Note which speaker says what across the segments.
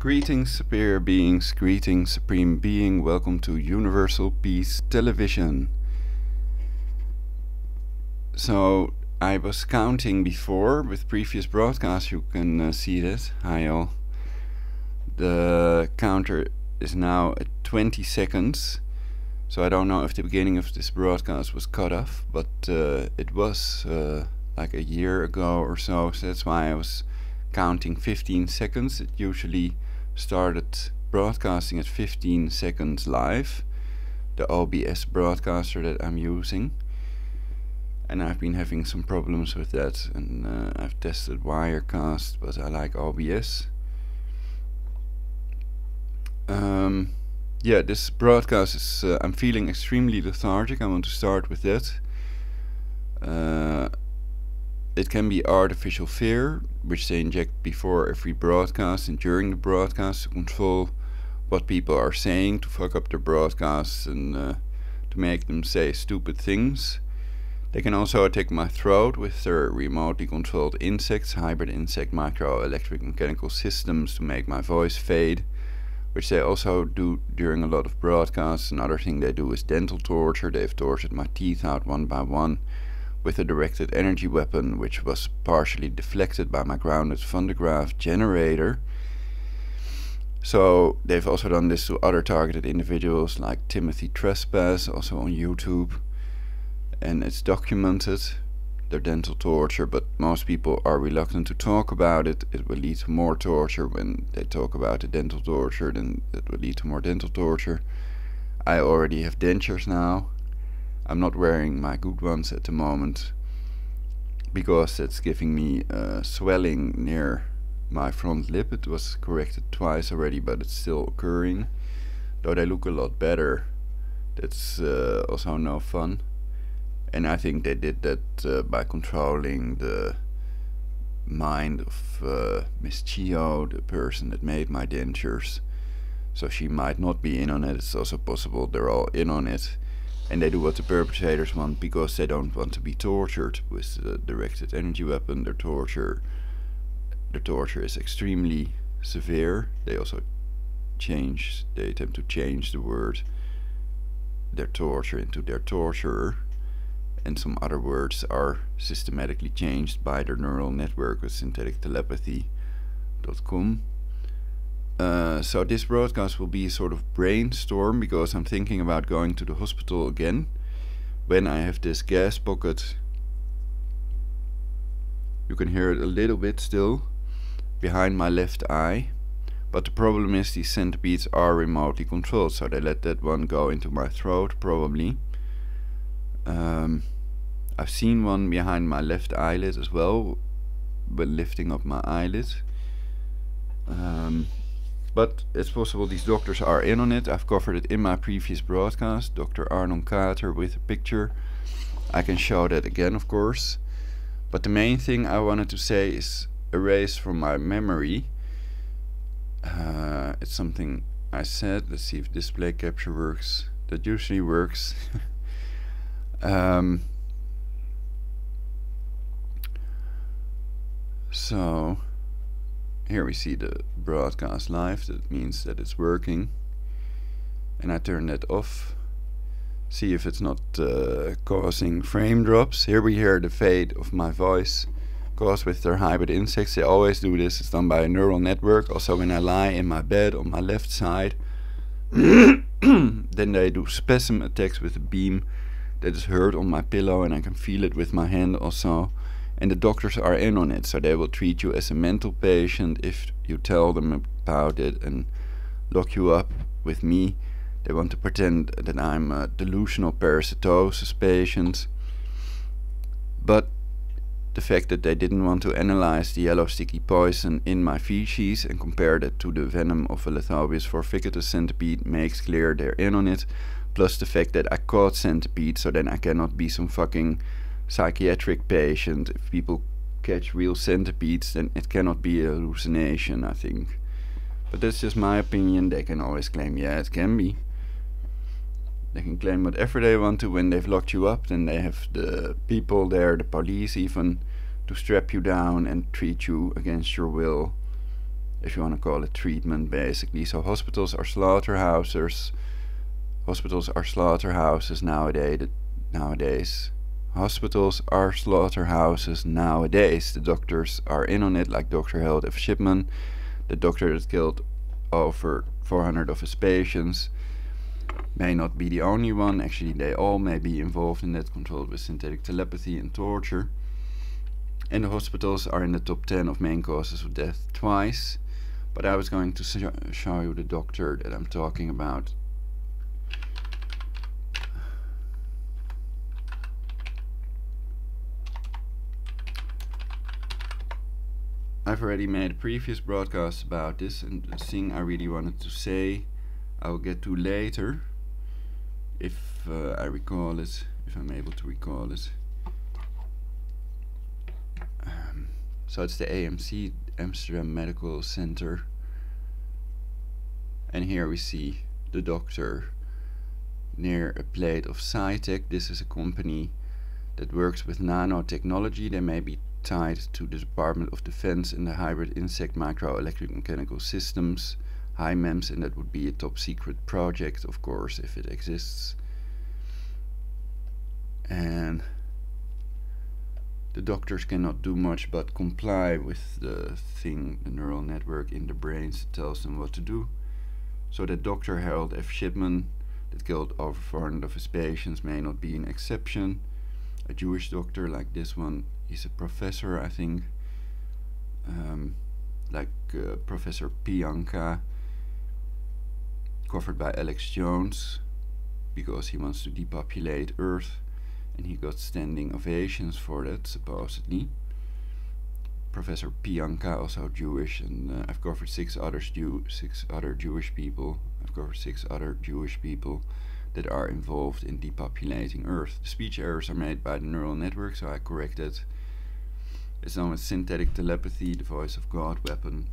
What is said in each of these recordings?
Speaker 1: Greetings, superior beings, greetings, supreme being, welcome to Universal Peace Television. So, I was counting before with previous broadcasts, you can see this. Hi all. The counter is now at 20 seconds. So I don't know if the beginning of this broadcast was cut off, but it was like a year ago or so that's why I was counting 15 seconds. It usually started broadcasting at 15 seconds live, the OBS broadcaster that I'm using, and I've been having some problems with that, and I've tested Wirecast, but I like OBS. Yeah, this broadcast is I'm feeling extremely lethargic. I want to start with that. It can be artificial fear, which they inject before every broadcast and during the broadcast to control what people are saying, to fuck up their broadcasts and to make them say stupid things. They can also attack my throat with their remotely controlled insects, hybrid insect microelectric mechanical systems to make my voice fade, which they also do during a lot of broadcasts. Another thing they do is dental torture. They've tortured my teeth out one by one with a directed energy weapon, which was partially deflected by my grounded Van de Graaff generator. So they've also done this to other targeted individuals like Timothy Trespass, also on YouTube, and it's documented, their dental torture, but most people are reluctant to talk about it. It will lead to more torture. When they talk about the dental torture, then it will lead to more dental torture. I already have dentures now. I'm not wearing my good ones at the moment because it's giving me swelling near my front lip. It was corrected twice already, but it's still occurring, though they look a lot better. That's also no fun, and I think they did that by controlling the mind of Miss Chio, the person that made my dentures. So she might not be in on it. It's also possible they're all in on it. And they do what the perpetrators want because they don't want to be tortured with the directed energy weapon. Their torture is extremely severe. They also they attempt to change the word their torture into their torturer, and some other words are systematically changed by their neural network with synthetictelepathy.com. So this broadcast will be a sort of brainstorm because I'm thinking about going to the hospital again when I have this gas pocket. You can hear it a little bit still behind my left eye, but the problem is these centipedes are remotely controlled, so they let that one go into my throat probably. I've seen one behind my left eyelid as well when lifting up my eyelid. But it's possible these doctors are in on it. I've covered it in my previous broadcast, Dr. Arnon Kater with a picture. I can show that again, of course. But the main thing I wanted to say is erase from my memory. It's something I said. Let's see if display capture works. That usually works. So here we see the broadcast live. That means that it's working, and I turn that off. See if it's not causing frame drops. Here we hear the fade of my voice caused with their hybrid insects. They always do this. It's done by a neural network. Also when I lie in my bed on my left side, then they do spasm attacks with a beam that is heard on my pillow, and I can feel it with my hand also. And the doctors are in on it, so they will treat you as a mental patient if you tell them about it and lock you up with me. They want to pretend that I'm a delusional parasitosis patient. But the fact that they didn't want to analyze the yellow sticky poison in my feces and compare that to the venom of a Lethobius forficatus centipede makes clear they're in on it. Plus the fact that I caught centipedes, so then I cannot be some fucking psychiatric patient. If people catch real centipedes, then it cannot be a hallucination, I think. But that's just my opinion. They can always claim, yeah, it can be. They can claim whatever they want to. When they've locked you up, then they have the people there, the police even, to strap you down and treat you against your will if you want to call it treatment, basically. So hospitals are slaughterhouses. Hospitals are slaughterhouses nowadays. Hospitals are slaughterhouses nowadays. The doctors are in on it, like Dr. Harold F. Shipman, the doctor that killed over 400 of his patients. May not be the only one. Actually, they all may be involved in that, controlled with synthetic telepathy and torture. And the hospitals are in the top 10 of main causes of death twice. But I was going to show you the doctor that I'm talking about. I've already made a previous broadcast about this, and the thing I really wanted to say I will get to later, if I recall it, if I'm able to recall it. So it's the AMC, Amsterdam Medical Center, and here we see the doctor near a plate of Cytec. This is a company that works with nanotechnology. They may be tied to the Department of Defense in the hybrid insect microelectromechanical systems, HIMEMS, and that would be a top secret project, of course, if it exists. And the doctors cannot do much but comply with the thing, the neural network in the brains that tells them what to do. So that Dr. Harold F. Shipman, that killed over 400 of his patients, may not be an exception. A Jewish doctor like this one, he's a professor, I think, like Professor Pianka, covered by Alex Jones, because he wants to depopulate Earth, and he got standing ovations for that, supposedly. Professor Pianka, also Jewish, and I've covered six other Jewish people. I've covered 6 other Jewish people that are involved in depopulating Earth. The speech errors are made by the neural network, so I corrected. It's known as synthetic telepathy, the voice of God weapon.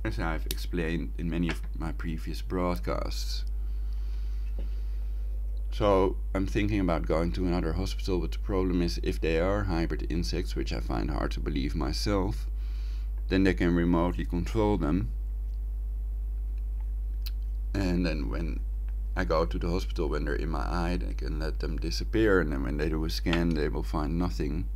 Speaker 1: As I've explained in many of my previous broadcasts. So I'm thinking about going to another hospital, but the problem is, if they are hybrid insects, which I find hard to believe myself, then they can remotely control them. And then when I go to the hospital, when they're in my eye, I can let them disappear, and then when they do a scan, they will find nothing.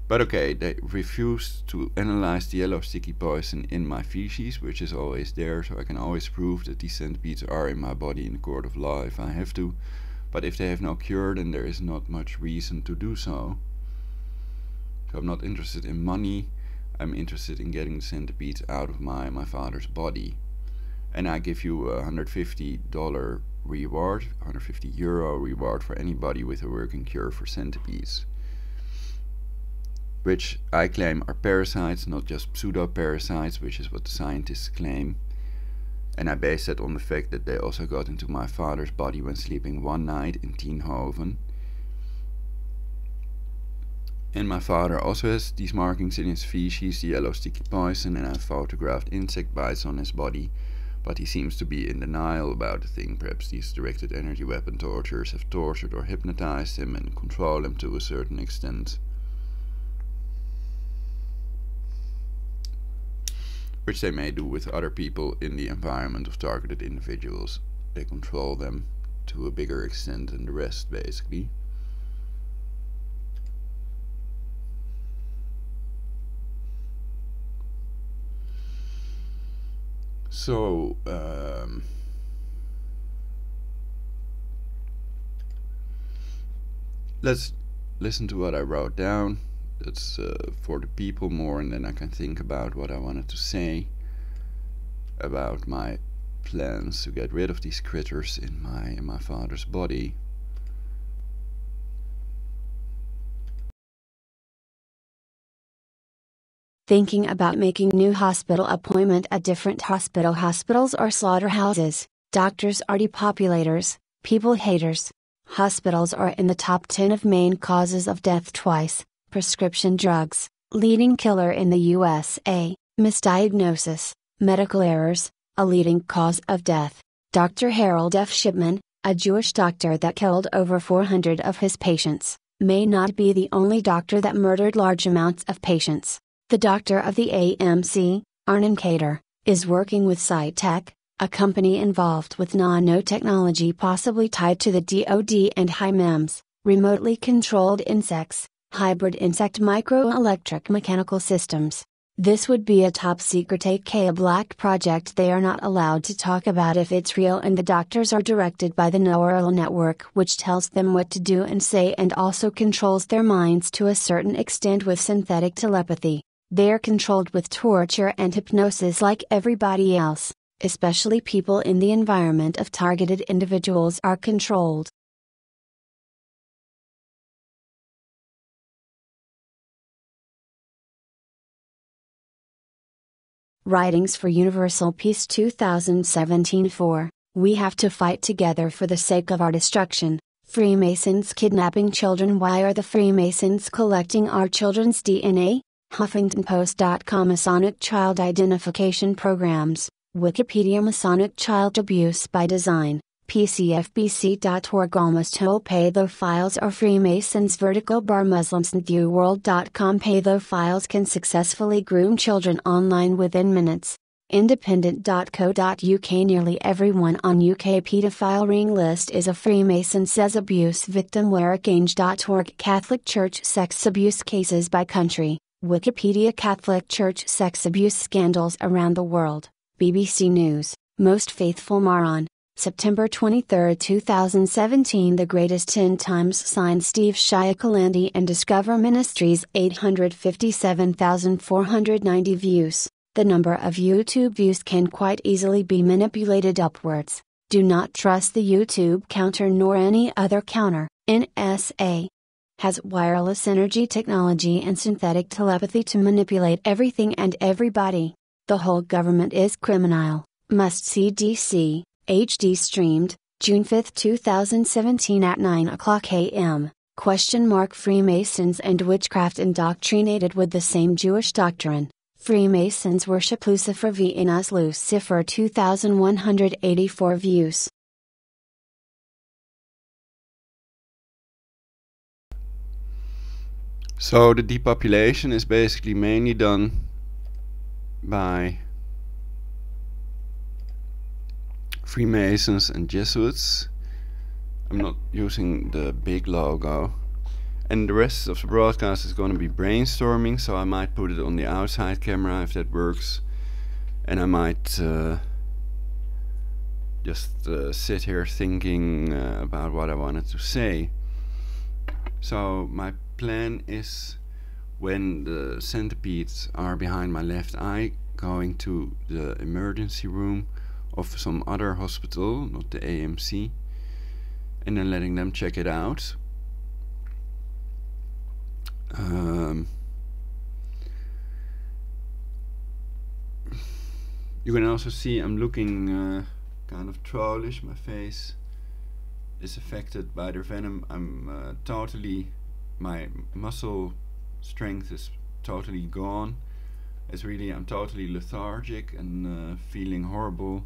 Speaker 1: But okay, they refused to analyze the yellow sticky poison in my feces, which is always there, so I can always prove that these centipedes are in my body in the court of law if I have to. But if they have no cure, then there is not much reason to do so. So I'm not interested in money, I'm interested in getting the centipedes out of my father's body. And I give you a $150 reward, €150 reward for anybody with a working cure for centipedes. Which I claim are parasites, not just pseudo-parasites, which is what the scientists claim. And I base that on the fact that they also got into my father's body when sleeping one night in Tienhoven. And my father also has these markings in his feces, the yellow sticky poison, and I photographed insect bites on his body. But he seems to be in denial about the thing. Perhaps these directed energy weapon torturers have tortured or hypnotized him and control him to a certain extent. Which they may do with other people in the environment of targeted individuals. They control them to a bigger extent than the rest, basically. So, let's listen to what I wrote down. That's for the people more, and then I can think about what I wanted to say about my plans to get rid of these critters in my father's body.
Speaker 2: Thinking about making new hospital appointment at different hospitals are slaughterhouses. Doctors are depopulators, people haters. Hospitals are in the top 10 of main causes of death twice. Prescription drugs, leading killer in the USA, misdiagnosis, medical errors, a leading cause of death. Dr. Harold F. Shipman, a Jewish doctor that killed over 400 of his patients, may not be the only doctor that murdered large amounts of patients. The doctor of the AMC, Arnon Kater, is working with SciTech, a company involved with nanotechnology possibly tied to the DoD and HIMARS, remotely controlled insects, hybrid insect microelectric mechanical systems. This would be a top secret aka black project they are not allowed to talk about if it's real, and the doctors are directed by the neural network which tells them what to do and say and also controls their minds to a certain extent with synthetic telepathy. They are controlled with torture and hypnosis like everybody else. Especially people in the environment of targeted individuals are controlled. Writings for Universal Peace 2017-4, We have to fight together for the sake of our destruction. Freemasons kidnapping children. Why are the Freemasons collecting our children's DNA? HuffingtonPost.com. Masonic Child Identification Programs. Wikipedia. Masonic Child Abuse by Design, PCFBC.org. Almost whole pedophiles are Freemasons. Vertical bar Muslims. NewWorld.com. Pedophiles can successfully groom children online within minutes. Independent.co.uk. Nearly everyone on UK paedophile ring list is a Freemason, says abuse victim. Wherearchange.org. Catholic Church sex abuse cases by country. Wikipedia. Catholic Church sex abuse scandals around the world. BBC News, Most Faithful Moron, September 23, 2017. The Greatest 10 Times. Signed Steve Sciacolandi and Discover Ministries. 857,490 views. The number of YouTube views can quite easily be manipulated upwards. Do not trust the YouTube counter nor any other counter. NSA has wireless energy technology and synthetic telepathy to manipulate everything and everybody. The whole government is criminal. Must see DC, HD streamed, June 5, 2017 at 9:00 a.m. Freemasons and witchcraft indoctrinated with the same Jewish doctrine. Freemasons worship Lucifer Venus Lucifer. 2184 views.
Speaker 1: So the depopulation is basically mainly done by Freemasons and Jesuits. I'm not using the big logo, and the rest of the broadcast is going to be brainstorming, so I might put it on the outside camera if that works, and I might just sit here thinking about what I wanted to say. So my plan is, when the centipedes are behind my left eye, going to the emergency room of some other hospital, not the AMC, and then letting them check it out. You can also see I'm looking kind of trollish. My face is affected by the venom. I'm my muscle strength is totally gone. I'm totally lethargic and feeling horrible.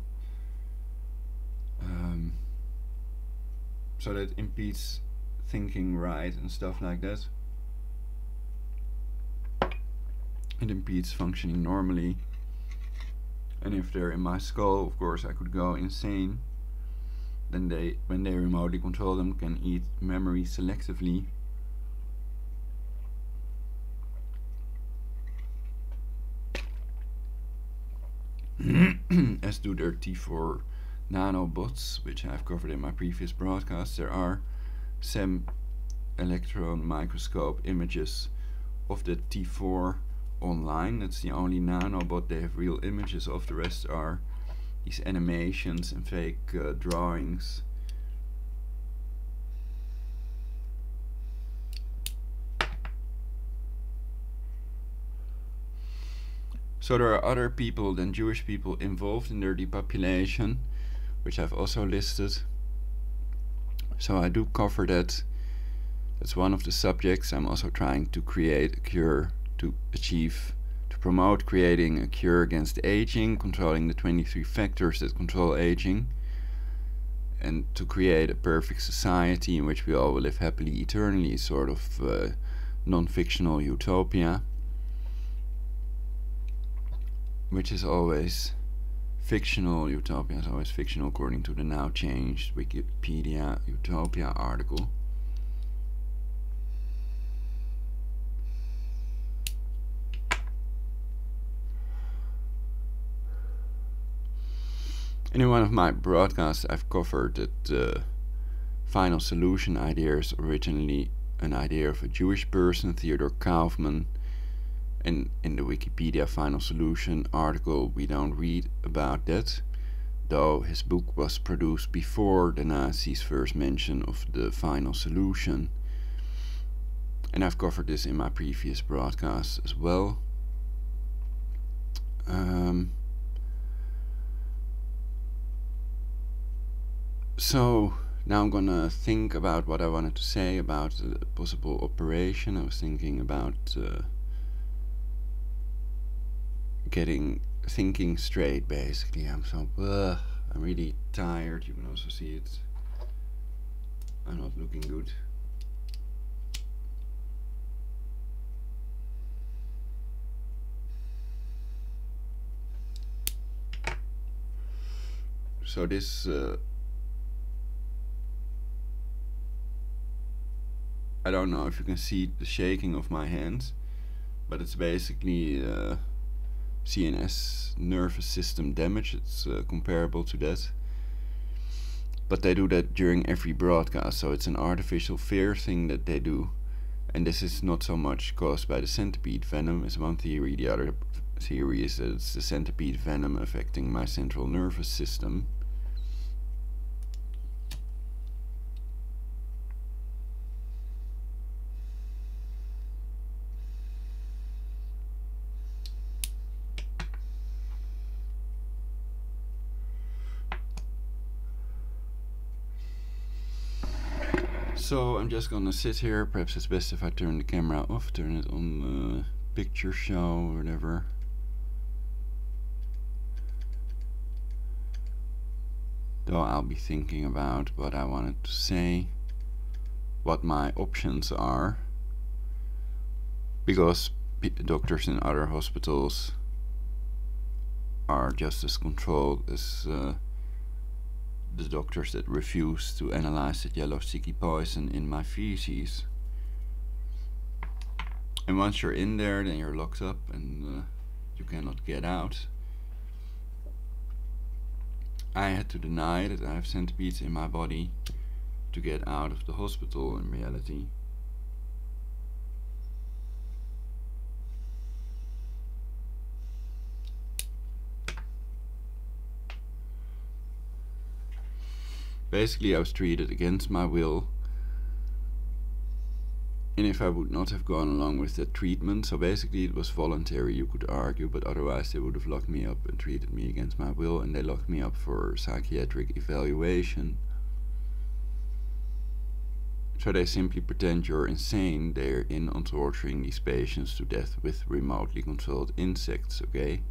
Speaker 1: So that impedes thinking right and stuff like that. It impedes functioning normally. And if they're in my skull, of course I could go insane. Then when they remotely control them, can eat memory selectively. As do their T4 nanobots, which I've covered in my previous broadcasts. There are SEM electron microscope images of the T4 online. That's the only nanobot they have real images of. The rest are these animations and fake drawings. So there are other people than Jewish people involved in their depopulation, which I've also listed. So I do cover that. That's one of the subjects. I'm also trying to create a cure to promote creating a cure against aging, controlling the 23 factors that control aging. and to create a perfect society in which we all will live happily eternally, sort of non-fictional utopia, which is always fictional. Utopia is always fictional according to the now changed Wikipedia Utopia article. And in one of my broadcasts I've covered that the final solution idea is originally an idea of a Jewish person, Theodor Kaufman, and in the Wikipedia final solution article we don't read about that, though his book was produced before the Nazis' first mention of the final solution. And I've covered this in my previous broadcasts as well. So now I'm gonna think about what I wanted to say about the possible operation. I was thinking about thinking straight, basically. I'm really tired. You can also see it. I'm not looking good. So this I don't know if you can see the shaking of my hands, but it's basically CNS nervous system damage. It's comparable to that, but they do that during every broadcast, so it's an artificial fear thing that they do. And this is not so much caused by the centipede venom is one theory. The other theory is that it's the centipede venom affecting my central nervous system. So I'm just gonna sit here. Perhaps it's best if I turn the camera off, turn it on picture show or whatever. Though I'll be thinking about what I wanted to say, what my options are, because doctors in other hospitals are just as controlled as the doctors that refuse to analyze that yellow sticky poison in my feces. And once you're in there, then you're locked up and you cannot get out. I had to deny that I have centipedes in my body to get out of the hospital in reality. Basically I was treated against my will, and if I would not have gone along with that treatment, so basically it was voluntary, you could argue, but otherwise they would have locked me up and treated me against my will, and they locked me up for psychiatric evaluation. So they simply pretend you're insane. They're in on torturing these patients to death with remotely controlled insects, okay?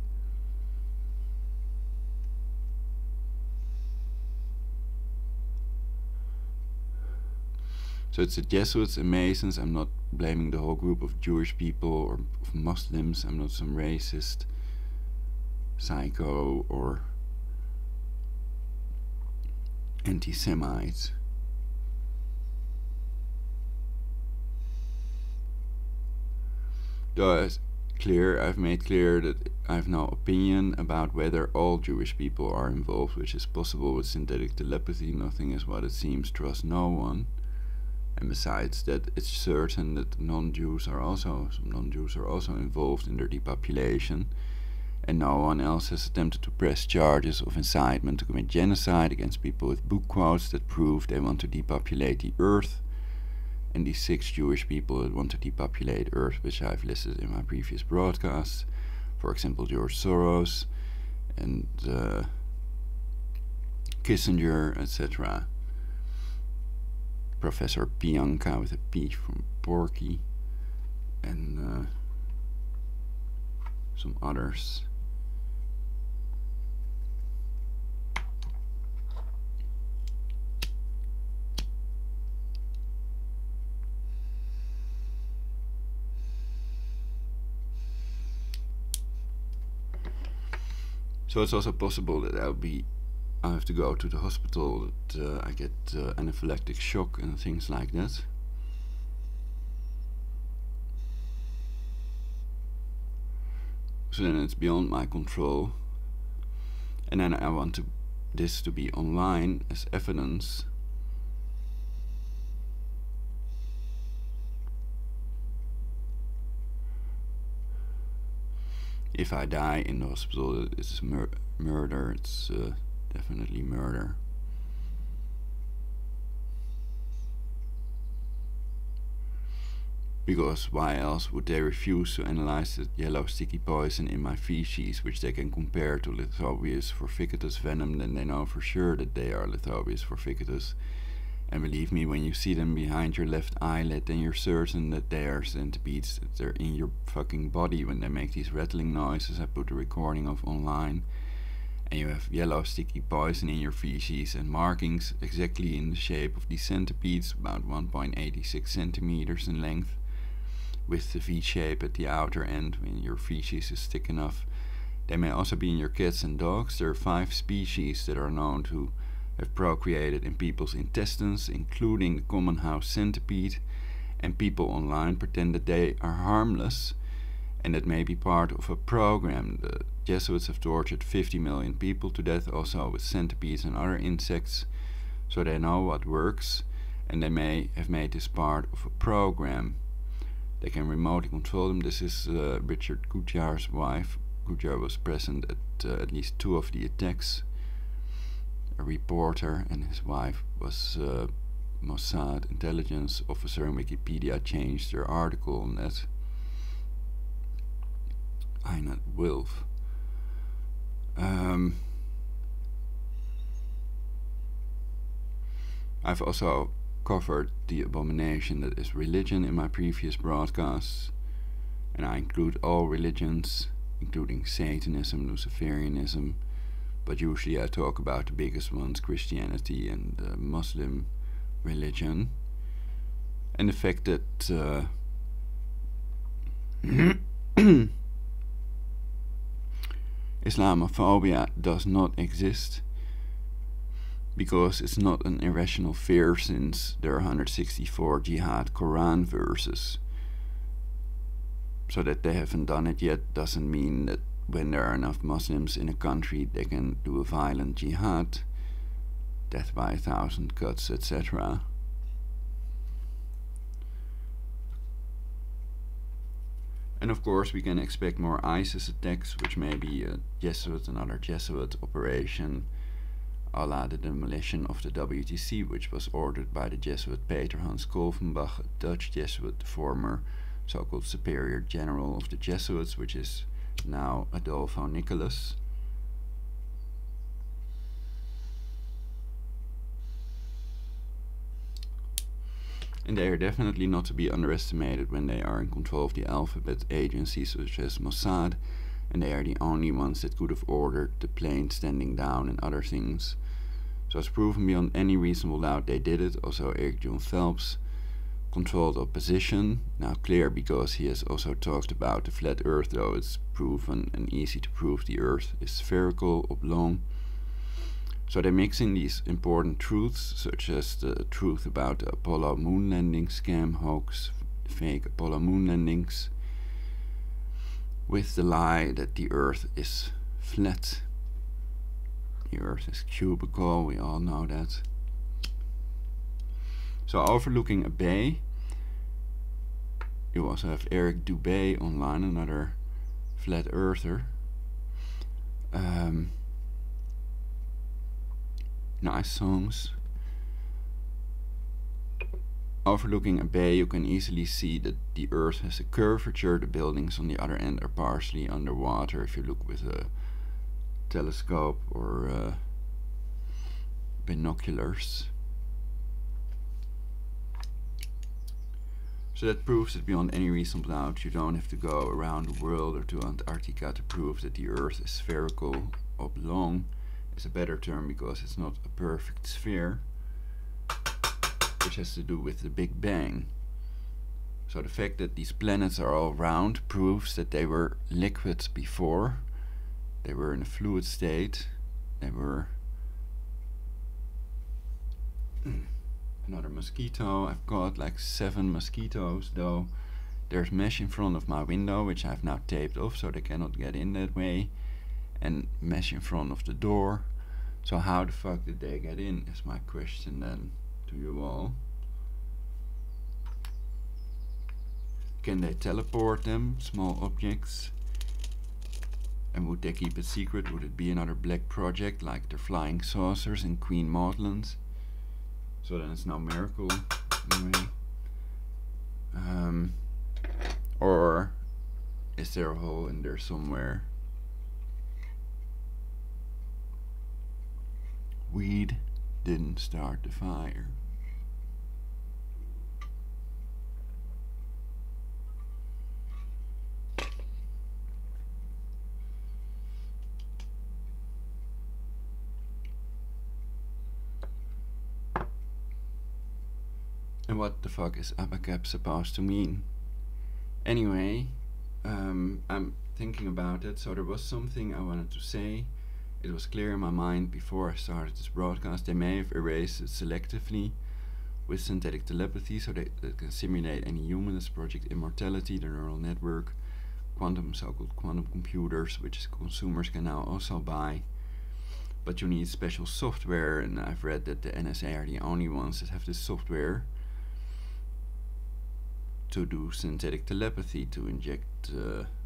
Speaker 1: So it's the Jesuits and Masons. I'm not blaming the whole group of Jewish people or of Muslims. I'm not some racist psycho or anti-Semite. Though I've made clear that I have no opinion about whether all Jewish people are involved, which is possible with synthetic telepathy. Nothing is what it seems, trust no one. And besides that, it's certain that some non-Jews are also involved in their depopulation, and no one else has attempted to press charges of incitement to commit genocide against people with book quotes that prove they want to depopulate the earth. And these 6 Jewish people that want to depopulate earth, which I've listed in my previous broadcasts, for example George Soros and Kissinger, etc. Professor Bianca with a P from Porky, and some others. So it's also possible that I have to go to the hospital, that I get anaphylactic shock and things like that. So then it's beyond my control, and then I want this to be online as evidence. If I die in the hospital, it's murder. It's definitely murder. Because why else would they refuse to analyze the yellow sticky poison in my feces, which they can compare to Lithobius forficatus venom? Then they know for sure that they are Lithobius forficatus. And believe me, when you see them behind your left eyelid, then you're certain that they are centipedes, that they're in your fucking body when they make these rattling noises. I put the recording of online, and you have yellow sticky poison in your feces and markings exactly in the shape of these centipedes, about 1.86 centimeters in length, with the V shape at the outer end when your feces is thick enough. They may also be in your cats and dogs. There are 5 species that are known to have procreated in people's intestines, including the common house centipede, and people online pretend that they are harmless and that may be part of a program. The Jesuits have tortured 50 million people to death, also with centipedes and other insects, so they know what works, and they may have made this part of a program. They can remotely control them. This is Richard Gutjahr's wife. Gutjahr was present at least 2 of the attacks. A reporter, and his wife was Mossad intelligence officer, and Wikipedia changed their article on that. Einat Wilf. I've also covered the abomination that is religion in my previous broadcasts, and I include all religions, including Satanism, Luciferianism, but usually I talk about the biggest ones, Christianity and Muslim religion, and the fact that Islamophobia does not exist, because it's not an irrational fear, since there are 164 jihad Quran verses. So that they haven't done it yet doesn't mean that when there are enough Muslims in a country they can do a violent jihad, death by 1,000 cuts, etc. And of course we can expect more ISIS attacks, which may be a Jesuit, another Jesuit operation, a la the demolition of the WTC, which was ordered by the Jesuit Peter Hans Kolvenbach, a Dutch Jesuit, the former so-called superior general of the Jesuits, which is now Adolfo Nicholas. And they are definitely not to be underestimated when they are in control of the alphabet agencies such as Mossad, and they are the only ones that could have ordered the plane standing down and other things. So it's proven beyond any reasonable doubt they did it. Also Eric John Phelps controlled opposition, now clear because he has also talked about the flat earth, though it's proven and easy to prove the earth is spherical, oblong. So they're mixing these important truths, such as the truth about the Apollo moon landing scam hoax, fake Apollo moon landings, with the lie that the earth is flat. The earth is cubical, we all know that. So overlooking a bay, you also have Eric Dubé online, another flat earther. Nice songs. Overlooking a bay, you can easily see that the earth has a curvature. The buildings on the other end are partially underwater if you look with a telescope or binoculars. So that proves that beyond any reasonable doubt you don't have to go around the world or to Antarctica to prove that the earth is spherical. Oblong is a better term because it's not a perfect sphere, which has to do with the Big Bang. So the fact that these planets are all round proves that they were liquids before, they were in a fluid state. They were another mosquito. I've got like 7 mosquitoes though. There's mesh in front of my window, which I've now taped off so they cannot get in that way, and mesh in front of the door. So how the fuck did they get in is my question then to you all. Can they teleport them, small objects? And would they keep it secret? Would it be another black project like the flying saucers in Queen Maudlin's? So then it's no miracle anyway. Or is there a hole in there somewhere? Weed didn't start the fire. And what the fuck is abacab supposed to mean? Anyway, I'm thinking about it. So there was something I wanted to say. It was clear in my mind before I started this broadcast. They may have erased it selectively with synthetic telepathy, so they can simulate any human. This Project Immortality, the neural network, so-called quantum computers, which consumers can now also buy. But you need special software, and I've read that the NSA are the only ones that have this software to do synthetic telepathy, to inject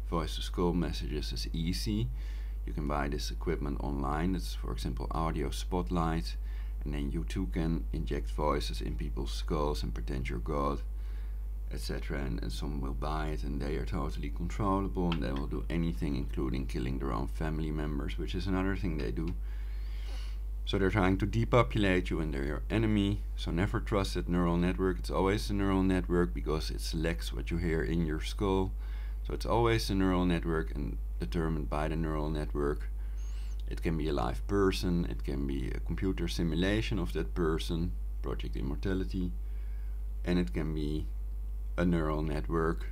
Speaker 1: voice-to-skull messages is easy. You can buy this equipment online. It's, for example, Audio Spotlight, and then you too can inject voices in people's skulls and pretend you're God, etc. And some will buy it, and they are totally controllable, and they will do anything, including killing their own family members, which is another thing they do. So they're trying to depopulate you, and they're your enemy. So never trust that neural network. It's always the neural network because it selects what you hear in your skull. So it's always the neural network and determined by the neural network. It can be a live person, it can be a computer simulation of that person, Project Immortality, and it can be a neural network.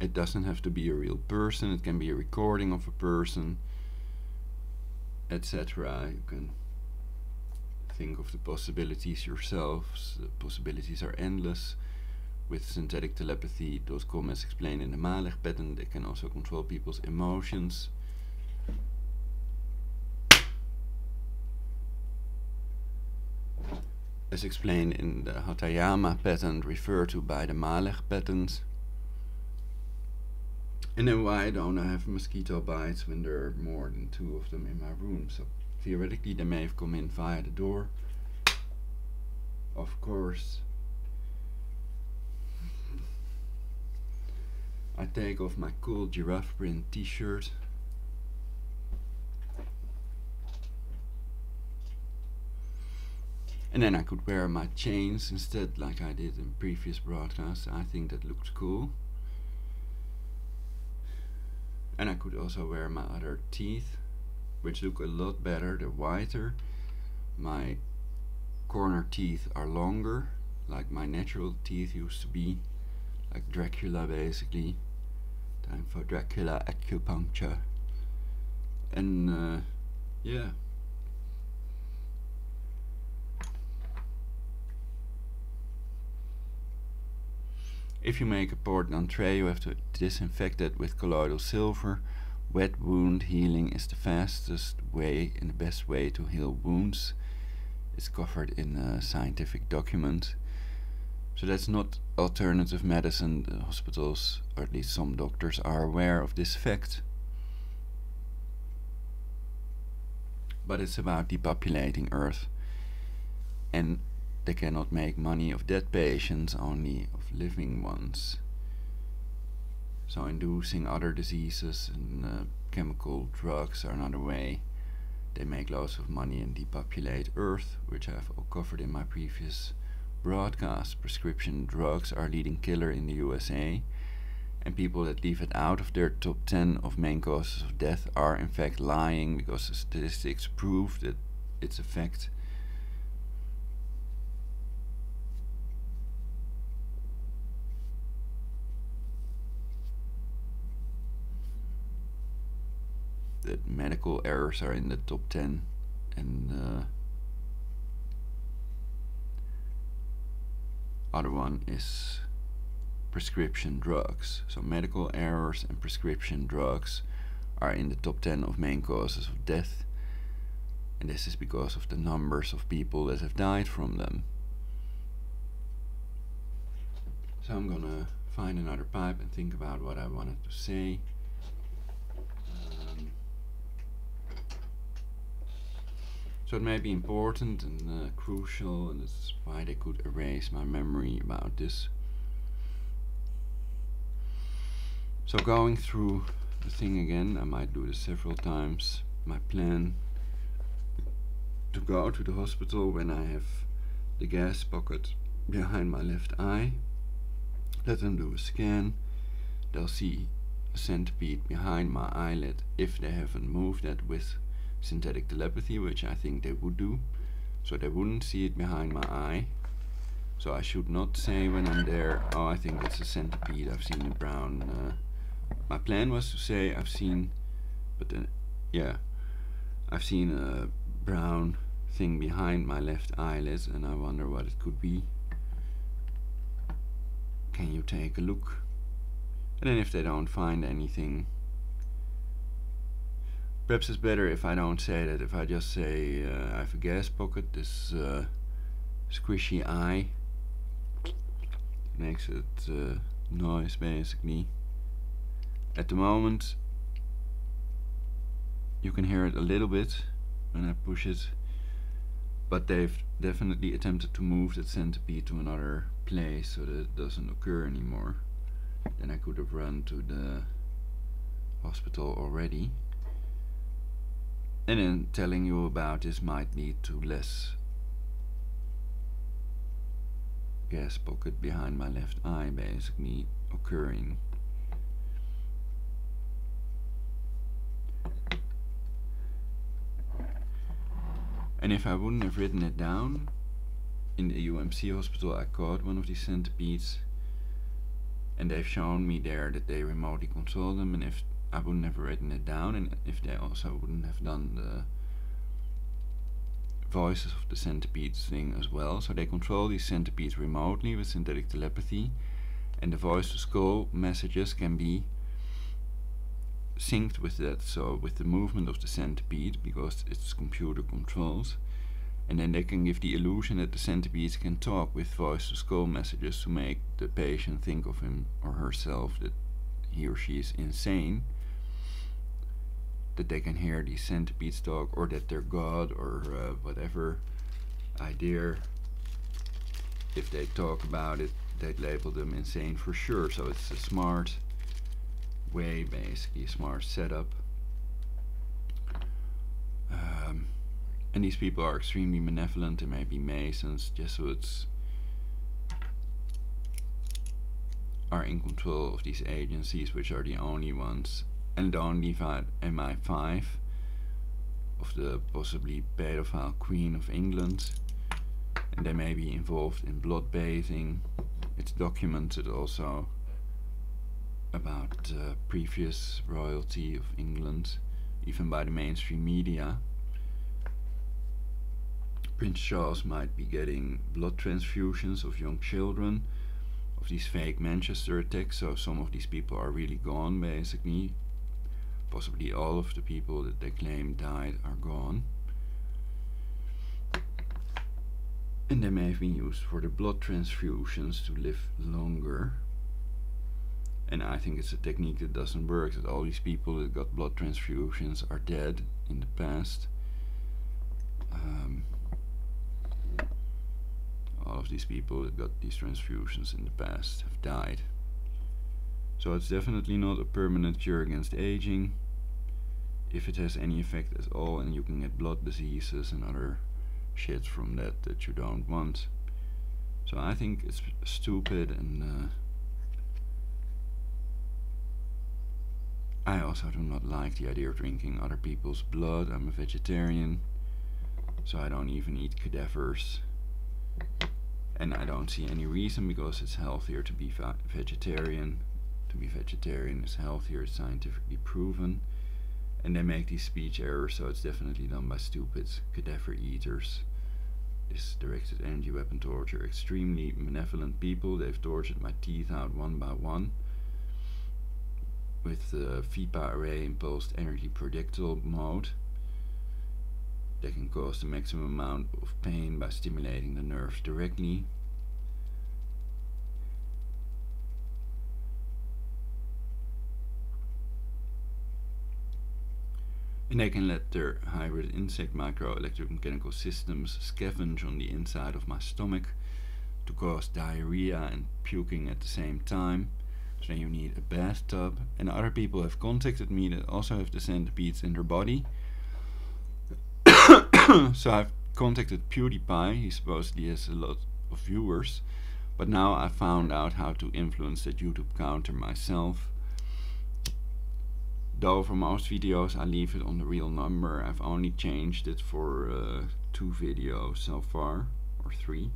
Speaker 1: It doesn't have to be a real person, it can be a recording of a person, etc. You can think of the possibilities yourselves. The possibilities are endless. With synthetic telepathy, those comments explained in the Mijdrecht pattern, they can also control people's emotions. As explained in the Hatayama pattern, referred to by the Mijdrecht patterns. And then why don't I have mosquito bites when there are more than 2 of them in my room? So theoretically they may have come in via the door. Of course. I take off my cool giraffe print t-shirt. And then I could wear my chains instead, like I did in previous broadcasts. I think that looks cool. And I could also wear my other teeth, which look a lot better. They're whiter. My corner teeth are longer, like my natural teeth used to be, like Dracula basically. Time for Dracula acupuncture. And yeah. If you make a port d'entrée, you have to disinfect it with colloidal silver. Wet wound healing is the fastest way and the best way to heal wounds. It's covered in a scientific document. So that's not alternative medicine. The hospitals, or at least some doctors, are aware of this fact. But it's about depopulating Earth. And they cannot make money of dead patients, only of living ones. So inducing other diseases and chemical drugs are another way. They make lots of money and depopulate Earth, which I've all covered in my previous broadcast. Prescription drugs are leading killer in the USA, and people that leave it out of their top 10 of main causes of death are in fact lying, because the statistics prove that it's a fact. medical errors are in the top 10, and other one is prescription drugs. So medical errors and prescription drugs are in the top 10 of main causes of death, and this is because of the numbers of people that have died from them. So I'm gonna find another pipe and think about what I wanted to say. So it may be important and crucial, and this is why they could erase my memory about this. So going through the thing again, I might do this several times. My plan to go to the hospital when I have the gas pocket behind my left eye. Let them do a scan. They'll see a centipede behind my eyelid if they haven't moved that with synthetic telepathy, which I think they would do. So they wouldn't see it behind my eye. So I should not say when I'm there, oh, I think it's a centipede, I've seen a brown... my plan was to say I've seen, but yeah, I've seen a brown thing behind my left eyelid and I wonder what it could be. Can you take a look? And then if they don't find anything, perhaps it's better if I don't say that, if I just say I have a gas pocket, this squishy eye makes it noise basically. At the moment you can hear it a little bit when I push it, but they've definitely attempted to move that centipede to another place so that it doesn't occur anymore. Then I could have run to the hospital already. And then telling you about this might lead to less gas pocket behind my left eye basically occurring. And if I wouldn't have written it down, in the UMC hospital I caught one of these centipedes, and they've shown me there that they remotely control them, and if I wouldn't have written it down, and if they also wouldn't have done the voices of the centipedes thing as well, so they control these centipedes remotely with synthetic telepathy, and the voice to skull messages can be synced with that, so with the movement of the centipede, because it's computer controlled, and then they can give the illusion that the centipedes can talk with voice to skull messages to make the patient think of him or herself that he or she is insane, that they can hear these centipedes talk, or that they're God, or whatever idea. If they talk about it, they'd label them insane for sure. So it's a smart way, basically, smart setup. And these people are extremely malevolent. They may be Masons, Jesuits, are in control of these agencies, which are the only ones, and don't leave out MI5 of the possibly pedophile Queen of England, and they may be involved in blood bathing. It's documented also about previous royalty of England, even by the mainstream media. Prince Charles might be getting blood transfusions of young children of these fake Manchester attacks, so some of these people are really gone basically. Possibly all of the people that they claim died are gone. And they may have been used for the blood transfusions to live longer. And I think it's a technique that doesn't work, that all these people that got blood transfusions are dead in the past. All of these people that got these transfusions in the past have died. So it's definitely not a permanent cure against aging, if it has any effect at all, and you can get blood diseases and other shit from that you don't want. So I think it's stupid, and I also do not like the idea of drinking other people's blood. I'm a vegetarian, so I don't even eat cadavers. And I don't see any reason, because it's healthier to be vegetarian. To be vegetarian is healthier, it's scientifically proven. And they make these speech errors, so it's definitely done by stupid cadaver eaters. This directed energy weapon torture. Extremely malevolent people. They've tortured my teeth out one by one with the FIPA array impulsed energy projectile mode. They can cause the maximum amount of pain by stimulating the nerves directly. And they can let their hybrid insect micro-electromechanical systems scavenge on the inside of my stomach to cause diarrhea and puking at the same time. So then you need a bathtub. And other people have contacted me that also have the centipedes in their body. So I've contacted PewDiePie. He supposedly has a lot of viewers. But now I found out how to influence that YouTube counter myself. Though for most videos I leave it on the real number. I've only changed it for 2 videos so far, or 3.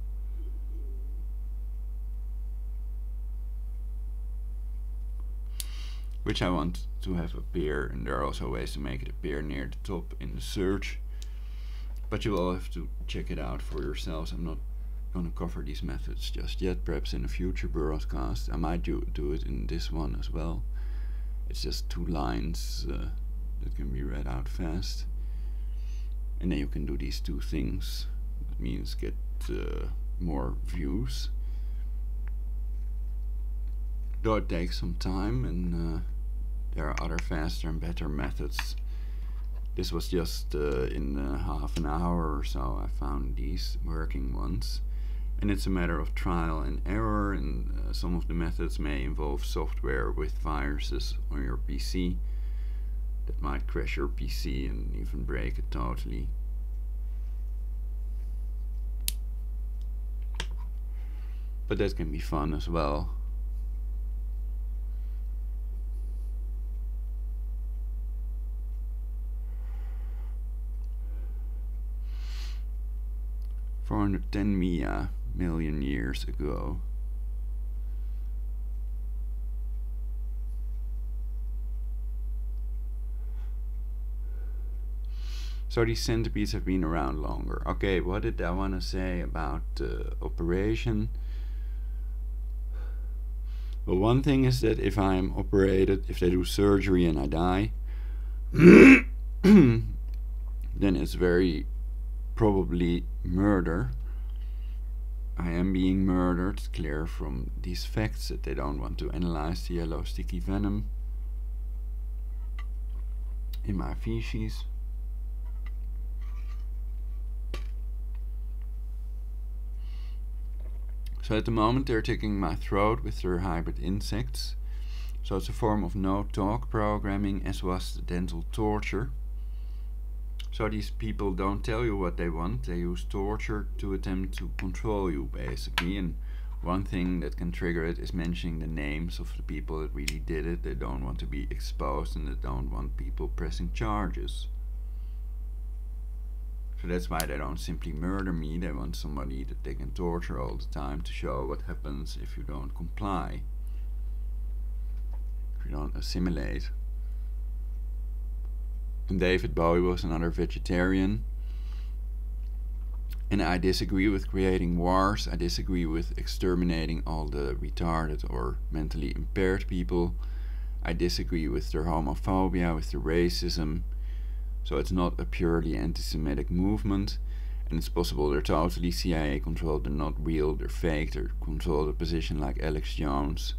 Speaker 1: Which I want to have appear, and there are also ways to make it appear near the top in the search. But you will have to check it out for yourselves. I'm not going to cover these methods just yet. Perhaps in a future broadcast. I might do it in this one as well. It's just 2 lines that can be read out fast, and then you can do these 2 things. That means get more views, though it takes some time, and there are other faster and better methods. This was just in half an hour or so I found these working ones. And it's a matter of trial and error, and some of the methods may involve software with viruses on your PC that might crash your PC and even break it totally. But that can be fun as well. $410 million years ago. So these centipedes have been around longer. Okay, what did I want to say about operation? Well, one thing is that if I'm operated, if they do surgery and I die, then it's very probably murder. I am being murdered, clear from these facts that they don't want to analyze the yellow sticky venom in my feces. So at the moment they're taking my throat with their hybrid insects. So it's a form of no-talk programming, as was the dental torture. So these people don't tell you what they want, they use torture to attempt to control you, basically. And one thing that can trigger it is mentioning the names of the people that really did it. They don't want to be exposed, and they don't want people pressing charges. So that's why they don't simply murder me, they want somebody that they can torture all the time to show what happens if you don't comply, if you don't assimilate. And David Bowie was another vegetarian. And I disagree with creating wars. I disagree with exterminating all the retarded or mentally impaired people. I disagree with their homophobia, with their racism. So it's not a purely anti-Semitic movement. And it's possible they're totally CIA controlled, they're not real, they're fake, they're controlled a position like Alex Jones.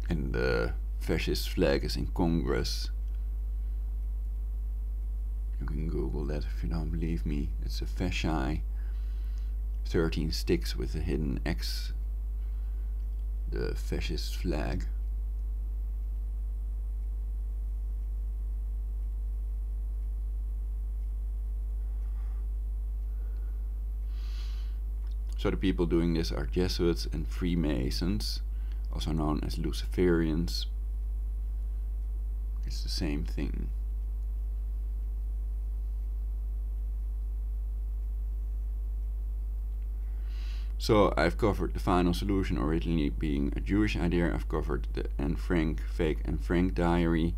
Speaker 1: And the fascist flag is in Congress. You can Google that if you don't believe me. It's a fasci, 13 sticks with a hidden X, the fascist flag. So the people doing this are Jesuits and Freemasons, also known as Luciferians. It's the same thing. So I've covered the final solution originally being a Jewish idea. I've covered the Anne Frank, fake Anne Frank diary,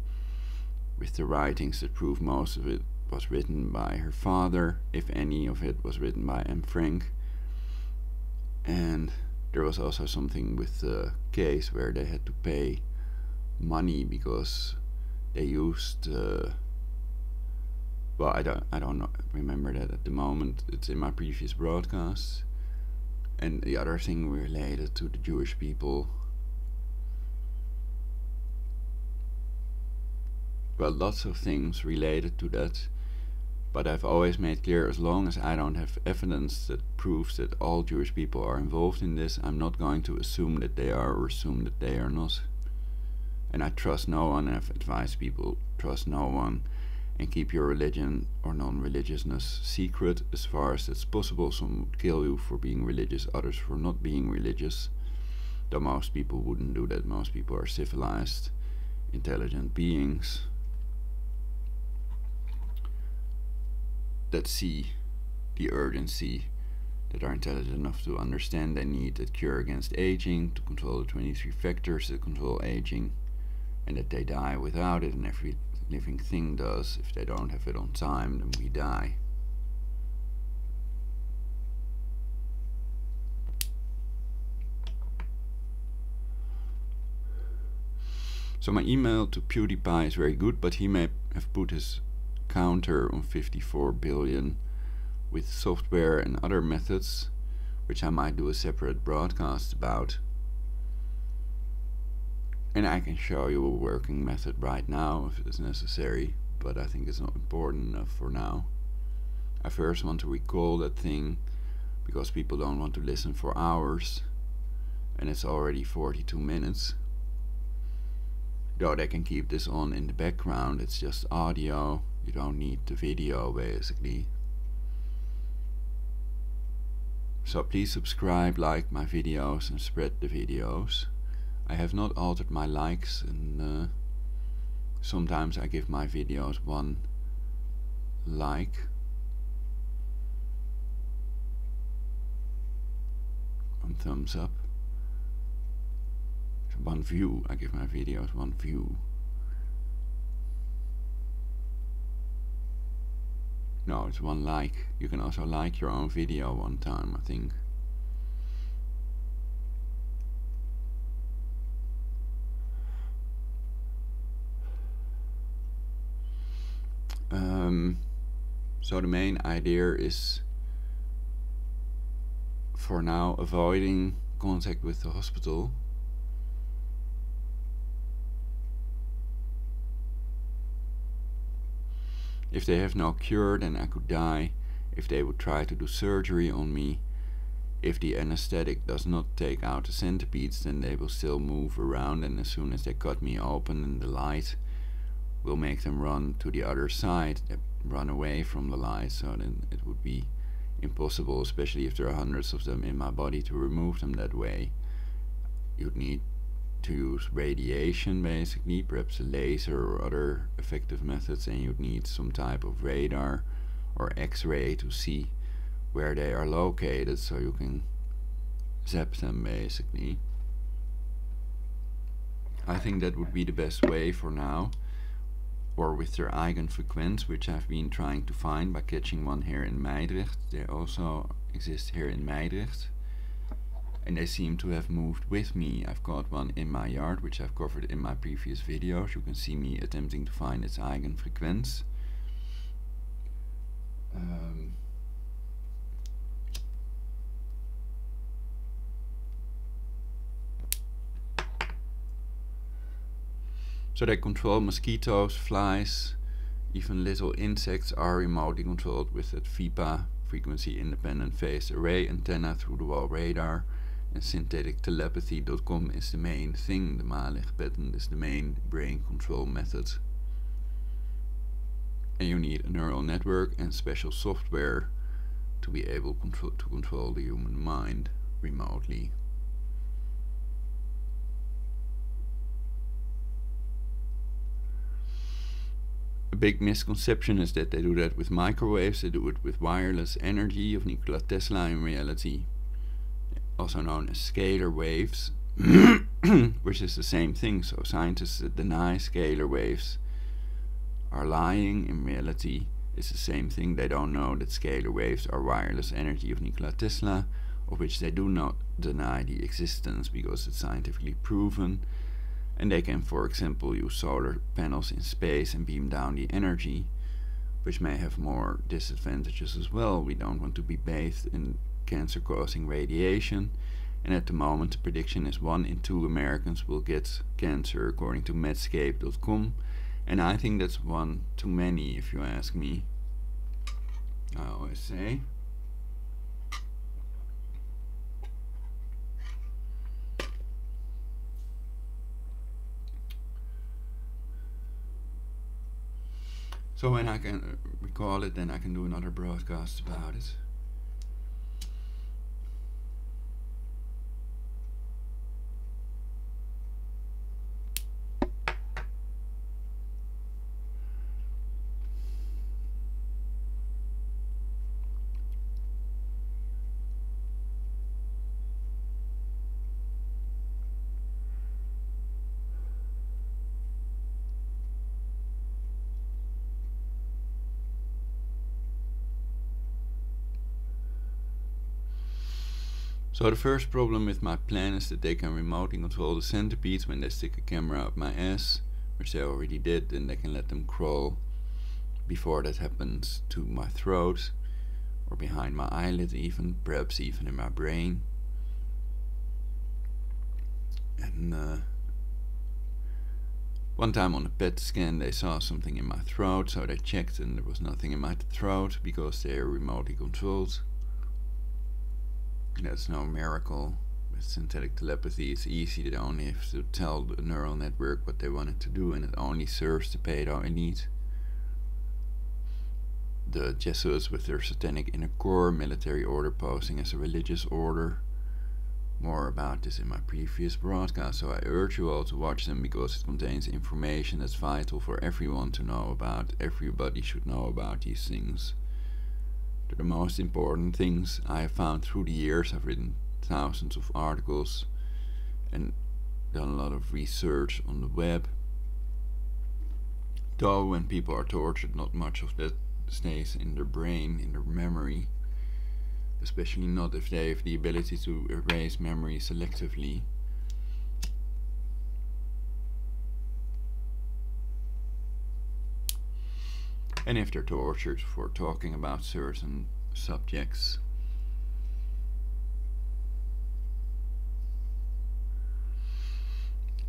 Speaker 1: with the writings that prove most of it was written by her father, if any of it was written by Anne Frank. And there was also something with the case where they had to pay money because they used well, I don't remember that at the moment. It's in my previous broadcasts. And the other thing related to the Jewish people, well, lots of things related to that, but I've always made clear, as long as I don't have evidence that proves that all Jewish people are involved in this, I'm not going to assume that they are or assume that they are not. And I trust no one, and I've advised people, trust no one, and keep your religion or non-religiousness secret as far as it's possible. Some would kill you for being religious, others for not being religious, though most people wouldn't do that. Most people are civilized, intelligent beings that see the urgency, that are intelligent enough to understand they need a cure against aging, to control the 23 factors that control aging, and that they die without it, and every living thing does. If they don't have it on time, then we die. So my email to PewDiePie is very good, but he may have put his counter on 54 billion with software and other methods, which I might do a separate broadcast about. And I can show you a working method right now if it is necessary, but I think it's not important enough for now. I first want to recall that thing because people don't want to listen for hours, and it's already 42 minutes. Though they can keep this on in the background, it's just audio, you don't need the video basically. So please subscribe, like my videos, and spread the videos. I have not altered my likes, and sometimes I give my videos 1 like. One thumbs up. So 1 view. I give my videos 1 view. No, it's 1 like. You can also like your own video 1 time, I think. So the main idea is, for now, avoiding contact with the hospital. If they have no cure, then I could die. If they would try to do surgery on me, if the anesthetic does not take out the centipedes, then they will still move around, and as soon as they cut me open and the light will make them run to the other side, they run away from the light, so then it would be impossible, especially if there are hundreds of them in my body, to remove them that way. You'd need to use radiation basically, perhaps a laser or other effective methods, and you'd need some type of radar or X-ray to see where they are located, so you can zap them basically. I think that would be the best way for now, or with their eigenfrequenz, which I've been trying to find by catching one here in Mijdrecht. They also exist here in Mijdrecht, and they seem to have moved with me. I've got one in my yard, which I've covered in my previous videos. You can see me attempting to find its eigenfrequenz. So they control mosquitoes, flies, even little insects are remotely controlled with that FIPA, frequency independent phased array antenna, through the wall radar. And synthetic telepathy.com is the main thing. The Mijdrecht patent is the main brain control method. And you need a neural network and special software to be able to control the human mind remotely. A big misconception is that they do that with microwaves. They do it with wireless energy of Nikola Tesla in reality. also known as scalar waves, which is the same thing. So scientists that deny scalar waves are lying. In reality, it's the same thing. They don't know that scalar waves are wireless energy of Nikola Tesla, of which they do not deny the existence because it's scientifically proven. And they can, for example, use solar panels in space and beam down the energy, which may have more disadvantages as well. We don't want to be bathed in cancer-causing radiation, and at the moment the prediction is 1 in 2 Americans will get cancer, according to Medscape.com, and I think that's one too many, if you ask me. I always say. So when I can recall it, then I can do another broadcast about it. So the first problem with my plan is that they can remotely control the centipedes when they stick a camera up my ass, which they already did, and they can let them crawl before that happens to my throat, or behind my eyelid even, perhaps even in my brain. And one time on a PET scan they saw something in my throat, so they checked and there was nothing in my throat because they are remotely controlled. That's no miracle. With synthetic telepathy it's easy. They only have to tell the neural network what they want it to do, and it only serves the pedo elite. The Jesuits with their satanic inner core, military order posing as a religious order. More about this in my previous broadcast, so I urge you all to watch them because it contains information that's vital for everyone to know about. Everybody should know about these things. They're the most important things I have found through the years. I've written thousands of articles and done a lot of research on the web. Though when people are tortured, not much of that stays in their brain, in their memory. Especially not if they have the ability to erase memory selectively. And if they're tortured for talking about certain subjects.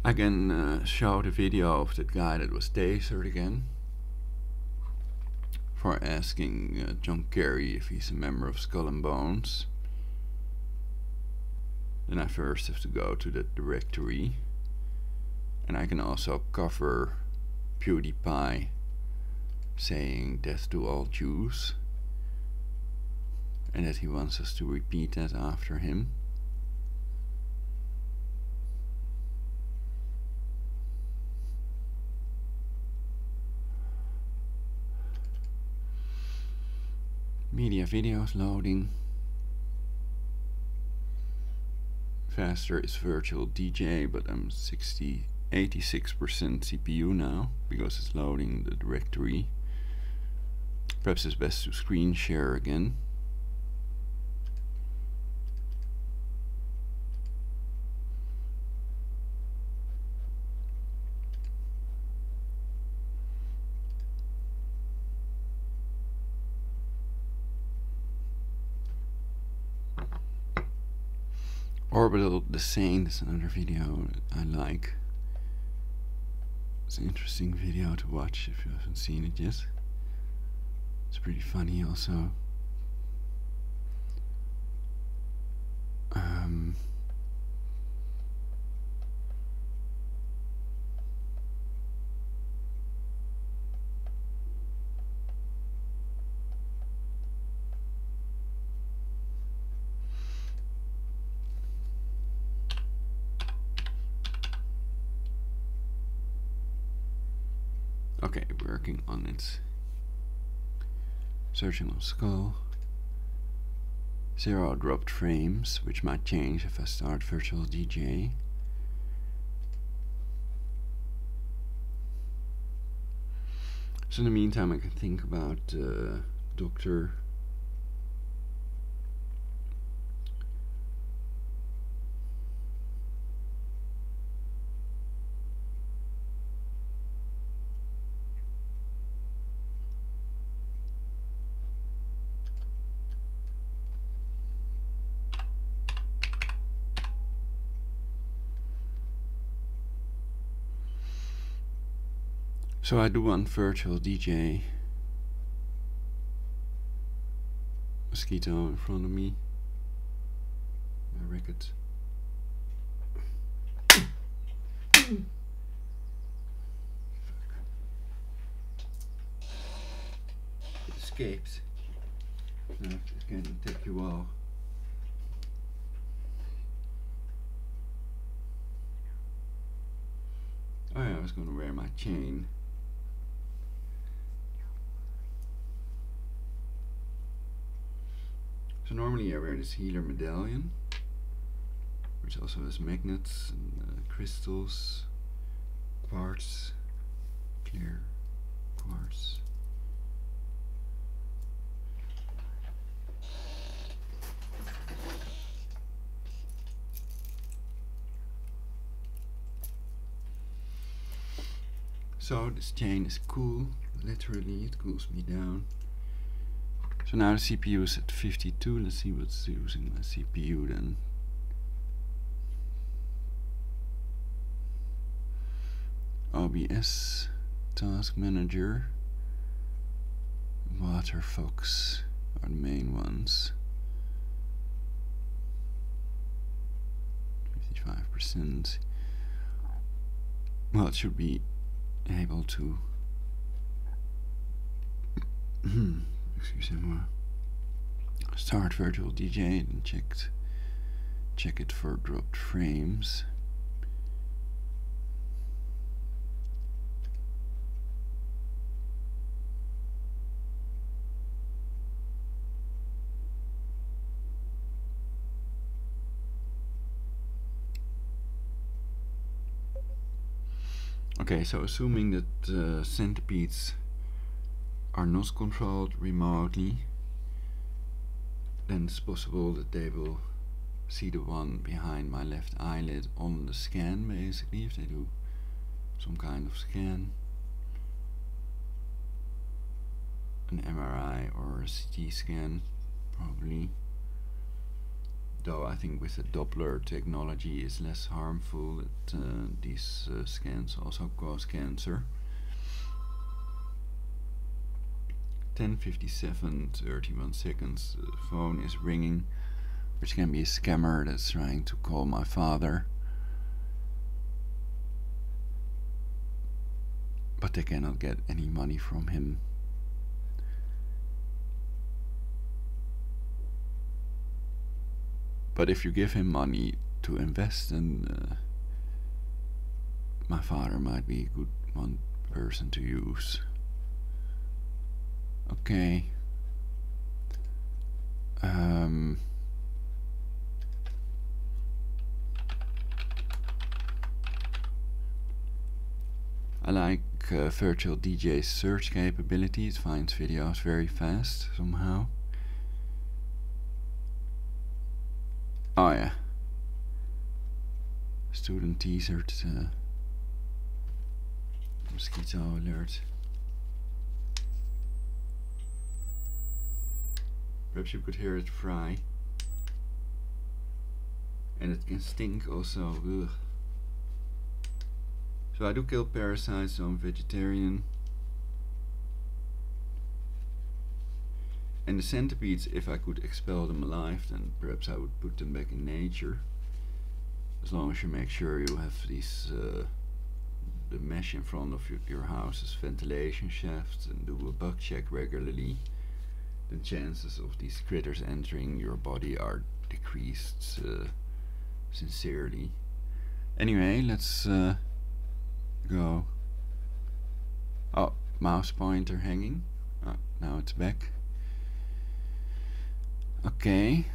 Speaker 1: I can show the video of that guy that was tasered again for asking John Kerry if he's a member of Skull and Bones. Then I first have to go to the directory, and I can also cover PewDiePie saying death to all Jews, and that he wants us to repeat that after him. Media videos loading. Faster is virtual DJ, but I'm 86% CPU now because it's loading the directory. Perhaps it's best to screen share again. Orbital the Saint is another video I like. It's an interesting video to watch if you haven't seen it yet. It's pretty funny also. Okay, working on it. Searching on skull. 0 dropped frames, which might change if I start virtual DJ. So in the meantime I can think about Doctor. So I do want virtual DJ. Mosquito in front of me. My record. Fuck. It escaped. No, it can take you all. Oh yeah, I was gonna wear my chain. So normally I wear this healer medallion, which also has magnets and crystals, quartz, clear quartz. So this chain is cool, literally it cools me down. So now the CPU is at 52, let's see what's using my CPU then. OBS, Task Manager, Waterfox are the main ones. 55%. Well, it should be able to excuse me, start virtual DJ and check it for dropped frames. Okay, so assuming that centipedes are not controlled remotely, then it's possible that they will see the one behind my left eyelid on the scan, basically, if they do some kind of scan. An MRI or a CT scan, probably. Though I think with the Doppler technology is less harmful, that these scans also cause cancer. 10:57, 31 seconds, the phone is ringing, which can be a scammer that's trying to call my father. But they cannot get any money from him. But if you give him money to invest, then my father might be a good one person to use. Okay. I like virtual DJ's search capability. It finds videos very fast somehow. Oh yeah. Student teasered mosquito alert. Perhaps you could hear it fry. And it can stink also. Ugh. So I do kill parasites, so I'm vegetarian. And the centipedes, if I could expel them alive, then perhaps I would put them back in nature. As long as you make sure you have these the mesh in front of your house's ventilation shafts and do a bug check regularly, the chances of these critters entering your body are decreased sincerely. Anyway, let's go. Oh, mouse pointer hanging. Oh, now it's back. Okay,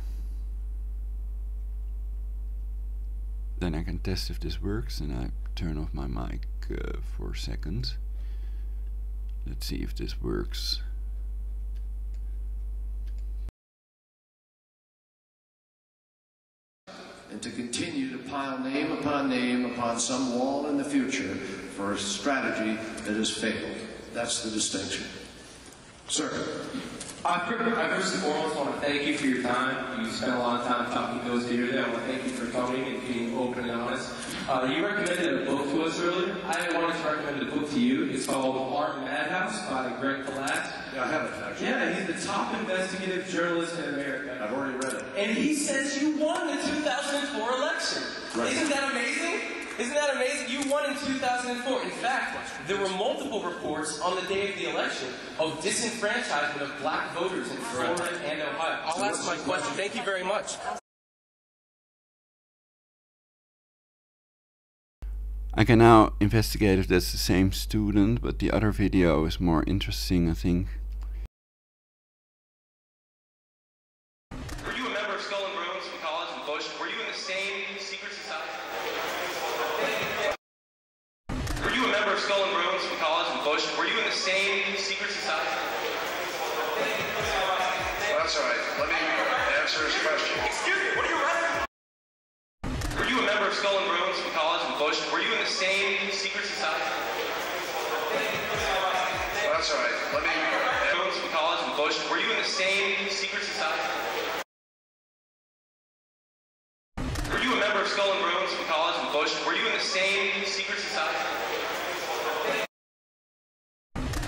Speaker 1: then I can test if this works, and I turn off my mic for a second. Let's see if this works.
Speaker 3: And to continue to pile name upon some wall in the future for a strategy that has failed. That's the distinction. Sir.
Speaker 4: I first and foremost want to thank you for your time. You spent a lot of time talking to us here today. I want to thank you for coming and being open and honest. You recommended a book to us earlier. I wanted to recommend a book to you. It's called Art Madhouse by Greg Palat.
Speaker 3: Yeah, I have it, actually.
Speaker 4: Yeah, he's the top investigative journalist in America.
Speaker 3: I've already read it.
Speaker 4: And he says you won the 2004 election.
Speaker 3: Right.
Speaker 4: Isn't that amazing? Isn't that amazing? You won in 2004. In fact, there were multiple reports on the day of the election of disenfranchisement of black voters in Florida and Ohio. I'll ask my question. Thank you very much.
Speaker 1: I can now investigate if that's the same student, but the other video is more interesting, I think.
Speaker 4: Were you a member of Skull and Bones from college and Bush? Were you in the same secret society? Were you a member of Skull and Bones from college and Bush? Were you in the same secret society?
Speaker 3: That's all right. Let me answer his question.
Speaker 4: Excuse me, what are you running? Were you a member of Skull and Bones from college and Bush? Were you in the same secret society?
Speaker 3: That's all right. Let me
Speaker 4: Bones from college and Bush. Were you in the same secret society? Were you a member of Skull and Bones from college and Bush? Were you in the same secret society?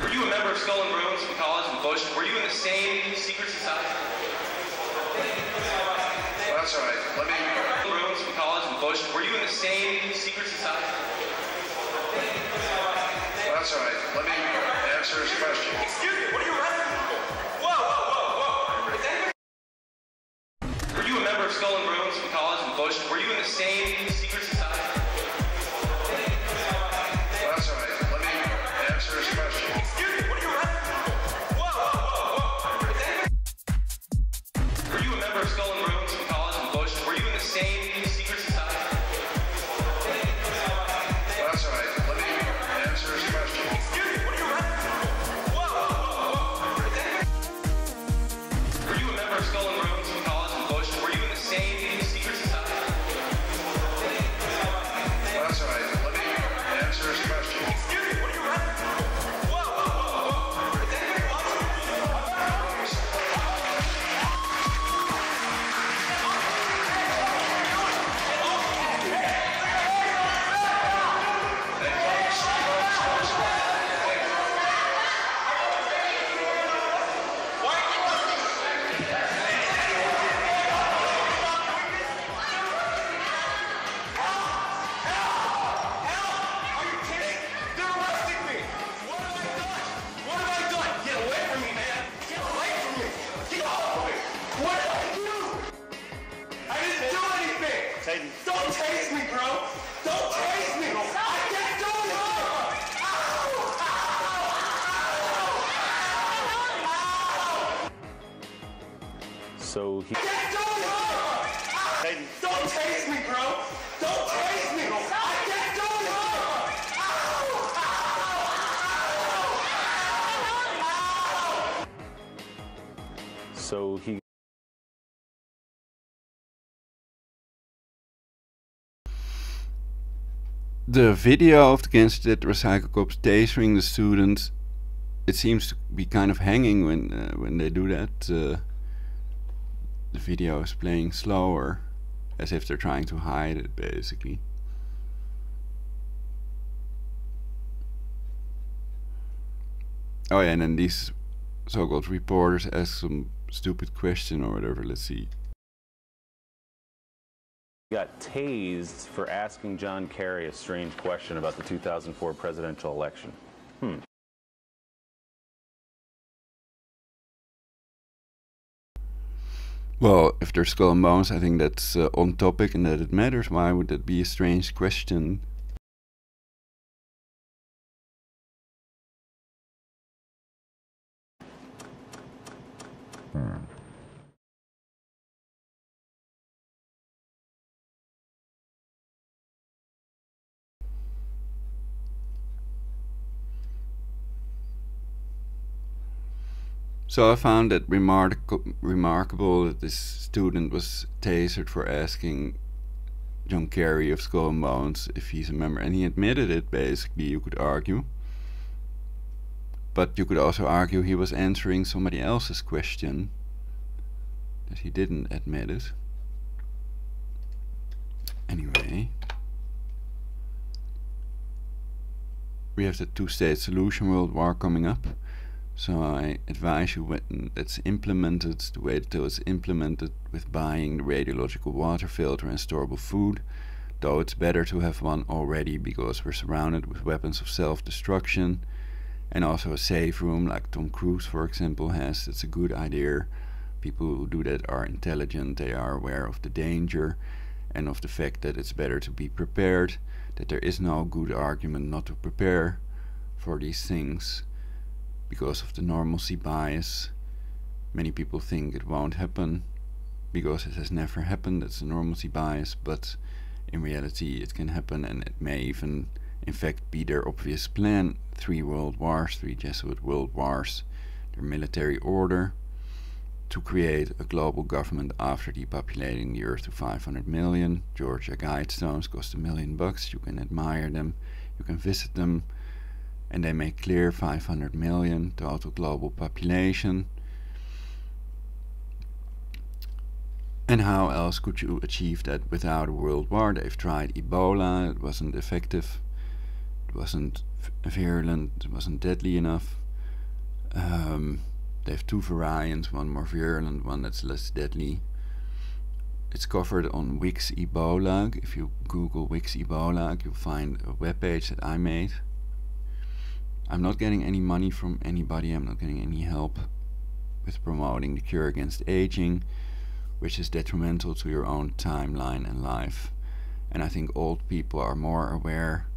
Speaker 4: Were you a member of Skull and Bones from college and Bush? Were you in the same secret society?
Speaker 3: That's all right. Let me
Speaker 4: Bones from college and Bush. Were you in the same secret society?
Speaker 3: That's all right. Let me answer his question.
Speaker 4: Excuse me, what are you running? Whoa, whoa, whoa, whoa. Were you a member of Skull and Bones from college and Bush? Were you in the same secret society?
Speaker 3: That's all right. Let me answer his question.
Speaker 4: Excuse me, what are you running? Whoa, whoa, whoa, whoa. Were you a member of Skull and Bones from college and Bush? Were you in the same secret society?
Speaker 3: That's all right. Let me answer his question.
Speaker 4: Excuse me, what are you running? Whoa, whoa, whoa, whoa. Were you a member of Skull and Bones from college and Bush? Were you in the same secret society?
Speaker 3: That's all right. Let me answer his question.
Speaker 4: Excuse me, what are you running? Whoa, whoa, whoa, whoa. Don't tase me, bro! Don't tase me! I can't do it! Ow! Ow!
Speaker 5: So he.
Speaker 4: I can't do it! Don't tase me, bro! Don't tase me! I can't do it! Ow!
Speaker 5: So he.
Speaker 1: The video of the gangster that recycle cops tasering the students, it seems to be kind of hanging when they do that. The video is playing slower, as if they're trying to hide it, basically. Oh yeah, and then these so-called reporters ask some stupid question or whatever. Let's see.
Speaker 5: Got tased for asking John Kerry a strange question about the 2004 presidential election.
Speaker 1: Well, if they're Skull and Bones, I think that's on topic and that it matters. Why would that be a strange question? So I found that remarkable that this student was tasered for asking John Kerry of Skull and Bones if he's a member, and he admitted it, basically, you could argue. But you could also argue he was answering somebody else's question, that he didn't admit it. Anyway, we have the two-state solution world war coming up. So I advise you, when it's implemented, to wait till it's implemented with buying the radiological water filter and storable food, though it's better to have one already because we're surrounded with weapons of self-destruction, and also a safe room like Tom Cruise, for example, has. It's a good idea. People who do that are intelligent, they are aware of the danger and of the fact that it's better to be prepared, that there is no good argument not to prepare for these things. Because of the normalcy bias, many people think it won't happen because it has never happened. That's the normalcy bias, but in reality it can happen, and it may even in fact be their obvious plan. 3 world wars, 3 Jesuit world wars, their military order to create a global government after depopulating the earth to 500 million. Georgia Guidestones cost $1 million. You can admire them, you can visit them, and they make clear 500 million total global population. And how else could you achieve that without a world war? They've tried Ebola, it wasn't effective, it wasn't virulent, it wasn't deadly enough. They have 2 variants, one more virulent, one that's less deadly. It's covered on Wix Ebola. If you Google Wix Ebola, you'll find a webpage that I made. I'm not getting any money from anybody, I'm not getting any help with promoting the cure against aging, which is detrimental to your own timeline and life. And I think old people are more aware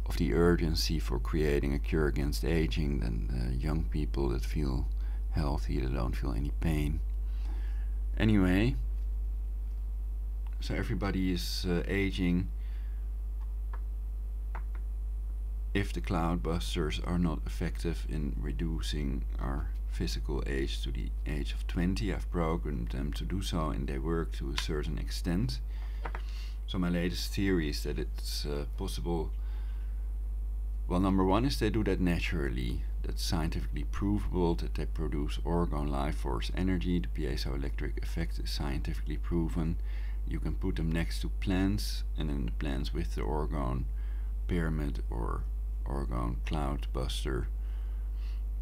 Speaker 1: of the urgency for creating a cure against aging than the young people that feel healthy, that don't feel any pain. Anyway, so everybody is aging. If the cloudbusters are not effective in reducing our physical age to the age of 20, I've programmed them to do so, and they work to a certain extent. So my latest theory is that it's possible. Well, number one is they do that naturally. That's scientifically provable, that they produce orgone life force energy. The piezoelectric effect is scientifically proven. You can put them next to plants, and then the plants with the orgone pyramid or orgone cloudbuster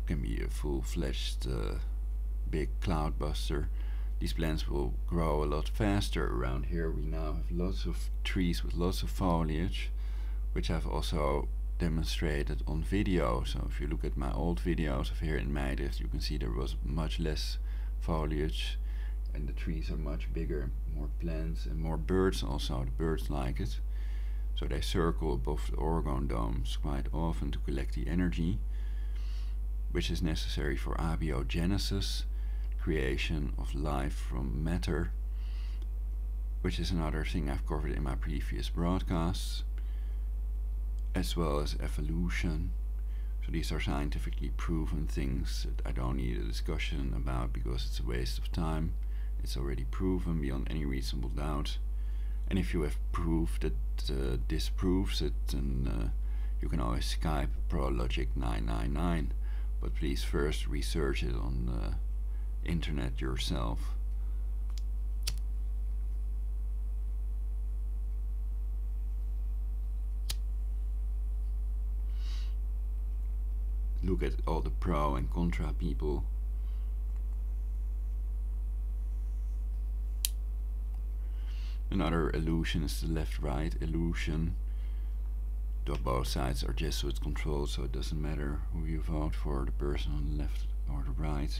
Speaker 1: can be a full-fledged big cloudbuster. These plants will grow a lot faster. Around here we now have lots of trees with lots of foliage, which I've also demonstrated on video. So if you look at my old videos of here in Mijdrecht, you can see there was much less foliage and the trees are much bigger, more plants and more birds also. The birds like it. So they circle above the orgone domes quite often to collect the energy, which is necessary for abiogenesis, creation of life from matter, which is another thing I've covered in my previous broadcasts, as well as evolution. So these are scientifically proven things that I don't need a discussion about because it's a waste of time. It's already proven beyond any reasonable doubt. And if you have proof that disproves it, then you can always Skype ProLogic999. But please first research it on the internet yourself. Look at all the pro and contra people. Another illusion is the left-right illusion. Though both sides are Jesuit controlled, so it doesn't matter who you vote for, the person on the left or the right.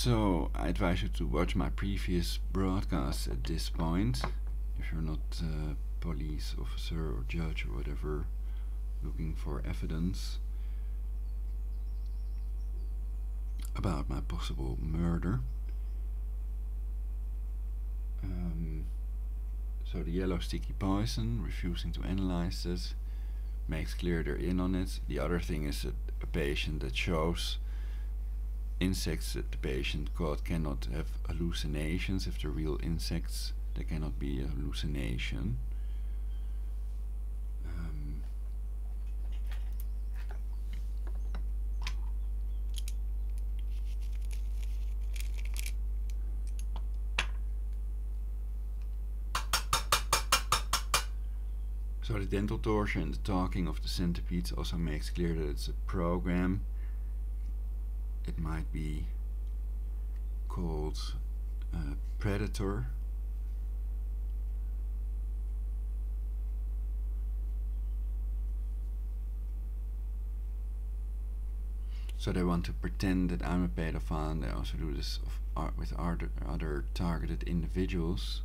Speaker 1: So I advise you to watch my previous broadcasts at this point, if you're not a police officer or judge or whatever looking for evidence about my possible murder. So the yellow sticky poison, refusing to analyze it, makes clear they're in on it. The other thing is that a patient that shows insects that the patient caught cannot have hallucinations. If they're real insects, they cannot be a hallucination. So the dental torture and the talking of the centipedes also makes clear that it's a program. It might be called Predator. So they want to pretend that I'm a pedophile, and they also do this with other targeted individuals.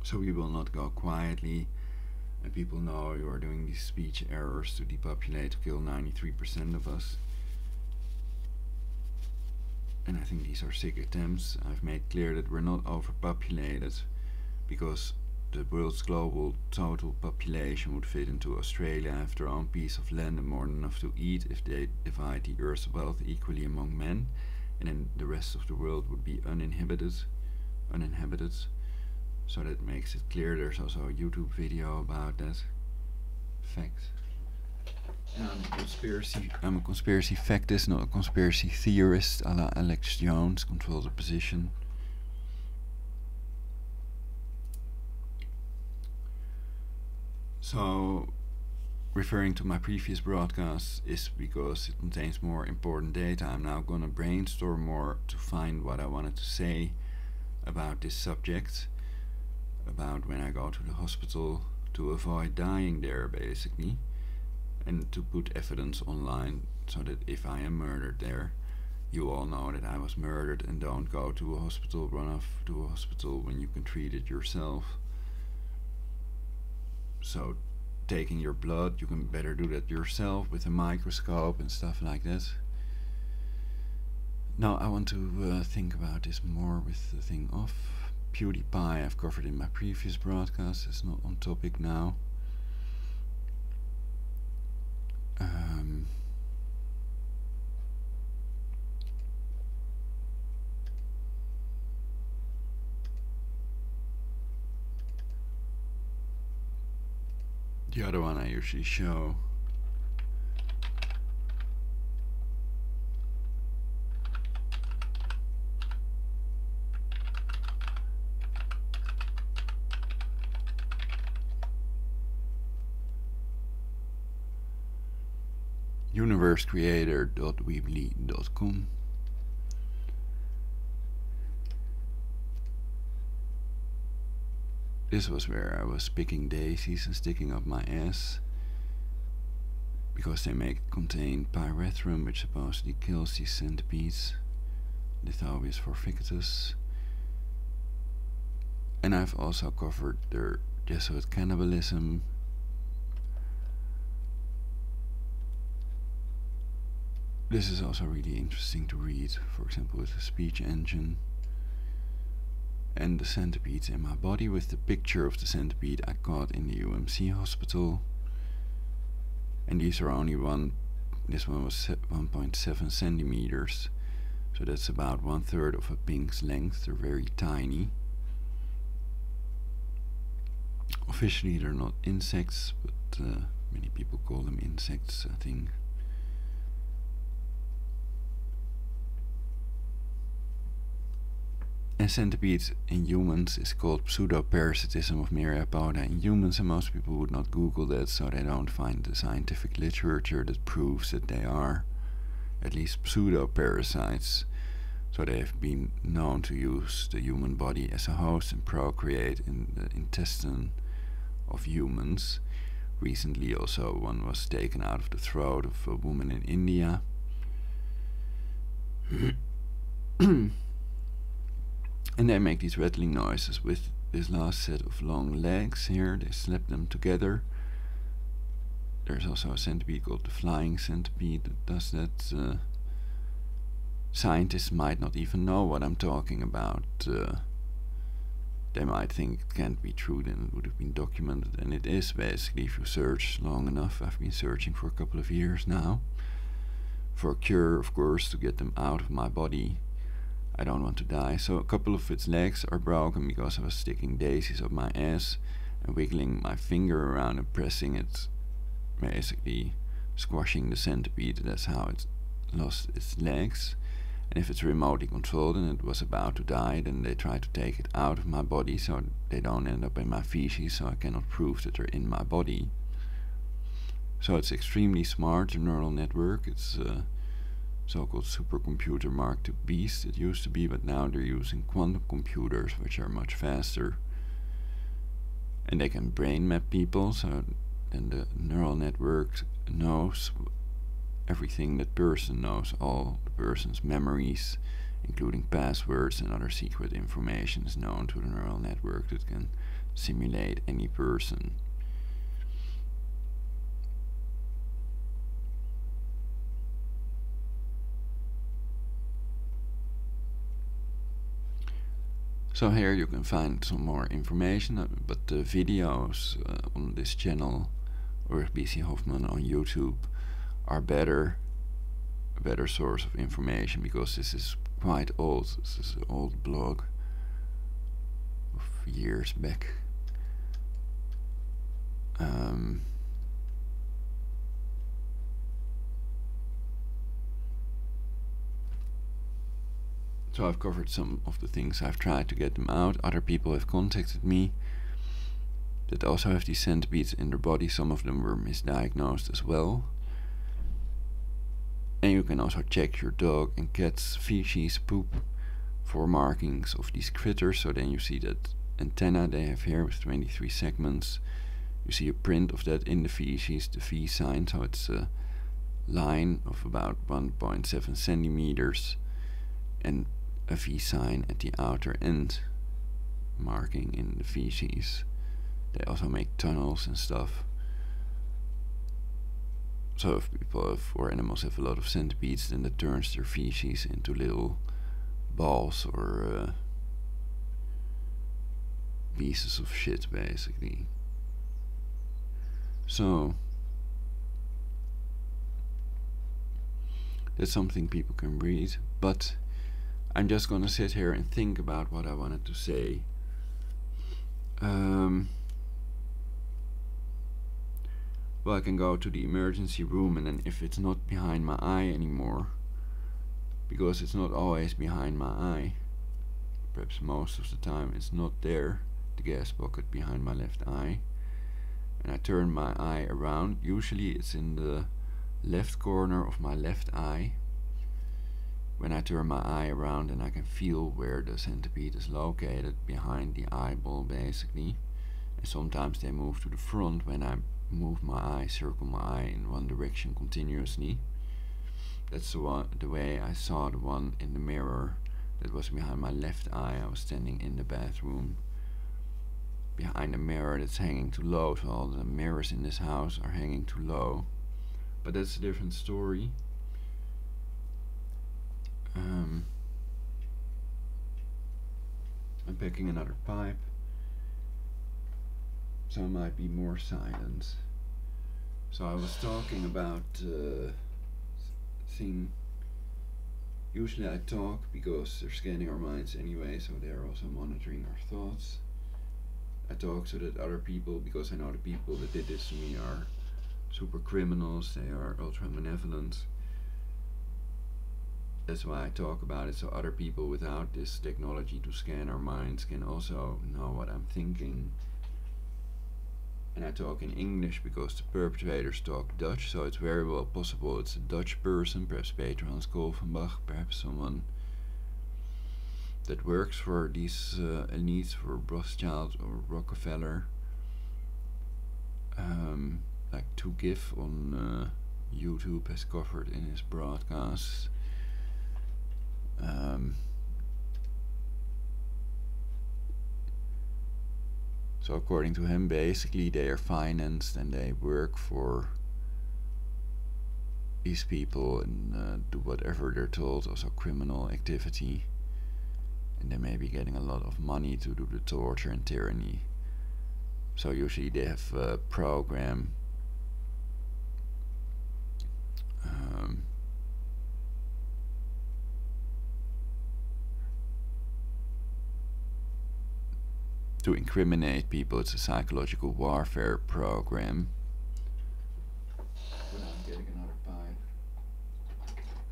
Speaker 1: So we will not go quietly, and people know you are doing these speech errors to depopulate, to kill 93% of us. And I think these are sick attempts. I've made clear that we're not overpopulated, because the world's global total population would fit into Australia, have their own piece of land and more than enough to eat if they divide the Earth's wealth equally among men, and then the rest of the world would be uninhabited. So that makes it clear. There's also a YouTube video about that fact. And I'm a conspiracy factist, not a conspiracy theorist, a la Alex Jones, control the position. So, referring to my previous broadcasts is because it contains more important data. I'm now gonna brainstorm more to find what I wanted to say about this subject, about when I go to the hospital, to avoid dying there basically, and to put evidence online so that if I am murdered there, you all know that I was murdered, and don't go to a hospital, run off to a hospital when you can treat it yourself. So taking your blood, you can better do that yourself with a microscope and stuff like that. Now I want to think about this more with the thing of PewDiePie. I've covered in my previous broadcast, it's not on topic now. The other one I usually show. universecreator.weebly.com. This was where I was picking daisies and sticking up my ass, because they contain pyrethrum, which supposedly kills these centipedes. Lithobius forficatus. And I've also covered their Jesuit cannibalism. This is also really interesting to read, for example with the speech engine. And the centipedes in my body, with the picture of the centipede I caught in the UMC hospital. And these are only this one was 1.7 centimeters, so that's about 1/3 of a pink's length. They're very tiny. Officially they're not insects, but many people call them insects, I think. And centipedes in humans is called pseudoparasitism of Myriapoda in humans, and most people would not Google that, so they don't find the scientific literature that proves that they are at least pseudoparasites. So they have been known to use the human body as a host and procreate in the intestine of humans, recently also one was taken out of the throat of a woman in India. And they make these rattling noises with this last set of long legs here. They slap them together. There's also a centipede called the flying centipede that does that. Scientists might not even know what I'm talking about. They might think it can't be true, then it would have been documented, and it is basically if you search long enough. I've been searching for a couple of years now for a cure, of course, to get them out of my body. I don't want to die. So a couple of its legs are broken because I was sticking daisies up my ass and wiggling my finger around and pressing it, basically squashing the centipede. That's how it lost its legs. And if it's remotely controlled and it was about to die, then they try to take it out of my body so they don't end up in my feces, so I cannot prove that they're in my body. So it's extremely smart, the neural network. It's a so-called supercomputer Mark II beast, it used to be, but now they're using quantum computers, which are much faster. And they can brain map people, so then the neural network knows everything that person knows, all the person's memories, including passwords and other secret information is known to the neural network that can simulate any person. So here you can find some more information, but the videos on this channel, or BC Hoffman on YouTube, are a better source of information, because this is quite old. This is an old blog of years back. So I've covered some of the things. I've tried to get them out. Other people have contacted me that also have these centipedes in their body. Some of them were misdiagnosed as well. And you can also check your dog and cat's feces, poop, for markings of these critters. So then you see that antenna they have here with 23 segments. You see a print of that in the feces, the V sign. So it's a line of about 1.7 centimeters and a V sign at the outer end, marking in the feces. They also make tunnels and stuff. So if people have, or animals have a lot of centipedes, then that turns their feces into little balls or pieces of shit, basically. So that's something people can read, but I'm just gonna sit here and think about what I wanted to say. Well, I can go to the emergency room, and then if it's not behind my eye anymore, because it's not always behind my eye, perhaps most of the time it's not there, the gas pocket behind my left eye, and I turn my eye around, usually it's in the left corner of my left eye. When I turn my eye around, and I can feel where the centipede is located, behind the eyeball basically. And sometimes they move to the front when I move my eye, circle my eye in one direction continuously. That's the way I saw the one in the mirror that was behind my left eye. I was standing in the bathroom behind a mirror that's hanging too low, so all the mirrors in this house are hanging too low. But that's a different story. I'm picking another pipe, so it might be more silence. So I was talking about thing. Usually I talk because they're scanning our minds anyway, so they're also monitoring our thoughts. I talk so that other people, because I know the people that did this to me are super criminals, they are ultra malevolent. That's why I talk about it, so other people without this technology to scan our minds can also know what I'm thinking. And I talk in English because the perpetrators talk Dutch, so it's very well possible it's a Dutch person, perhaps Peter Hans Kolvenbach, perhaps someone that works for these elites, for Rothschild or Rockefeller. like To Give on YouTube has covered in his broadcasts. So according to him, basically they are financed and they work for these people and do whatever they're told, also criminal activity, and they may be getting a lot of money to do the torture and tyranny. So usually they have a program to incriminate people. It's a psychological warfare program. When I'm getting another pipe,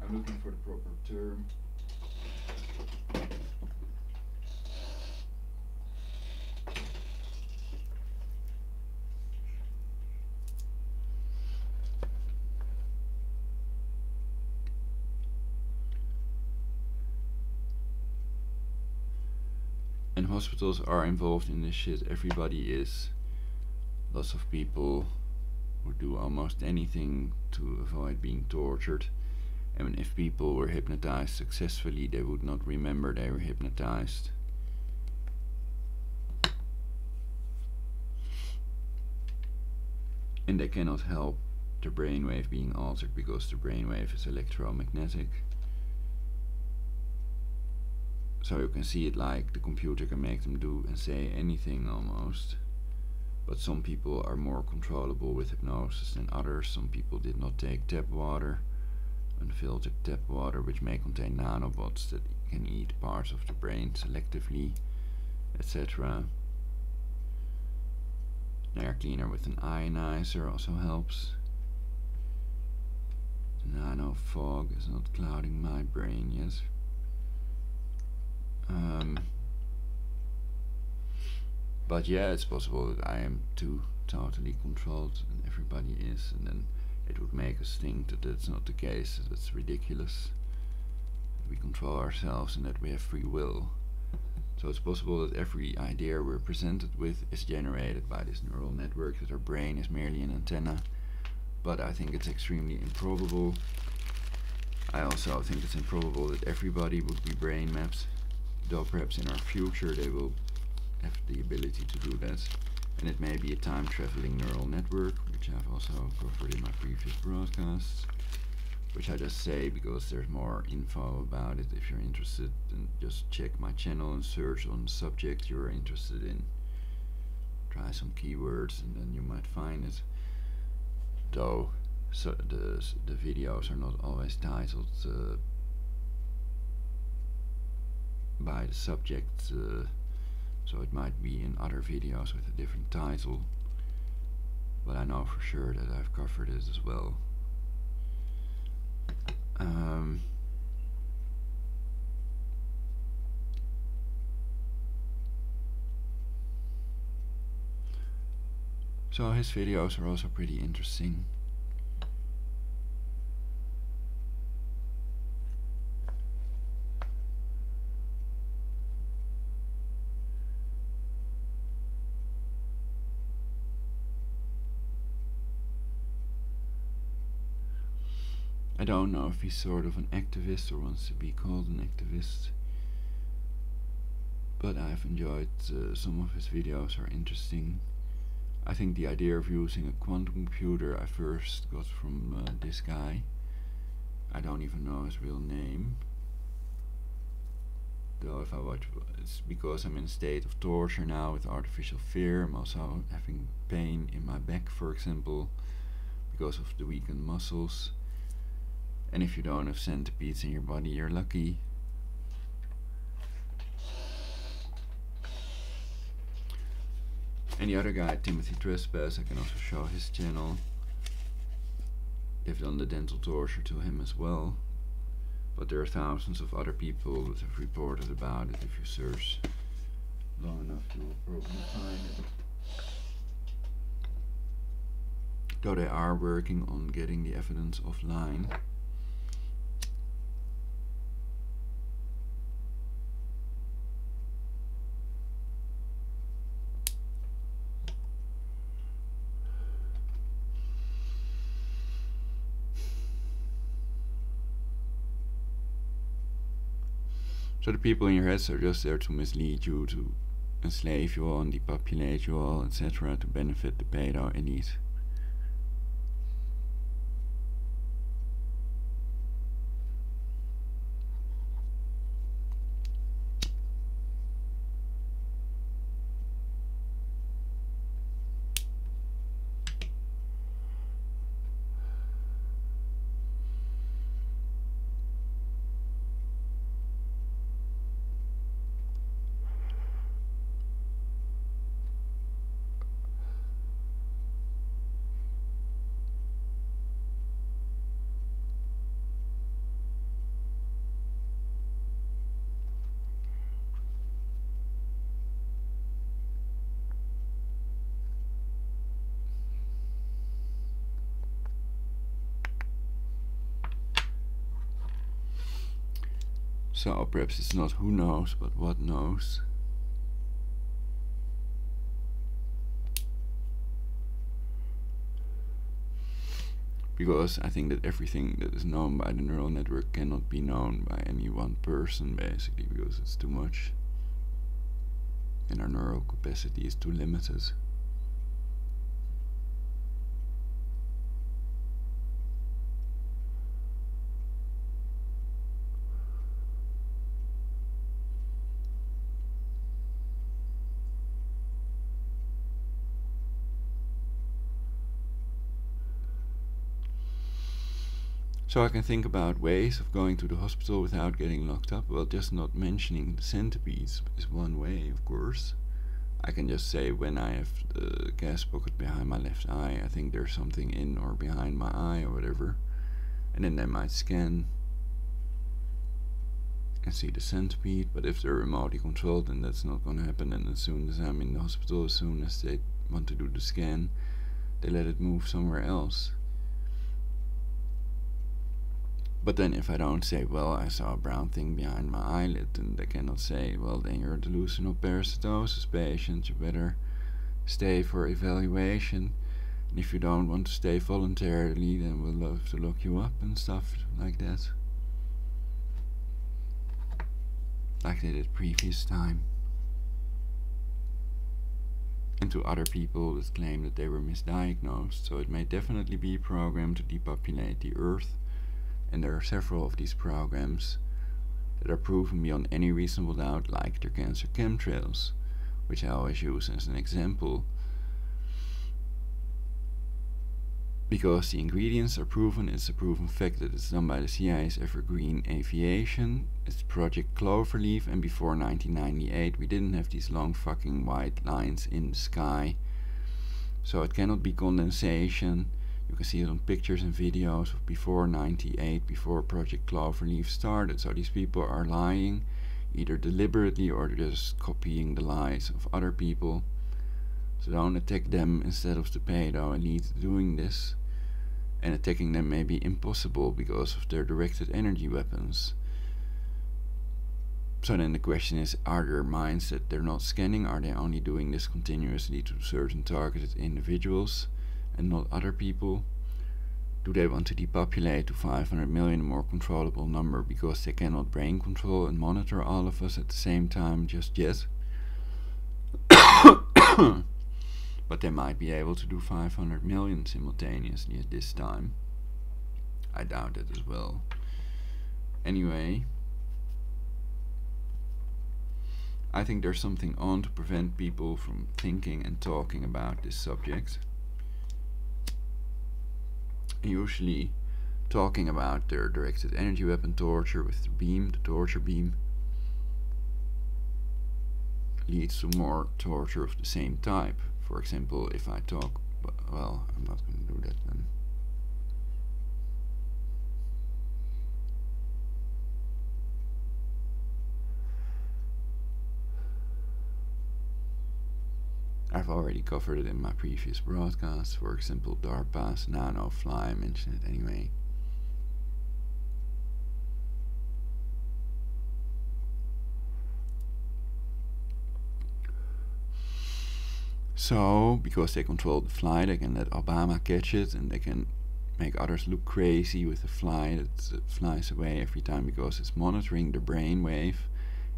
Speaker 1: I'm looking for the proper term. And hospitals are involved in this shit. Everybody is. Lots of people who do almost anything to avoid being tortured. And if people were hypnotized successfully, they would not remember they were hypnotized. And they cannot help the brainwave being altered because the brainwave is electromagnetic. So you can see it like the computer can make them do and say anything almost. But some people are more controllable with hypnosis than others. Some people did not take tap water, unfiltered tap water, which may contain nanobots that can eat parts of the brain selectively, etc. An air cleaner with an ionizer also helps. Nano fog is not clouding my brain, yes. But yeah, it's possible that I am too totally controlled and everybody is, and then it would make us think that that's not the case, that it's ridiculous. We control ourselves and that we have free will. So it's possible that every idea we're presented with is generated by this neural network, that our brain is merely an antenna. But I think it's extremely improbable. I also think it's improbable that everybody would be brain mapped, though perhaps in our future they will have the ability to do that. And it may be a time-traveling neural network, which I've also covered in my previous broadcasts, which I just say because there's more info about it. If you're interested, then just check my channel and search on the subject you're interested in. Try some keywords and then you might find it. Though so the videos are not always titled by the subject, so it might be in other videos with a different title, but I know for sure that I've covered it as well. So his videos are also pretty interesting. I don't know if he's sort of an activist or wants to be called an activist, but I've enjoyed some of his videos are interesting. I think the idea of using a quantum computer I first got from this guy. I don't even know his real name, though if I watch, it's because I'm in a state of torture now with artificial fear. I'm also having pain in my back, for example, because of the weakened muscles. And if you don't have centipedes in your body, you're lucky. And the other guy, Timothy Trespass, I can also show his channel. They've done the dental torture to him as well. But there are thousands of other people that have reported about it. If you search long enough, you will probably find it. Though they are working on getting the evidence offline. So the people in your heads are just there to mislead you, to enslave you all and depopulate you all, etc., to benefit the pedo elite. So perhaps it's not who knows, but what knows. Because I think that everything that is known by the neural network cannot be known by any one person, basically, because it's too much. And our neural capacity is too limited. So I can think about ways of going to the hospital without getting locked up. Well, just not mentioning the centipedes is one way, of course. I can just say, when I have the gas pocket behind my left eye, I think there's something in or behind my eye or whatever. And then they might scan and see the centipede. But if they're remotely controlled, then that's not going to happen. And as soon as I'm in the hospital, as soon as they want to do the scan, they let it move somewhere else. But then if I don't say, well, I saw a brown thing behind my eyelid, then they cannot say, well, then you're a delusional parasitosis patient, you better stay for evaluation. And if you don't want to stay voluntarily, then we'll have to lock you up and stuff like that. Like they did previous time. And to other people that claim that they were misdiagnosed. So it may definitely be a program to depopulate the earth. And there are several of these programs that are proven beyond any reasonable doubt, like the cancer chemtrails, which I always use as an example. Because the ingredients are proven, it's a proven fact that it's done by the CIA's Evergreen Aviation, it's Project Cloverleaf, and before 1998 we didn't have these long fucking white lines in the sky. So it cannot be condensation. You can see it on pictures and videos of before 98, before Project Cloverleaf started. So these people are lying, either deliberately or just copying the lies of other people. So don't attack them instead of the pedo elite doing this. And attacking them may be impossible because of their directed energy weapons. So then the question is, are there minds that they're not scanning? Are they only doing this continuously to certain targeted individuals and not other people? Do they want to depopulate to 500 million, a more controllable number, because they cannot brain control and monitor all of us at the same time just yet? But they might be able to do 500 million simultaneously at this time. I doubt it as well. Anyway, I think there's something on to prevent people from thinking and talking about this subject. Usually talking about their directed energy weapon torture with the beam, the torture beam, leads to more torture of the same type. For example, if I talk, well, I'm not going to do that then. I've already covered it in my previous broadcast. For example, DARPA's nanofly, I mentioned it anyway. So, because they control the fly, they can let Obama catch it, and they can make others look crazy with the fly that flies away every time because it's monitoring the brainwave.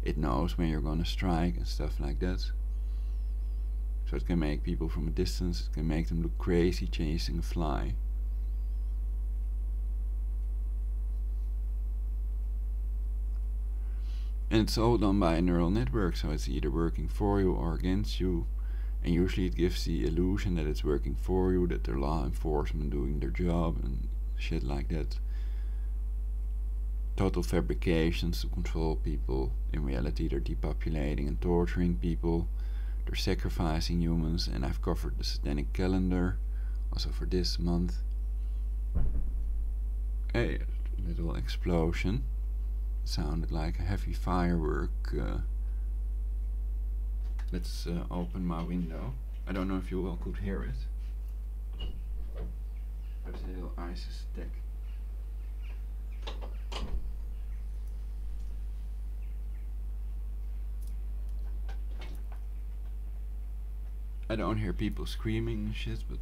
Speaker 1: it knows when you're gonna strike and stuff like that. So it can make people from a distance, it can make them look crazy chasing a fly. And it's all done by a neural network, so it's either working for you or against you. And usually it gives the illusion that it's working for you, that they're law enforcement doing their job and shit like that. Total fabrications to control people. In reality they're depopulating and torturing people. They're sacrificing humans, and I've covered the satanic calendar also for this month. Hey, a little explosion. Sounded like a heavy firework. Let's open my window. I don't know if you all could hear it. There's a little ISIS attack. I don't hear people screaming and shit, but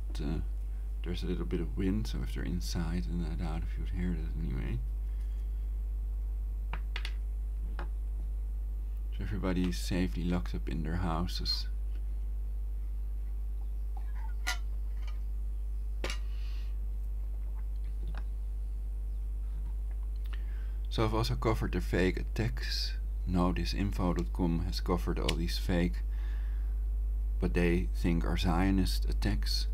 Speaker 1: there's a little bit of wind, so if they're inside, then I doubt if you'd hear that anyway. So everybody's safely locked up in their houses. So I've also covered the fake attacks. Noticeinfo.com has covered all these fake, but they think are Zionist attacks.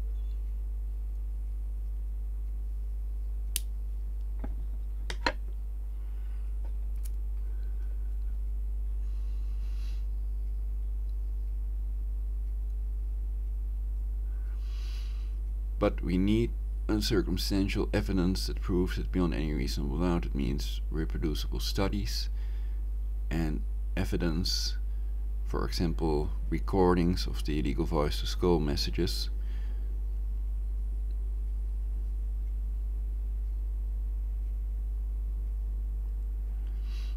Speaker 1: But we need circumstantial evidence that proves it beyond any reasonable doubt. It means reproducible studies and evidence. For example, recordings of the illegal voice to skull messages.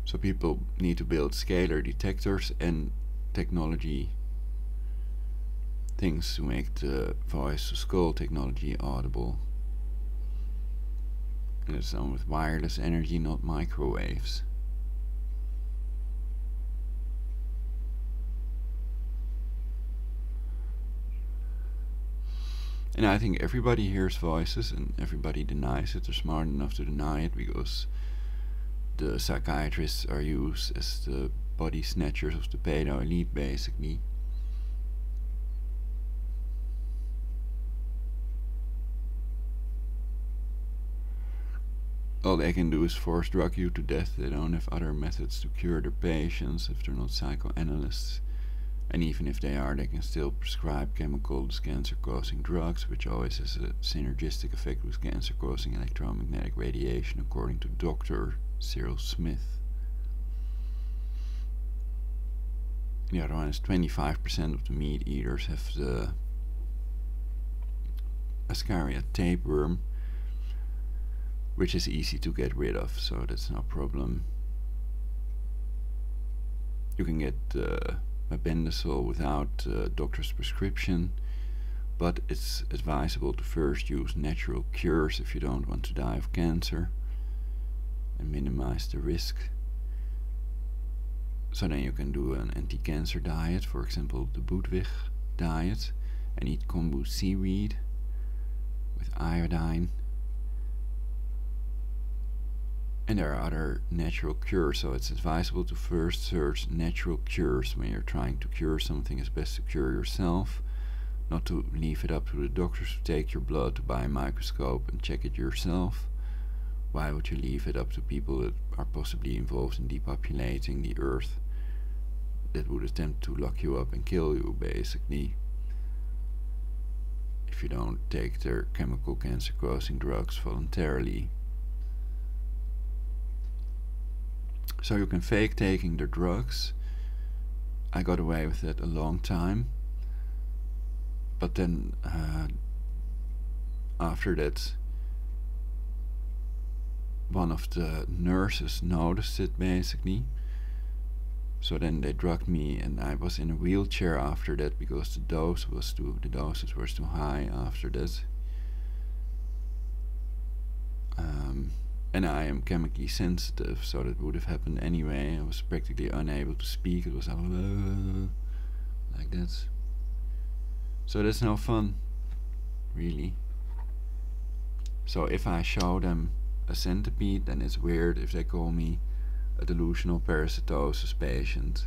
Speaker 1: So people need to build scalar detectors and technology things to make the voice to skull technology audible. And it's done with wireless energy, not microwaves. And I think everybody hears voices and everybody denies it. They're smart enough to deny it because the psychiatrists are used as the body snatchers of the pedo elite, basically. All they can do is force drug you to death. They don't have other methods to cure their patients if they're not psychoanalysts. And even if they are, they can still prescribe chemicals, cancer-causing drugs, which always has a synergistic effect with cancer-causing electromagnetic radiation, according to Dr. Cyril Smith. The other one is 25% of the meat eaters have the Ascaria tapeworm, which is easy to get rid of, so that's no problem. You can get mebendazole without doctor's prescription, but it's advisable to first use natural cures if you don't want to die of cancer and minimize the risk. So then you can do an anti-cancer diet, for example the Mijdrecht diet, and eat kombu seaweed with iodine. And there are other natural cures, so it's advisable to first search natural cures when you're trying to cure something. It's best to cure yourself, not to leave it up to the doctors to take your blood, to buy a microscope and check it yourself. Why would you leave it up to people that are possibly involved in depopulating the earth, that would attempt to lock you up and kill you, basically, if you don't take their chemical cancer-causing drugs voluntarily? So you can fake taking their drugs. I got away with it a long time, but then after that one of the nurses noticed it, basically. So then they drugged me and I was in a wheelchair after that because the doses were too high after that. And I am chemically sensitive, so that would have happened anyway. I was practically unable to speak. It was like that. So that's no fun, really. So if I show them a centipede, then it's weird if they call me a delusional parasitosis patient.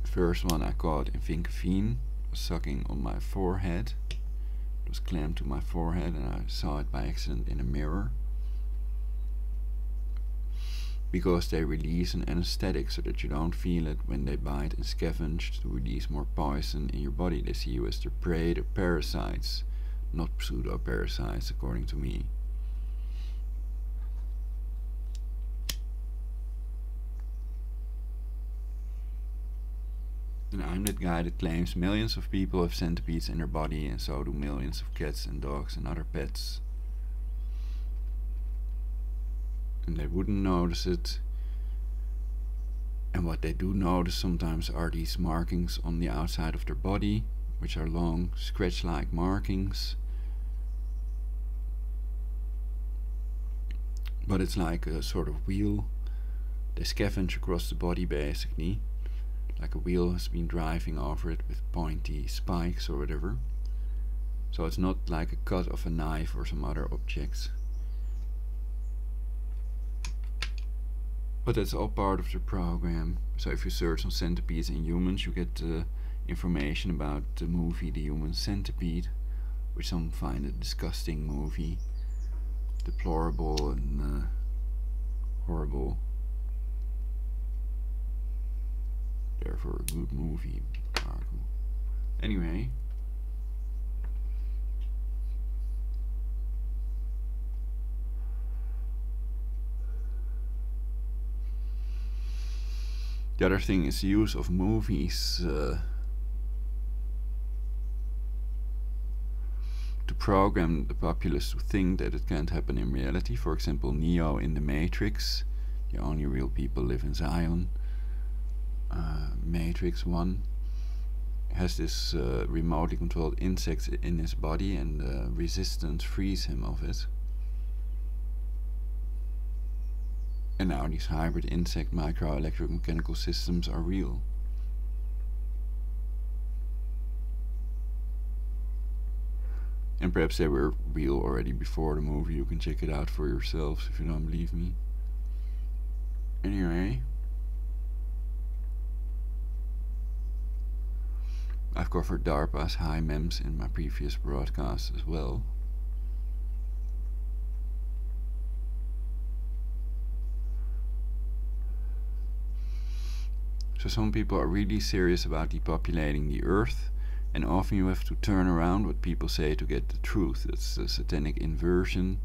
Speaker 1: The first one I caught in Vinkeveen was sucking on my forehead. It was clamped to my forehead and I saw it by accident in a mirror. Because they release an anesthetic so that you don't feel it when they bite and scavenge to release more poison in your body. They see you as their prey, their parasites, not pseudo-parasites according to me. And I'm that guy that claims millions of people have centipedes in their body, and so do millions of cats and dogs and other pets. And they wouldn't notice it. And what they do notice sometimes are these markings on the outside of their body, which are long, scratch-like markings. But it's like a sort of wheel. They scavenge across the body basically. Like a wheel has been driving over it with pointy spikes or whatever. So it's not like a cut of a knife or some other object. But that's all part of the program. So if you search on centipedes in humans, you get information about the movie The Human Centipede, which some find a disgusting movie, deplorable and horrible. Therefore a good movie. Anyway. The other thing is the use of movies to program the populace to think that it can't happen in reality. For example, Neo in the Matrix, the only real people live in Zion. Matrix 1 has this remotely controlled insect in his body, and resistance frees him of it. And now these hybrid insect microelectromechanical systems are real. And perhaps they were real already before the movie. You can check it out for yourselves if you don't believe me. Anyway, I've covered DARPA's high MEMS in my previous broadcast as well. So some people are really serious about depopulating the earth, and often you have to turn around what people say to get the truth. That's the satanic inversion.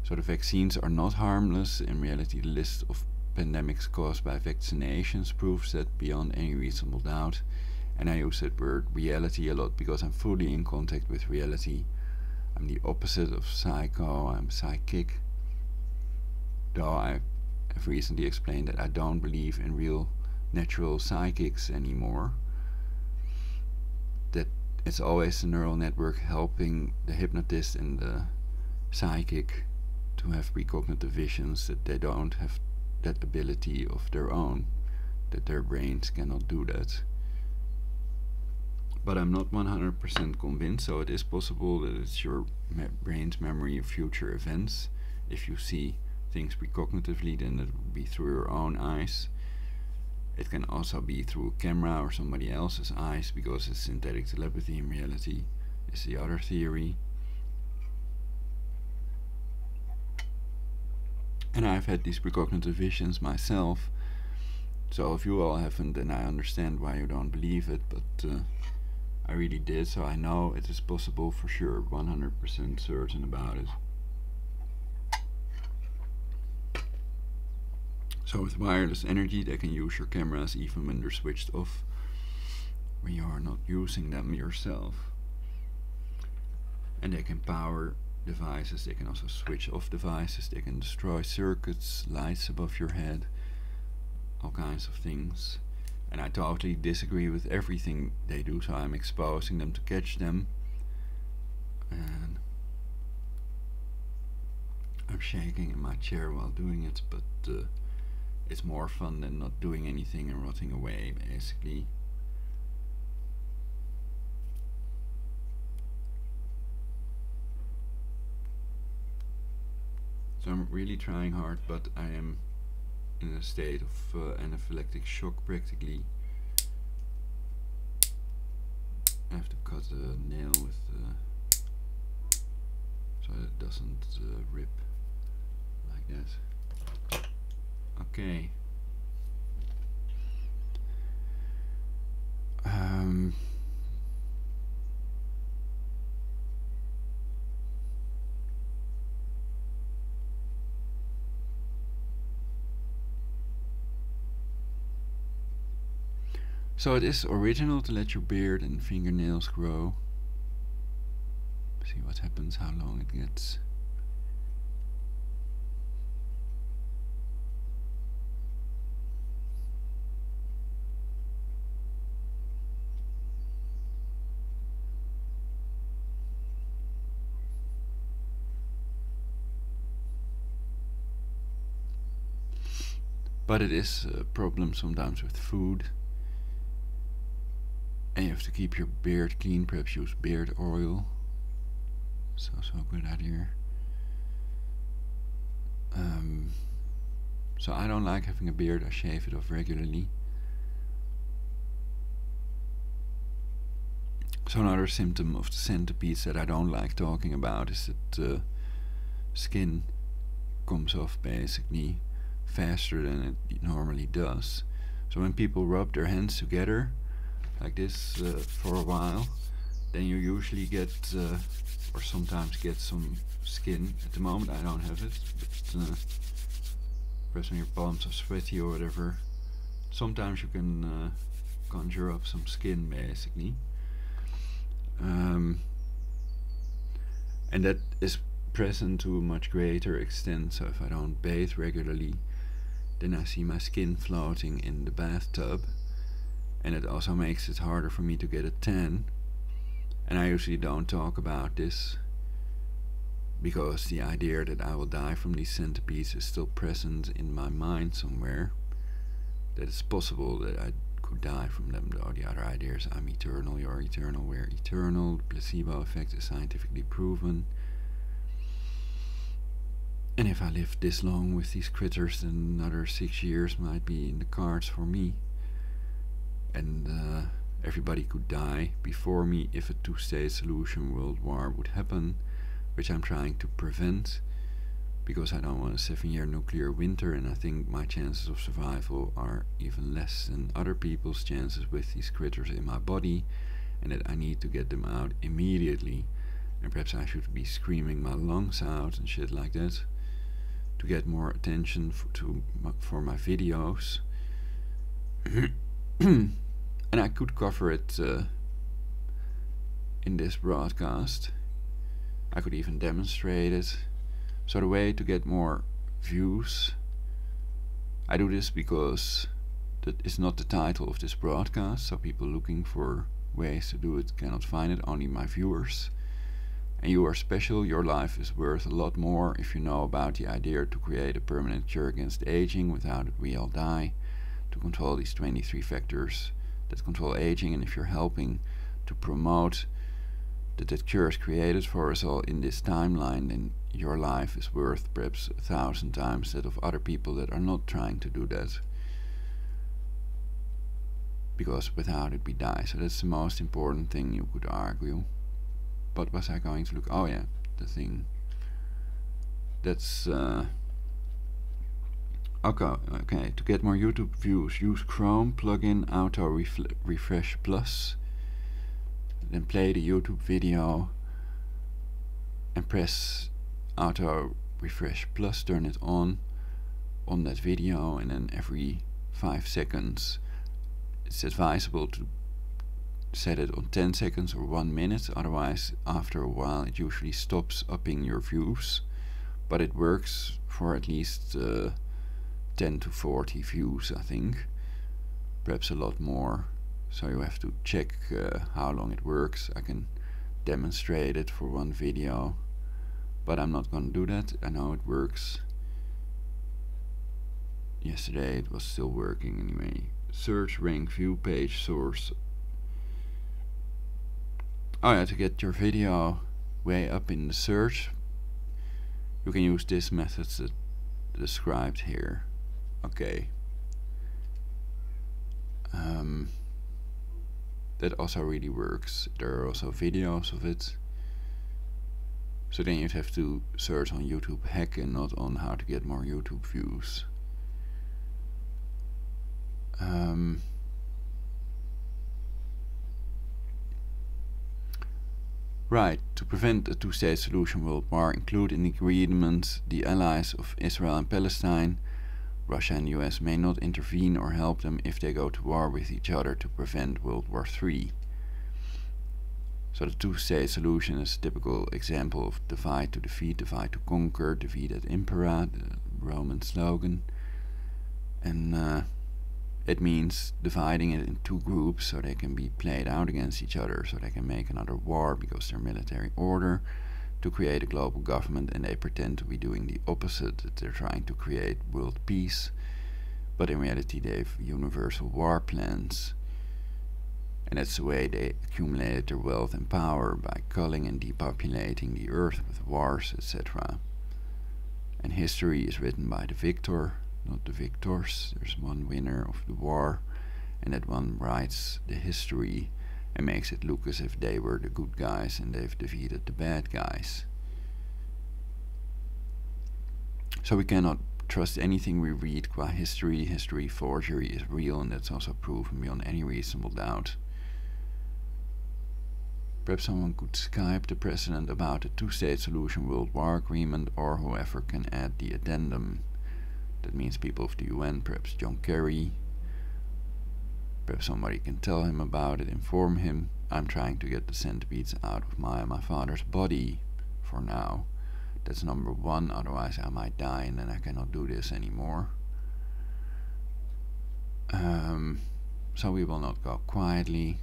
Speaker 1: So the vaccines are not harmless. In reality, the list of pandemics caused by vaccinations proves that beyond any reasonable doubt. And I use that word reality a lot because I'm fully in contact with reality. I'm the opposite of psycho, I'm psychic. Though I have recently explained that I don't believe in real natural psychics anymore. That it's always the neural network helping the hypnotist and the psychic to have precognitive visions, that they don't have that ability of their own, that their brains cannot do that. But I'm not 100% convinced, so it is possible that it's your brain's memory of future events. If you see things precognitively, then it will be through your own eyes. It can also be through a camera or somebody else's eyes, because it's synthetic telepathy in reality, is the other theory. And I've had these precognitive visions myself, so if you all haven't, then I understand why you don't believe it, but I really did, so I know it is possible for sure, 100% certain about it. So with wireless energy, they can use your cameras even when they're switched off, when you are not using them yourself. And they can power devices, they can also switch off devices, they can destroy circuits, lights above your head, all kinds of things. And I totally disagree with everything they do, so I'm exposing them to catch them. And I'm shaking in my chair while doing it, but it's more fun than not doing anything and rotting away, basically. So I'm really trying hard, but I am in a state of anaphylactic shock practically. I have to cut a nail with so that it doesn't rip like that. Okay. So it is original to let your beard and fingernails grow. See what happens, how long it gets. But it is a problem sometimes with food. And you have to keep your beard clean, perhaps use beard oil. So a good idea. So I don't like having a beard, I shave it off regularly. So another symptom of the centipedes that I don't like talking about is that skin comes off basically faster than it normally does. So when people rub their hands together like this for a while, then you usually get or sometimes get some skin. At the moment I don't have it, but perhaps when your palms are sweaty or whatever, sometimes you can conjure up some skin basically. And that is present to a much greater extent. So if I don't bathe regularly, then I see my skin floating in the bathtub, and it also makes it harder for me to get a tan. And I usually don't talk about this because the idea that I will die from these centipedes is still present in my mind somewhere, that it's possible that I could die from them. Though the other idea is I'm eternal, you're eternal, we're eternal. The placebo effect is scientifically proven. And if I live this long with these critters, then another 6 years might be in the cards for me. And everybody could die before me if a two-state solution world war would happen, which I'm trying to prevent, because I don't want a 7-year nuclear winter, and I think my chances of survival are even less than other people's chances with these critters in my body, and that I need to get them out immediately. And perhaps I should be screaming my lungs out and shit like that to get more attention for my videos. And I could cover it in this broadcast. I could even demonstrate it. So the way to get more views, I do this because that is not the title of this broadcast, so people looking for ways to do it cannot find it, only my viewers. And you are special, your life is worth a lot more if you know about the idea to create a permanent cure against aging without it we all die, to control these 23 factors that control aging, and if you're helping to promote that cure is created for us all in this timeline, then your life is worth perhaps 1,000 times that of other people that are not trying to do that, because without it we die. So that's the most important thing, you could argue. What was I going to look? Oh yeah, the thing. That's okay. To get more YouTube views, use Chrome plugin Auto Refresh Plus. Then play the YouTube video and press Auto Refresh Plus. Turn it on that video, and then every 5 seconds, it's advisable to set it on 10 seconds or 1 minute, otherwise after a while it usually stops upping your views, but it works for at least 10 to 40 views, I think, perhaps a lot more, so you have to check how long it works. I can demonstrate it for one video, but I'm not gonna do that. I know it works. Yesterday it was still working anyway. Search, rank, view page, source. Oh yeah, to get your video way up in the search, you can use this method that's described here. Okay. That also really works. There are also videos of it. So then you'd have to search on YouTube hack and not on how to get more YouTube views. Right, to prevent a two-state solution world war, include in the agreement the allies of Israel and Palestine. Russia and the US may not intervene or help them if they go to war with each other to prevent World War III. So the two-state solution is a typical example of divide to defeat, divide to conquer, divide et impera, the Roman slogan. And it means dividing it in two groups so they can be played out against each other, so they can make another war because they're military order, to create a global government, and they pretend to be doing the opposite, that they're trying to create world peace, but in reality they have universal war plans. And that's the way they accumulated their wealth and power, by culling and depopulating the earth with wars, etc. And history is written by the victor, not the victors. There's one winner of the war, and that one writes the history and makes it look as if they were the good guys and they've defeated the bad guys. So we cannot trust anything we read qua history. History forgery is real, and that's also proven beyond any reasonable doubt. Perhaps someone could Skype the President about a two-state solution world war agreement, or whoever can add the addendum. That means people of the UN, perhaps John Kerry. Perhaps somebody can tell him about it, inform him. I'm trying to get the centipedes out of my father's body for now. That's number one, otherwise I might die and then I cannot do this anymore. So we will not go quietly.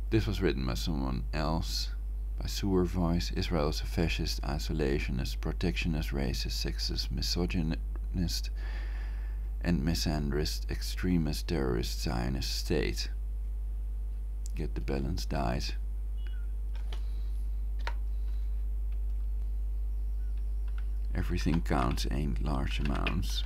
Speaker 1: This was written by someone else, by Sewer Voice. Israel is a fascist, isolationist, protectionist, racist, sexist, misogynist, and misandrist, extremist, terrorist, Zionist state. Get the balance died. Everything counts, ain't large amounts.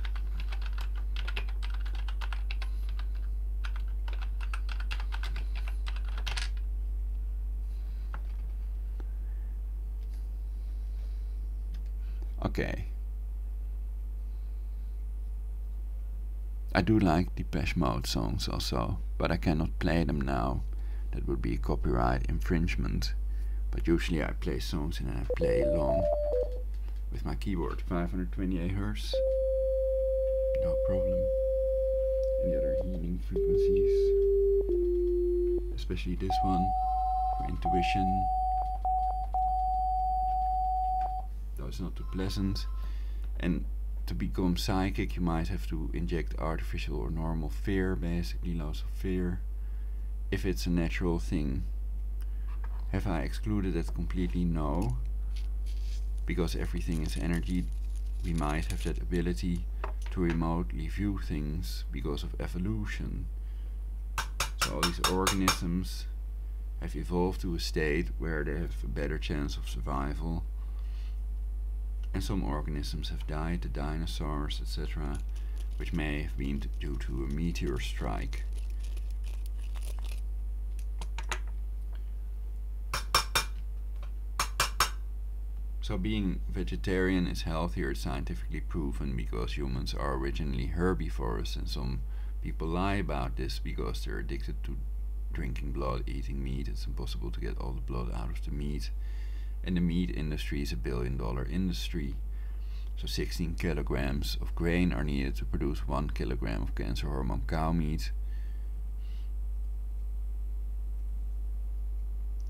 Speaker 1: Okay. I do like Depeche Mode songs also, but I cannot play them now. That would be copyright infringement. But usually I play songs and then I play along with my keyboard. 528 Hz. No problem. Any other healing frequencies? Especially this one for intuition. Though it's not too pleasant. And to become psychic you might have to inject artificial or normal fear, basically lots of fear, if it's a natural thing. Have I excluded that completely? No. Because everything is energy, we might have that ability to remotely view things because of evolution. So all these organisms have evolved to a state where they have a better chance of survival. And some organisms have died, the dinosaurs, etc., which may have been due to a meteor strike. So being vegetarian is healthier, it's scientifically proven, because humans are originally herbivores, and some people lie about this because they're addicted to drinking blood, eating meat. It's impossible to get all the blood out of the meat. And the meat industry is $1 billion industry. So 16 kilograms of grain are needed to produce 1 kilogram of cancer hormone cow meat.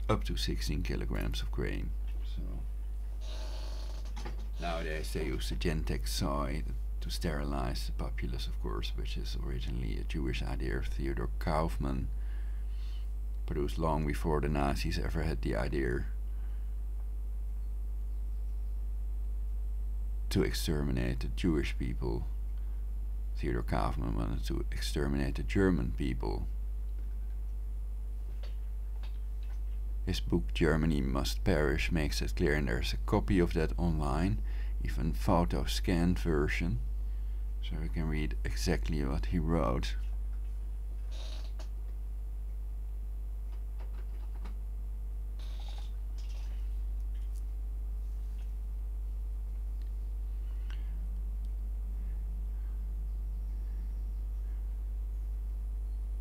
Speaker 1: Up to 16 kilograms of grain. So nowadays they use the Gentex soy, to sterilize the populace, of course, which is originally a Jewish idea of Theodor Kaufman, produced long before the Nazis ever had the idea to exterminate the Jewish people. Theodor Kaufman wanted to exterminate the German people. His book Germany Must Perish makes it clear, and there's a copy of that online, even photo scanned version, so you can read exactly what he wrote.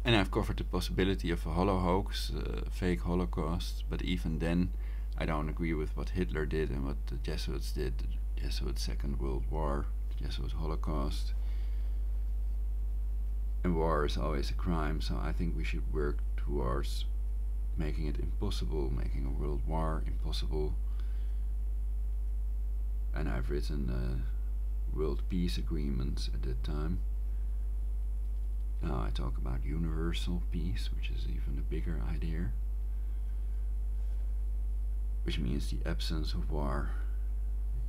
Speaker 1: And I've covered the possibility of a hoax, fake Holocaust, but even then I don't agree with what Hitler did and what the Jesuits did, the Jesuits Second World War, the Jesuits Holocaust. And war is always a crime, so I think we should work towards making it impossible, making a world war impossible. And I've written world peace agreements at that time. Now I talk about universal peace, which is even a bigger idea, which means the absence of war,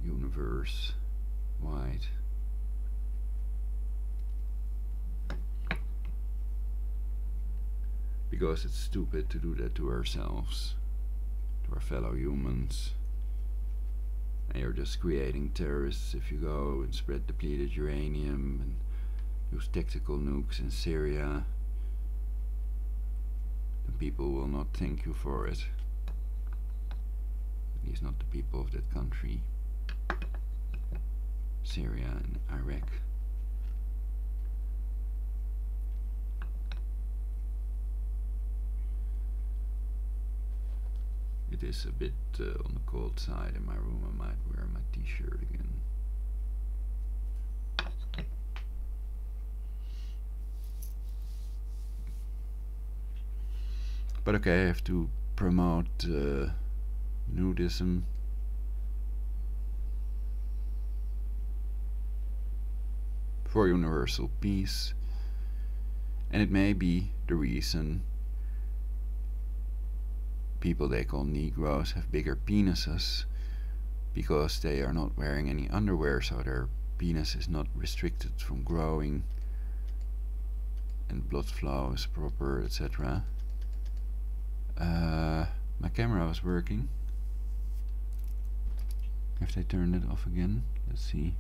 Speaker 1: universe wide. Because it's stupid to do that to ourselves, to our fellow humans. And you're just creating terrorists if you go and spread depleted uranium and use tactical nukes in Syria. The people will not thank you for it. At least not the people of that country. Syria and Iraq. It is a bit on the cold side in my room. I might wear my t-shirt again. But okay, I have to promote nudism. For universal peace. And it may be the reason people they call Negroes have bigger penises, because they are not wearing any underwear, so their penis is not restricted from growing and blood flow is proper, etc. My camera was working. Have they turned it off again? Let's see.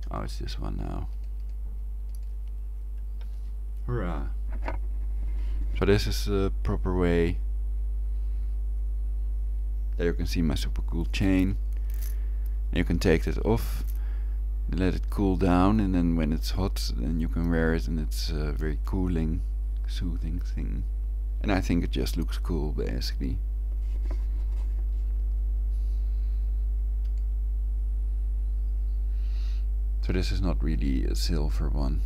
Speaker 1: Oh, it's this one now. Hurrah! So this is a proper way. There you can see my super cool chain. And you can take that off and let it cool down, and then when it's hot then you can wear it, and it's a very cooling, soothing thing. And I think it just looks cool, basically. So this is not really a silver one,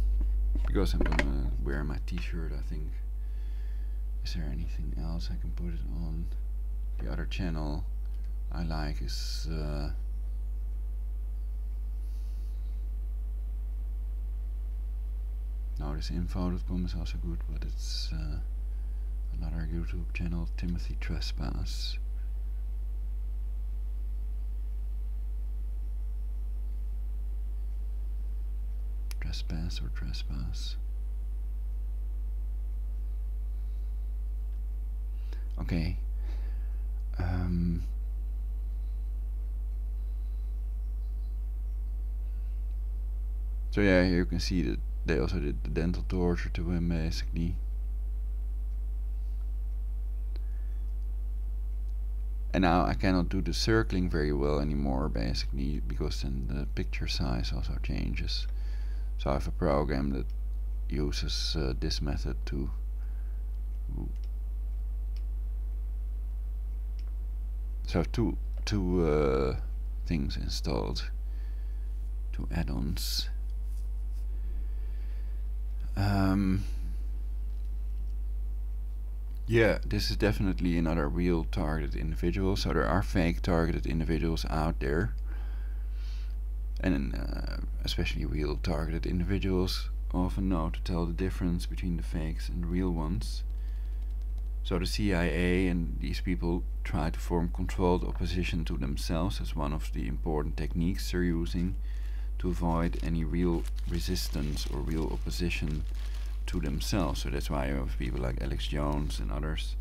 Speaker 1: because I'm gonna wear my t-shirt, I think. Is there anything else I can put it on? The other channel I like is no, this info.com is also good, but it's another YouTube channel, Timothy Trespass. Trespass or Trespass. Okay. So yeah, here you can see that they also did the dental torture to him, basically. And now I cannot do the circling very well anymore, basically, because then the picture size also changes. So I have a program that uses this method to so I have two things installed, two add-ons. Yeah, this is definitely another real targeted individual. So there are fake targeted individuals out there, And especially real targeted individuals often know to tell the difference between the fakes and the real ones. So the CIA and these people try to form controlled opposition to themselves as one of the important techniques they're using to avoid any real resistance or real opposition to themselves. So that's why you have people like Alex Jones and others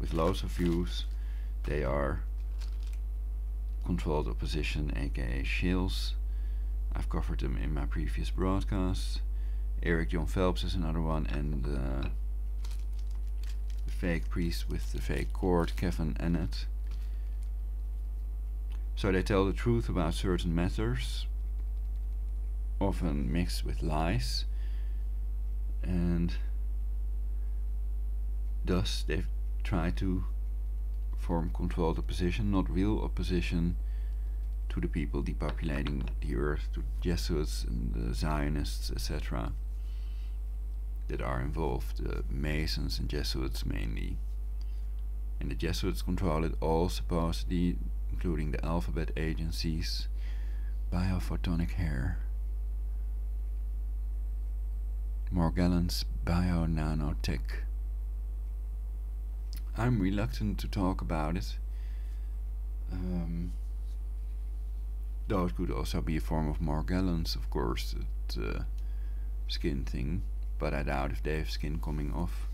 Speaker 1: with loads of views. They are controlled opposition, aka shills. I've covered them in my previous broadcasts. Eric John Phelps is another one, and the fake priest with the fake cord, Kevin Annett. So they tell the truth about certain matters, often mixed with lies, and thus they try to form controlled opposition, not real opposition, to the people depopulating the earth, to the Jesuits and the Zionists, etc., that are involved, the Masons and Jesuits mainly. And the Jesuits control it all, supposedly, including the alphabet agencies, biophotonic hair, Morgellons bio-nanotech. I'm reluctant to talk about it. Though it could also be a form of Morgellons, of course, that skin thing, but I doubt if they have skin coming off.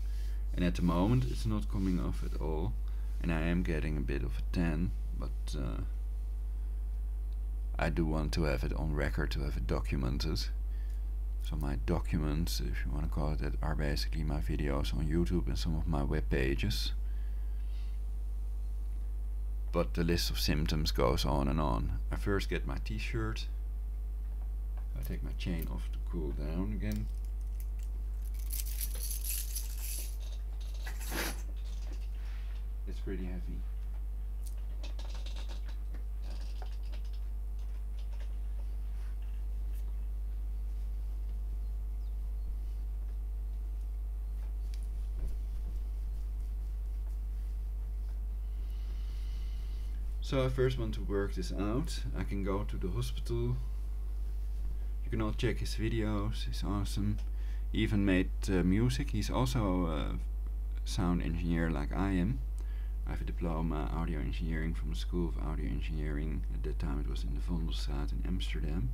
Speaker 1: And at the moment it's not coming off at all, and I am getting a bit of a tan, but I do want to have it on record, to have it documented. So my documents, if you want to call it that, are basically my videos on YouTube and some of my web pages. But the list of symptoms goes on and on. I first get my t-shirt. I take my chain off to cool down again. It's pretty heavy. So I first want to work this out. I can go to the hospital. You can all check his videos. He's awesome. He even made music. He's also a sound engineer like I am. I have a diploma audio engineering from the School of Audio Engineering. At that time it was in the Vondelstraat in Amsterdam.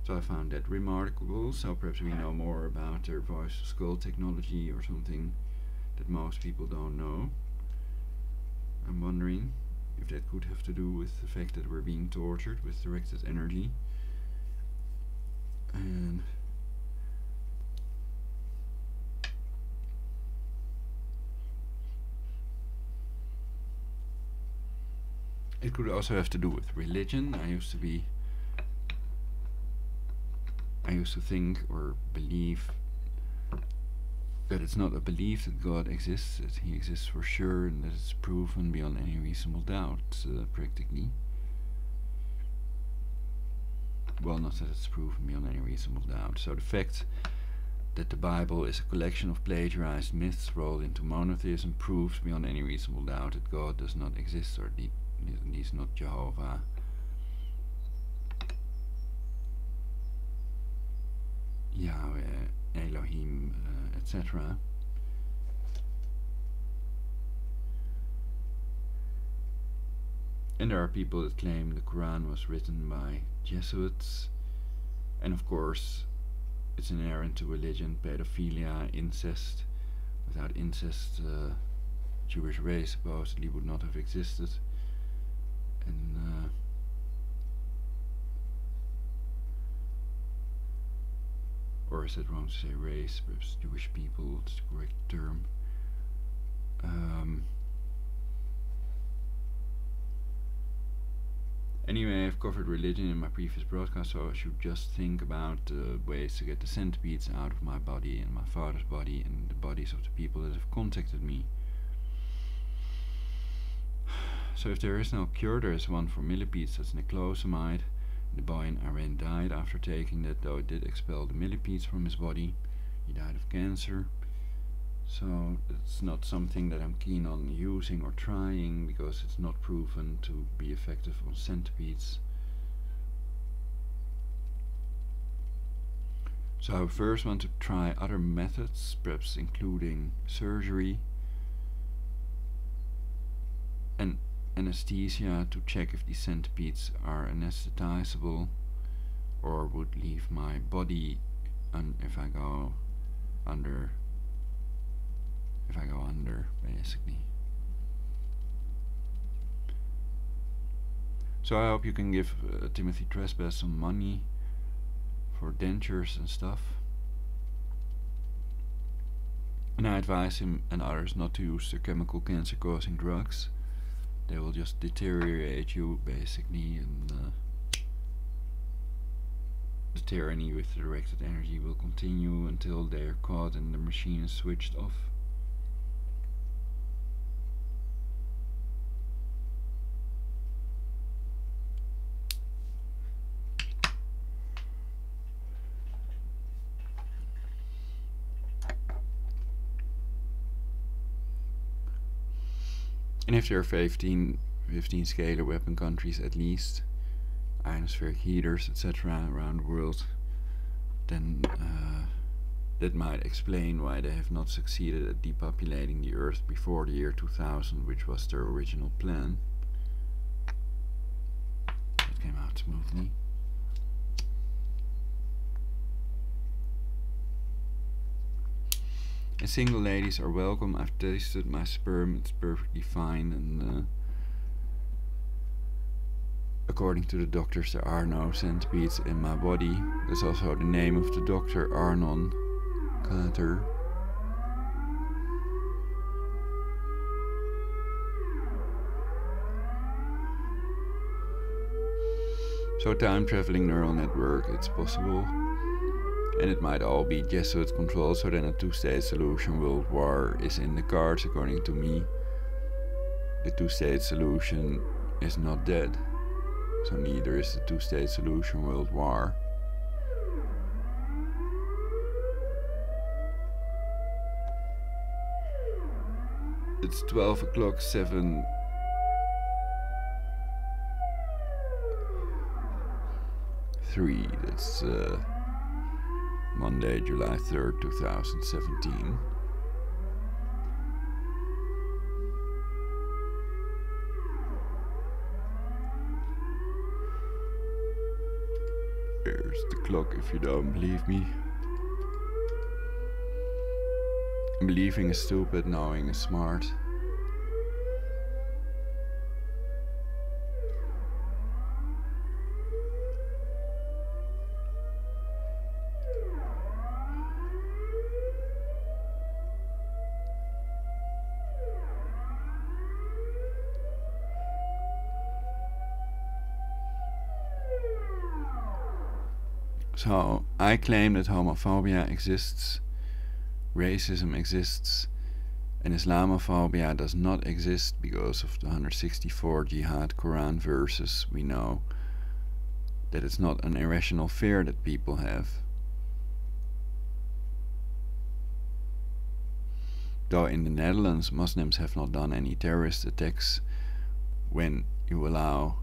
Speaker 1: So I found that remarkable. So perhaps we know more about their voice to skull technology or something that most people don't know. I'm wondering if that could have to do with the fact that we're being tortured with directed energy. And it could also have to do with religion. I used to think or believe that it's not a belief that God exists, that he exists for sure, and that it's proven beyond any reasonable doubt, practically. Well, not that it's proven beyond any reasonable doubt. So the fact that the Bible is a collection of plagiarized myths rolled into monotheism proves beyond any reasonable doubt that God does not exist, or he's not Jehovah. Yahweh, Elohim, etc. And there are people that claim the Quran was written by Jesuits, and of course it's inherent to religion, pedophilia, incest. Without incest, the Jewish race supposedly would not have existed. And or is it wrong to say race? Perhaps Jewish people is the correct term. Anyway, I've covered religion in my previous broadcast, so I should just think about ways to get the centipedes out of my body and my father's body and the bodies of the people that have contacted me. So if there is no cure, there is one for millipedes, that's niclosamide. The boy in Iran died after taking that, though it did expel the millipedes from his body. He died of cancer. So it's not something that I'm keen on using or trying, because it's not proven to be effective on centipedes. So I first want to try other methods, perhaps including surgery and anesthesia to check if these centipedes are anesthetizable or would leave my body if I go under, basically. So I hope you can give Timothy Trespass some money for dentures and stuff. And I advise him and others not to use the chemical cancer causing drugs. They will just deteriorate you, basically, and the tyranny with the directed energy will continue until they are caught and the machine is switched off. And if there are 15 scalar weapon countries at least, ionospheric heaters, etc. around the world, then that might explain why they have not succeeded at depopulating the Earth before the year 2000, which was their original plan. It came out smoothly. And single ladies are welcome. I've tasted my sperm, it's perfectly fine, and according to the doctors there are no centipedes in my body. That's also the name of the doctor, Arnon Kater. So time-traveling neural network, it's possible. And it might all be Jesuit controlled, so then a two-state solution world war is in the cards, according to me. The two-state solution is not dead, so neither is the two-state solution world war. It's 12 o'clock, 7. That's Monday, July 3rd, 2017. There's the clock if you don't believe me. Believing is stupid, knowing is smart. So, I claim that homophobia exists, racism exists, and Islamophobia does not exist because of the 164 Jihad Quran verses. We know that it's not an irrational fear that people have. Though in the Netherlands, Muslims have not done any terrorist attacks, when you allow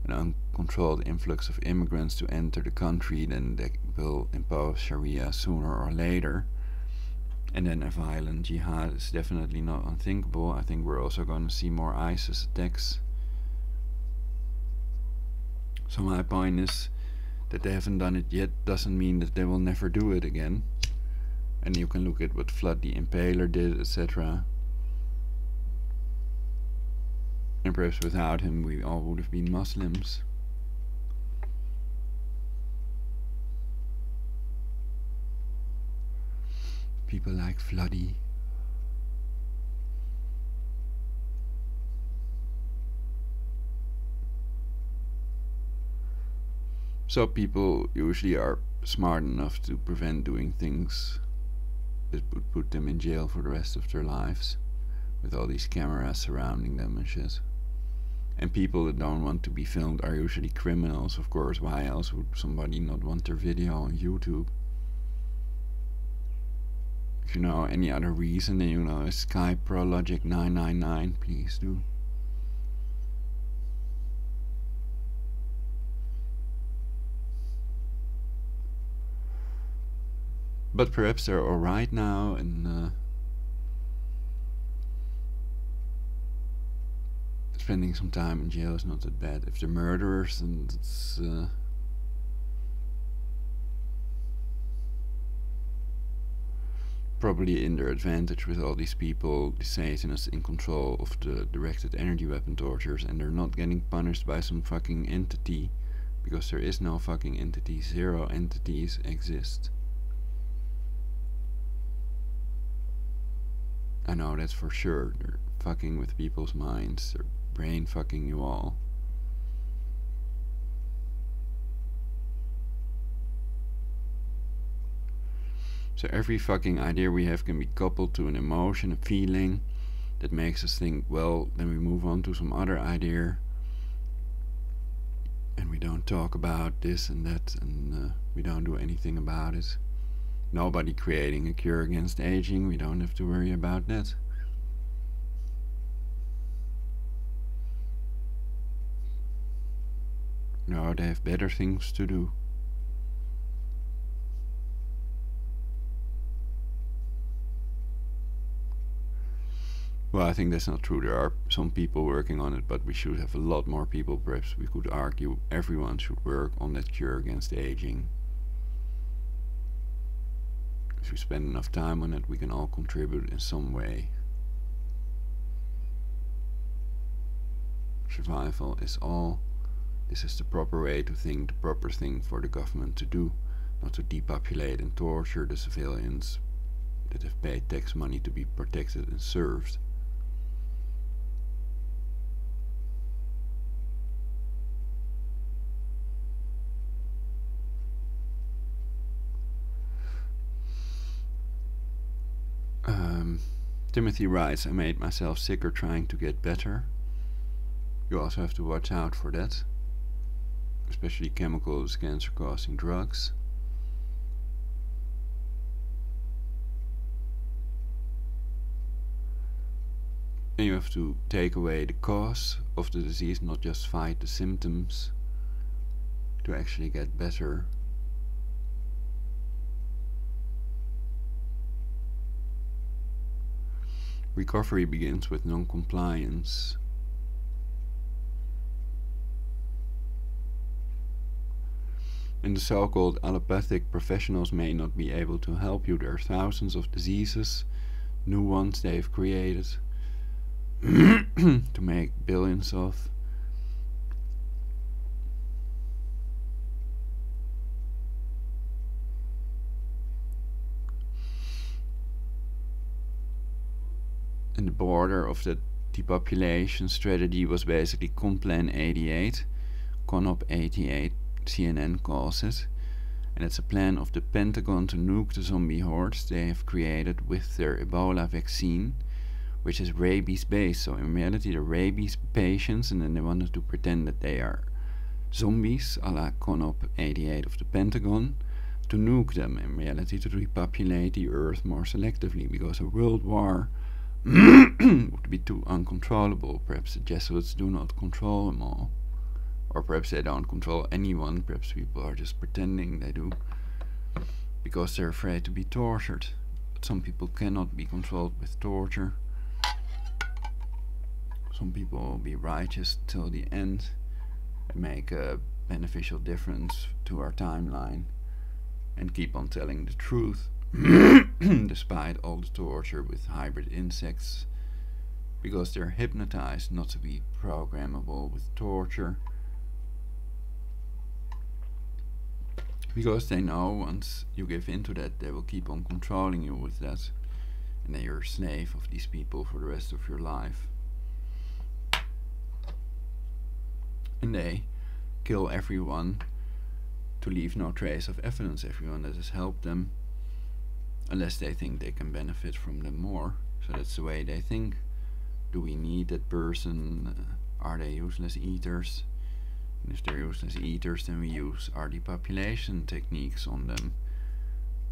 Speaker 1: an uncontrolled influx of immigrants to enter the country, then they will impose Sharia sooner or later. And then a violent jihad is definitely not unthinkable. I think we're also going to see more ISIS attacks. So my point is that they haven't done it yet doesn't mean that they will never do it again. And you can look at what Flood the Impaler did, etc. And perhaps without him we all would have been Muslims. People like Floody. So people usually are smart enough to prevent doing things that would put them in jail for the rest of their lives, with all these cameras surrounding them and shit. And people that don't want to be filmed are usually criminals, of course. Why else would somebody not want their video on YouTube? If you know any other reason, then you know Skype Prologic 999, please do. But perhaps they're alright now, and spending some time in jail is not that bad. If they're murderers, then it's probably in their advantage with all these people, the Satanists in control of the directed energy weapon tortures, and they're not getting punished by some fucking entity, because there is no fucking entity. 0 entities exist. I know that's for sure. They're fucking with people's minds. They're brain fucking you all. So every fucking idea we have can be coupled to an emotion, a feeling that makes us think, well, then we move on to some other idea, and we don't talk about this and that, and we don't do anything about it. Nobody creating a cure against aging, we don't have to worry about that. No, they have better things to do. Well, I think that's not true. There are some people working on it, but we should have a lot more people. Perhaps we could argue everyone should work on that cure against aging. If we spend enough time on it, we can all contribute in some way. Survival is all. This is the proper way to think, the proper thing for the government to do, not to depopulate and torture the civilians that have paid tax money to be protected and served. Timothy writes, I made myself sicker trying to get better. You also have to watch out for that, especially chemicals, cancer-causing drugs. And you have to take away the cause of the disease, not just fight the symptoms, to actually get better. Recovery begins with non-compliance. And the so-called allopathic professionals may not be able to help you. There are thousands of diseases, new ones they've created to make billions of. And the border of the depopulation strategy was basically Complan 88, Conop 88, CNN calls it. And it's a plan of the Pentagon to nuke the zombie hordes they have created with their Ebola vaccine, which is rabies based. So in reality they're rabies patients, and then they wanted to pretend that they are zombies, a la Conop 88 of the Pentagon, to nuke them, in reality to repopulate the earth more selectively, because a world war would be too uncontrollable. Perhaps the Jesuits do not control them all, or perhaps they don't control anyone. Perhaps people are just pretending they do because they're afraid to be tortured. But some people cannot be controlled with torture. Some people will be righteous till the end and make a beneficial difference to our timeline and keep on telling the truth despite all the torture with hybrid insects, because they're hypnotized not to be programmable with torture, because they know once you give into that they will keep on controlling you with that, and then you're a slave of these people for the rest of your life. And they kill everyone to leave no trace of evidence, everyone that has helped them, unless they think they can benefit from them more. So that's the way they think. Do we need that person? Are they useless eaters? And if they're useless eaters, then we use our depopulation techniques on them.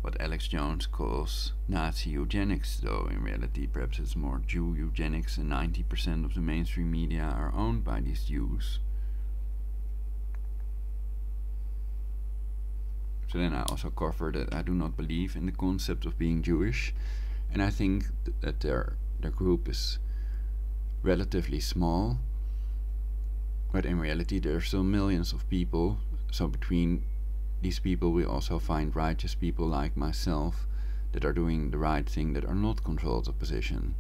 Speaker 1: What Alex Jones calls Nazi eugenics, though in reality perhaps it's more Jew eugenics, and 90% of the mainstream media are owned by these Jews. So then I also cover that I do not believe in the concept of being Jewish, and I think that their group is relatively small, but in reality there are still millions of people. So between these people we also find righteous people like myself that are doing the right thing, that are not controlled opposition.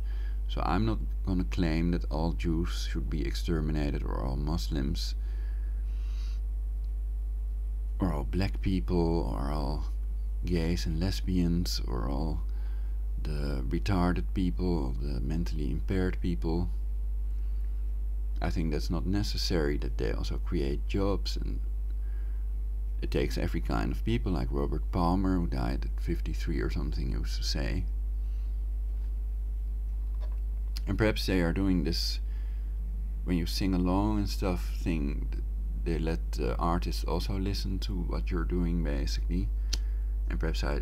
Speaker 1: So I'm not going to claim that all Jews should be exterminated, or all Muslims, or all black people, or all gays and lesbians, or all the retarded people, the mentally impaired people. I think that's not necessary, that they also create jobs, and it takes every kind of people, like Robert Palmer, who died at 53 or something, used to say. And perhaps they are doing this when you sing along and stuff thing. They let artists also listen to what you're doing, basically. And perhaps I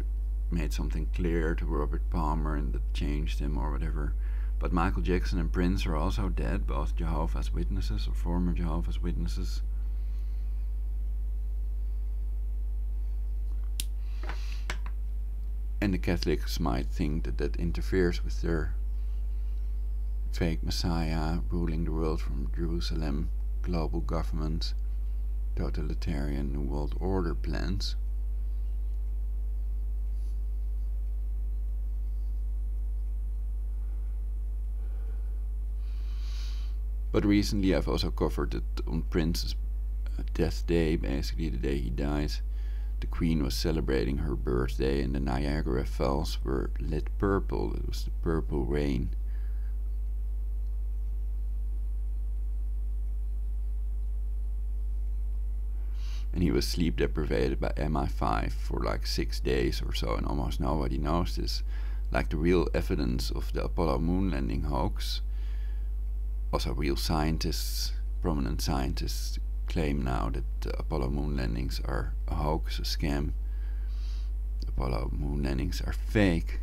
Speaker 1: made something clear to Robert Palmer and that changed him or whatever. But Michael Jackson and Prince are also dead, both Jehovah's Witnesses or former Jehovah's Witnesses. And the Catholics might think that that interferes with their fake messiah ruling the world from Jerusalem, global government, totalitarian New World Order plans. But recently I've also covered it on Prince's death day, basically the day he died. The Queen was celebrating her birthday and the Niagara Falls were lit purple. It was the purple rain. And he was sleep deprived by MI5 for like 6 days or so, and almost nobody knows this. Like the real evidence of the Apollo moon landing hoax. Also real scientists, prominent scientists, claim now that the Apollo moon landings are a hoax, a scam. The Apollo moon landings are fake.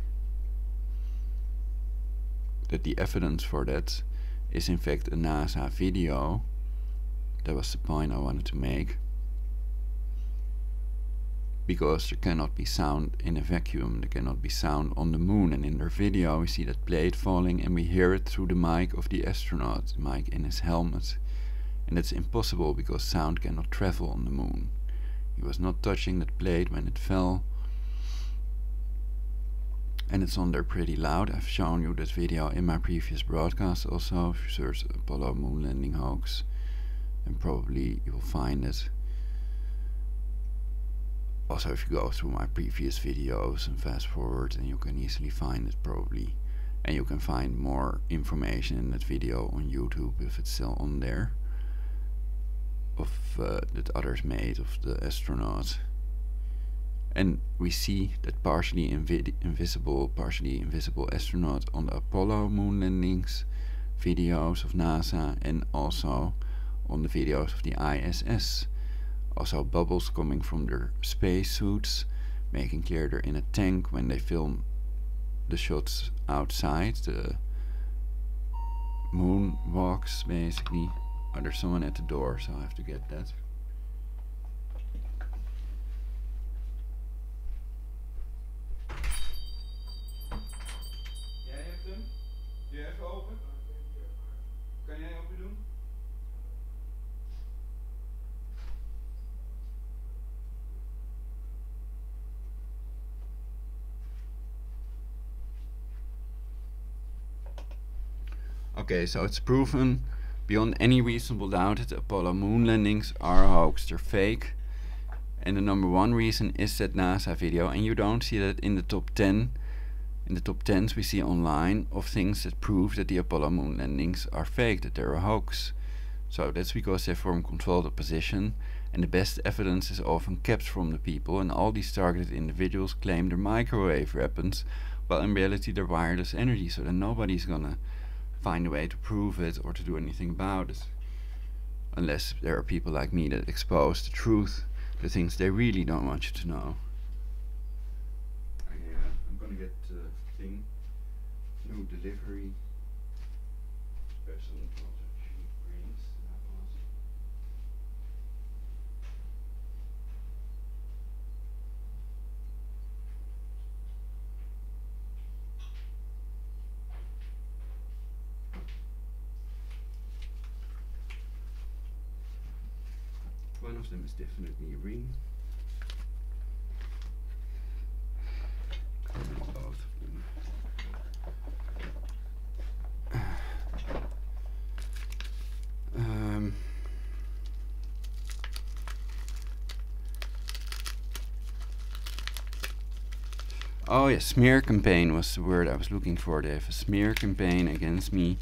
Speaker 1: That the evidence for that is in fact a NASA video. That was the point I wanted to make. Because there cannot be sound in a vacuum, there cannot be sound on the moon, and in their video we see that plate falling and we hear it through the mic of the astronaut, the mic in his helmet. And that's impossible because sound cannot travel on the moon. He was not touching that plate when it fell. And it's on there pretty loud. I've shown you that video in my previous broadcast also. If you search Apollo moon landing hoax, and probably you will find it. Also, if you go through my previous videos and fast forward, and you can easily find it probably. And you can find more information in that video on YouTube if it's still on there. That others made of the astronaut. And we see that partially invisible astronaut on the Apollo moon landings videos of NASA, and also on the videos of the ISS. Also bubbles coming from their spacesuits, making clear they're in a tank when they film the shots outside, the moonwalks basically. Oh, there's someone at the door, so I have to get that. Jij hebt hem? Doe je even open? Kan jij open doen? Okay, so it's proven beyond any reasonable doubt that the Apollo moon landings are a hoax, they're fake. And the number one reason is that NASA video, and you don't see that in the top 10. In the top 10s we see online of things that prove that the Apollo moon landings are fake, that they're a hoax. So that's because they form controlled opposition, and the best evidence is often kept from the people, and all these targeted individuals claim they're microwave weapons, while in reality they're wireless energy, so then nobody's gonna find a way to prove it or to do anything about it, unless there are people like me that expose the truth, the things they really don't want you to know. I'm gonna get thing, new delivery, special cheap greens. one of them is definitely a ring. Both of them. Oh yes, smear campaign was the word I was looking for. They have a smear campaign against me,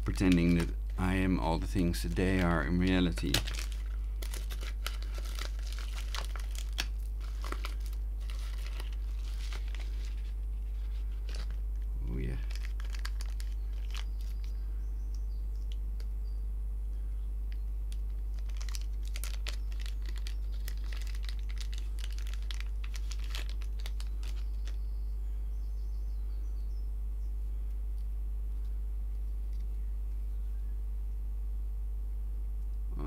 Speaker 1: pretending that I am all the things that they are in reality. Oh yeah.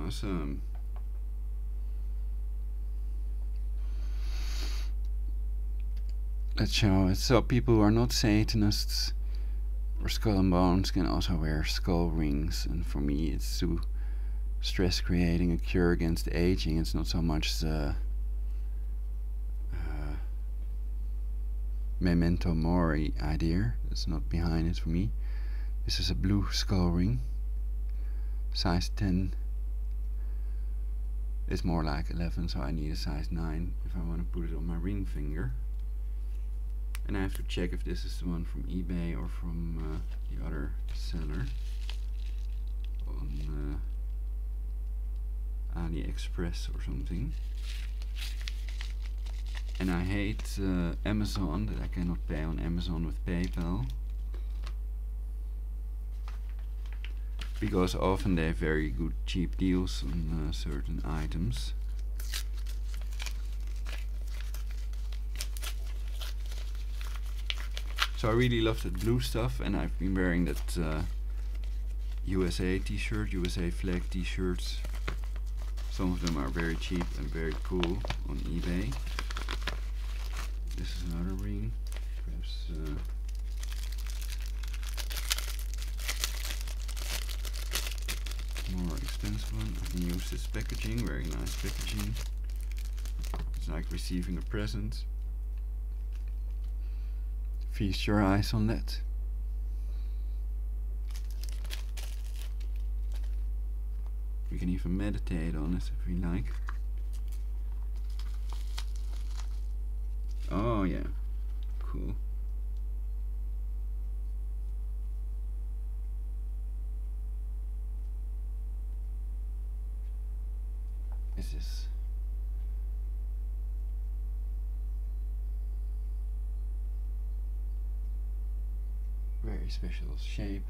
Speaker 1: Awesome. Let's show it. So people who are not Satanists or Skull and Bones can also wear skull rings, and for me it's to stress creating a cure against aging. It's not so much the memento mori idea. That's not behind it for me. This is a blue skull ring, size 10. It's more like 11, so I need a size 9 if I want to put it on my ring finger. And I have to check if this is the one from eBay or from the other seller on AliExpress or something. And I hate Amazon, that I cannot pay on Amazon with PayPal, because often they have very good cheap deals on certain items. So I really love that blue stuff, and I've been wearing that USA t-shirt, USA flag t-shirts. Some of them are very cheap and very cool on eBay. This is another ring, perhaps more expensive one. I can use this packaging, very nice packaging. It's like receiving a present. Feast your eyes on that. We can even meditate on it if we like. Oh yeah, cool. Is this? Very special shape.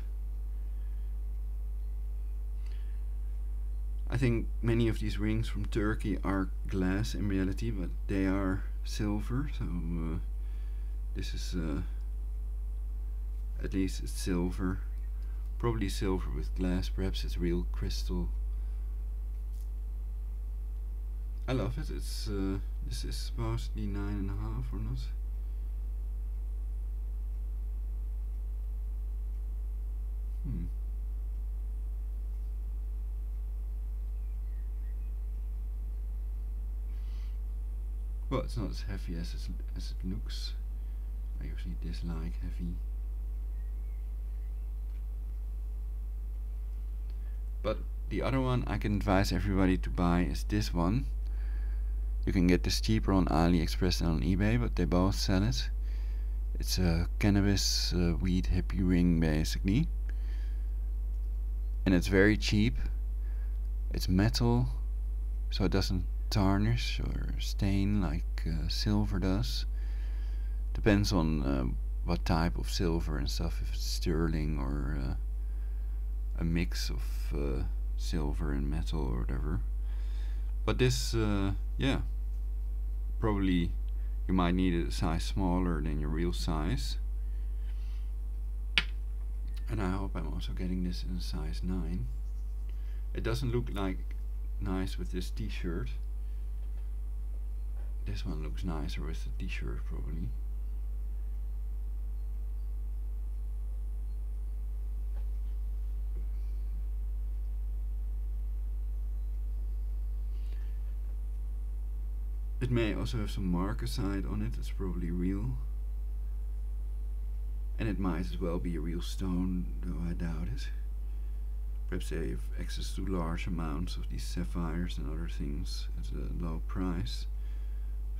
Speaker 1: I think many of these rings from Turkey are glass in reality, but they are silver, so this is at least it's silver, probably silver with glass, perhaps it's real crystal. I love it. It's this is supposed to be 9.5 or not. Well, it's not as heavy as it looks. I usually dislike heavy. But the other one I can advise everybody to buy is this one. You can get this cheaper on AliExpress than on eBay, but they both sell it. It's a cannabis weed hippie ring basically. And it's very cheap. It's metal, so it doesn't tarnish or stain like silver does. Depends on what type of silver and stuff, if it's sterling or a mix of silver and metal or whatever. But this, yeah, probably you might need it a size smaller than your real size. And I hope I'm also getting this in a size 9. It doesn't look like nice with this t-shirt. This one looks nicer with the t-shirt probably. It may also have some marcasite on it, it's probably real. And it might as well be a real stone, though I doubt it. Perhaps they have access to large amounts of these sapphires and other things at a low price.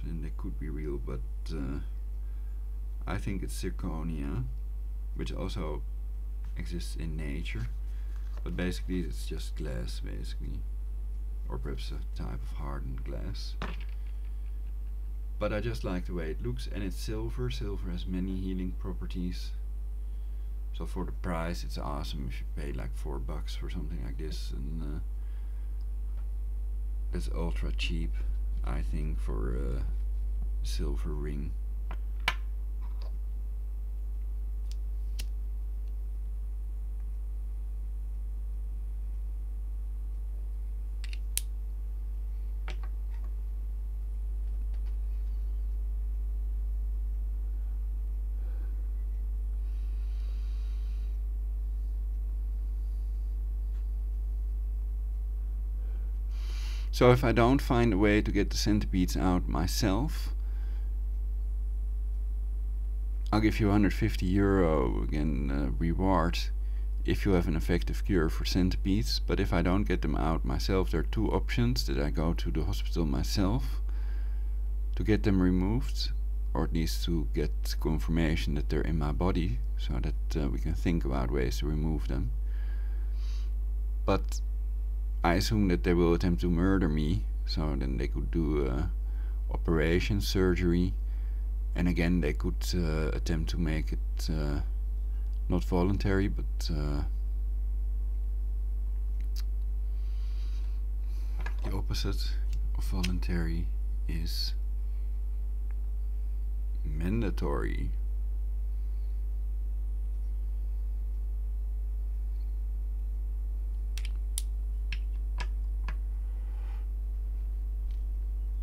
Speaker 1: Then they could be real, but I think it's zirconia, which also exists in nature. But basically it's just glass, basically. Or perhaps a type of hardened glass. But I just like the way it looks, and it's silver. Silver has many healing properties. So for the price it's awesome. If you pay like $4 for something like this, and that's ultra cheap, I think, for a silver ring. So if I don't find a way to get the centipedes out myself, I'll give you €150 again reward if you have an effective cure for centipedes. But if I don't get them out myself, there are two options: that I go to the hospital myself to get them removed, or at least to get confirmation that they're in my body, so that we can think about ways to remove them. But I assume that they will attempt to murder me, so then they could do operation, surgery, and again they could attempt to make it not voluntary, but the opposite of voluntary is mandatory.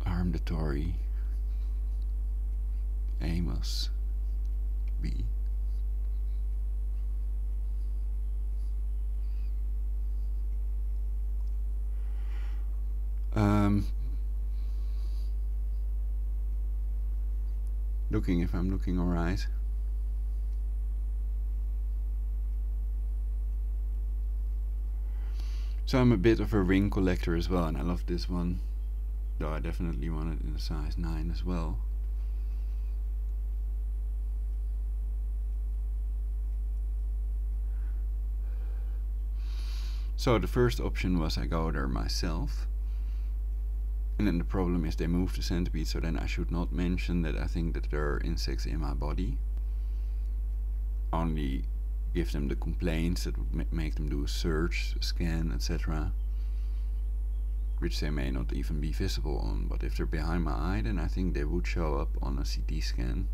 Speaker 1: Armdatory. Amos B. Looking if I'm looking alright. So I'm a bit of a ring collector as well, and I love this one, though I definitely want it in a size 9 as well. So the first option was I go there myself, and then the problem is they move the centipede, so then I should not mention that I think that there are insects in my body. Only give them the complaints that would make them do a search, a scan, etc., which they may not even be visible on. But if they're behind my eye, then I think they would show up on a CT scan.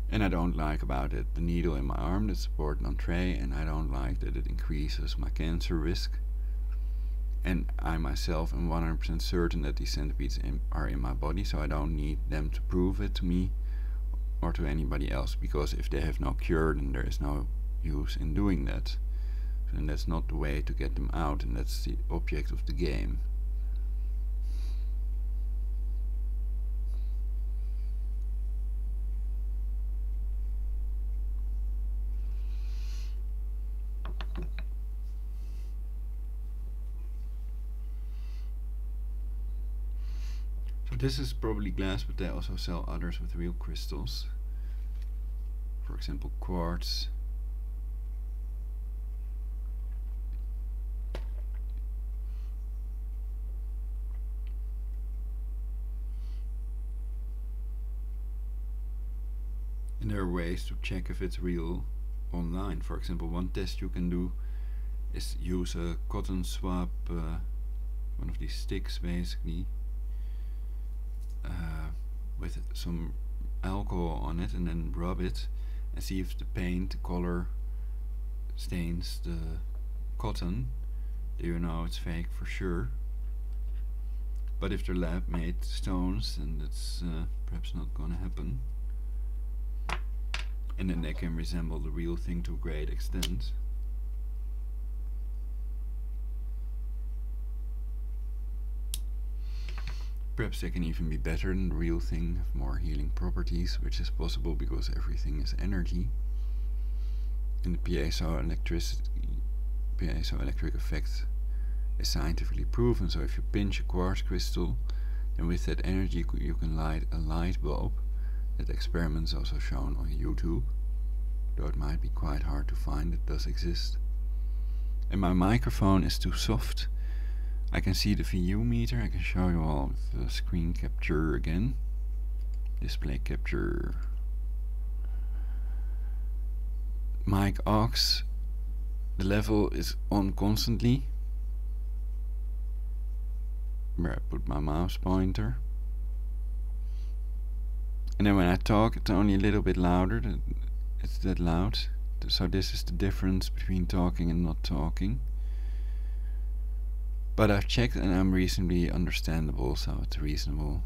Speaker 1: And I don't like about it the needle in my arm that's supported on tray, and I don't like that it increases my cancer risk. And I myself am 100% certain that these centipedes are in my body, so I don't need them to prove it to me or to anybody else, because if they have no cure, then there is no use in doing that. And that's not the way to get them out, and that's the object of the game. This is probably glass, but they also sell others with real crystals. For example, quartz. And there are ways to check if it's real online. For example, one test you can do is use a cotton swab, one of these sticks basically, with some alcohol on it, and then rub it and see if the paint, the color, stains the cotton. Do you know it's fake for sure? But if they're lab made stones, then that's perhaps not gonna happen, and then they can resemble the real thing to a great extent. perhaps they can even be better than the real thing, have more healing properties, which is possible because everything is energy. And the piezoelectric effect is scientifically proven. So if you pinch a quartz crystal, then with that energy you can light a light bulb. That experiment is also shown on YouTube, though it might be quite hard to find. It does exist. And my microphone is too soft. I can see the VU meter. I can show you all with the screen capture again. Display capture. Mic aux. The level is on constantly. Where I put my mouse pointer. And then when I talk, it's only a little bit louder. It's that loud. So this is the difference between talking and not talking. But I've checked and I'm reasonably understandable, so it's reasonable.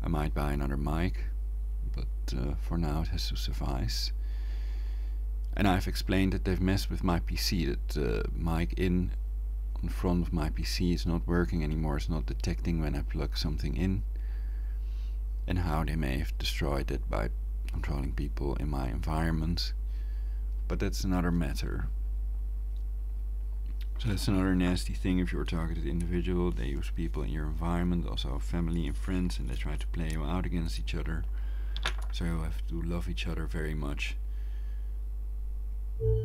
Speaker 1: I might buy another mic, but for now it has to suffice. And I've explained that they've messed with my PC, that the mic in on the front of my PC is not working anymore, it's not detecting when I plug something in. And how they may have destroyed it by controlling people in my environment. But that's another matter. So that's another nasty thing. If you're a targeted individual, they use people in your environment, also family and friends, and they try to play you out against each other. So you have to love each other very much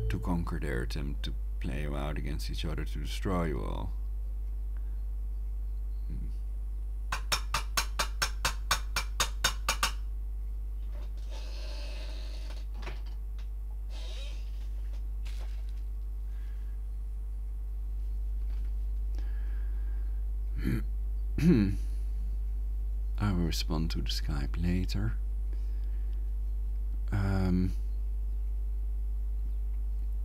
Speaker 1: to conquer their attempt to play you out against each other, to destroy you all. I will respond to the Skype later.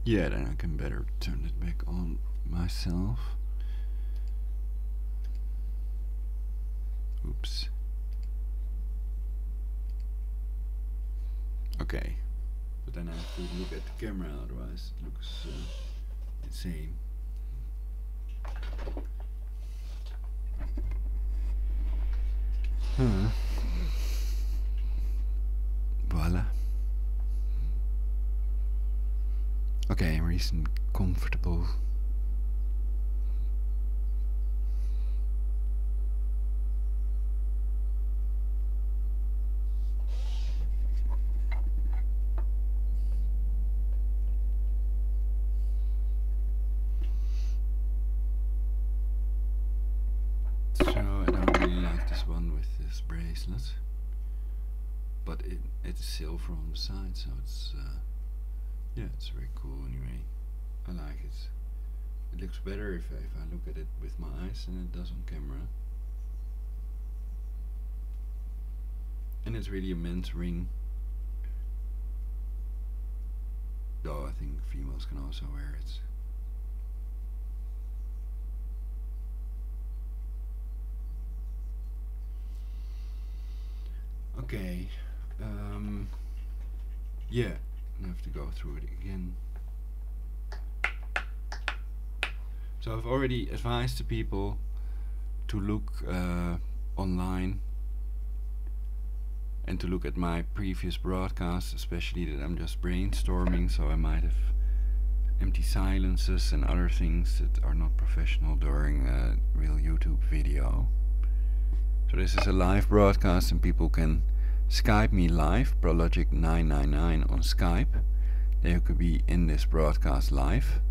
Speaker 1: Yeah, then I can better turn it back on myself. Oops. Okay. But then I have to look at the camera, otherwise it looks insane. Voila. Okay, I'm reasonably comfortable. So I don't really like this one with this bracelet, but it's silver on the side, so it's yeah, it's very cool anyway. I like it. It looks better if I look at it with my eyes than it does on camera. And it's really a men's ring, though I think females can also wear it. Okay, yeah, I have to go through it again. So I've already advised the people to look online and to look at my previous broadcasts, especially that I'm just brainstorming, so I might have empty silences and other things that are not professional during a real YouTube video. So this is a live broadcast and people can Skype me live, Prologic999 on Skype. They could be in this broadcast live.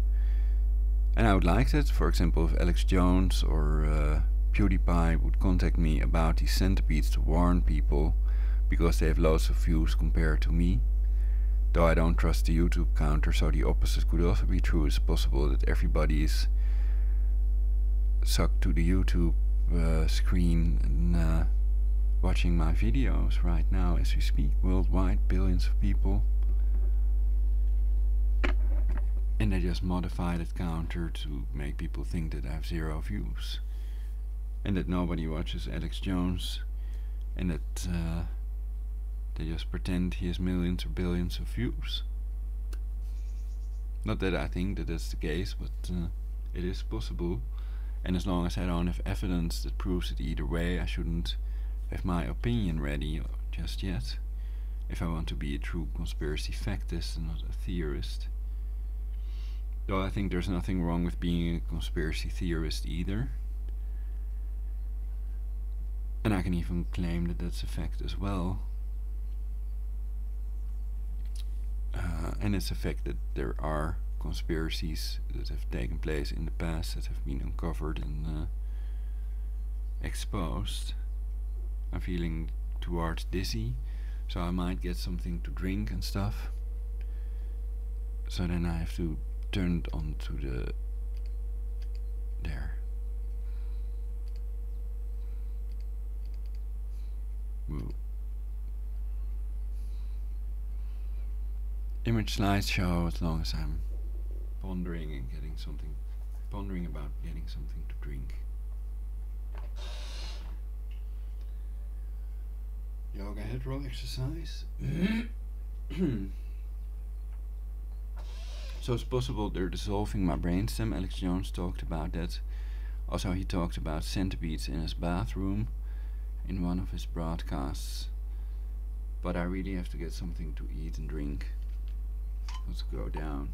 Speaker 1: And I would like that, for example, if Alex Jones or PewDiePie would contact me about these centipedes to warn people, because they have loads of views compared to me. Though I don't trust the YouTube counter, so the opposite could also be true. It's possible that everybody is sucked to the YouTube screen and watching my videos right now as we speak, worldwide, billions of people. And they just modify that counter to make people think that I have 0 views, and that nobody watches Alex Jones, and that they just pretend he has millions or billions of views. Not that I think that that's the case, but it is possible. And as long as I don't have evidence that proves it either way, I shouldn't have my opinion ready just yet, if I want to be a true conspiracy factist and not a theorist. Though I think there's nothing wrong with being a conspiracy theorist either. And I can even claim that that's a fact as well. And it's a fact that there are conspiracies that have taken place in the past that have been uncovered and exposed. I'm feeling towards dizzy, so I might get something to drink and stuff. So then I have to turn it on to the... there. Whoa. Image slideshow, as long as I'm pondering and getting something, pondering about getting something to drink. Yoga head roll exercise. So it's possible they're dissolving my brainstem. Alex Jones talked about that. Also, he talked about centipedes in his bathroom in one of his broadcasts. But I really have to get something to eat and drink. Let's go down.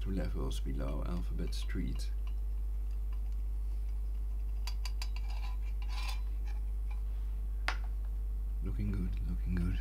Speaker 1: 2 levels below Alphabet Street. Looking good, looking good.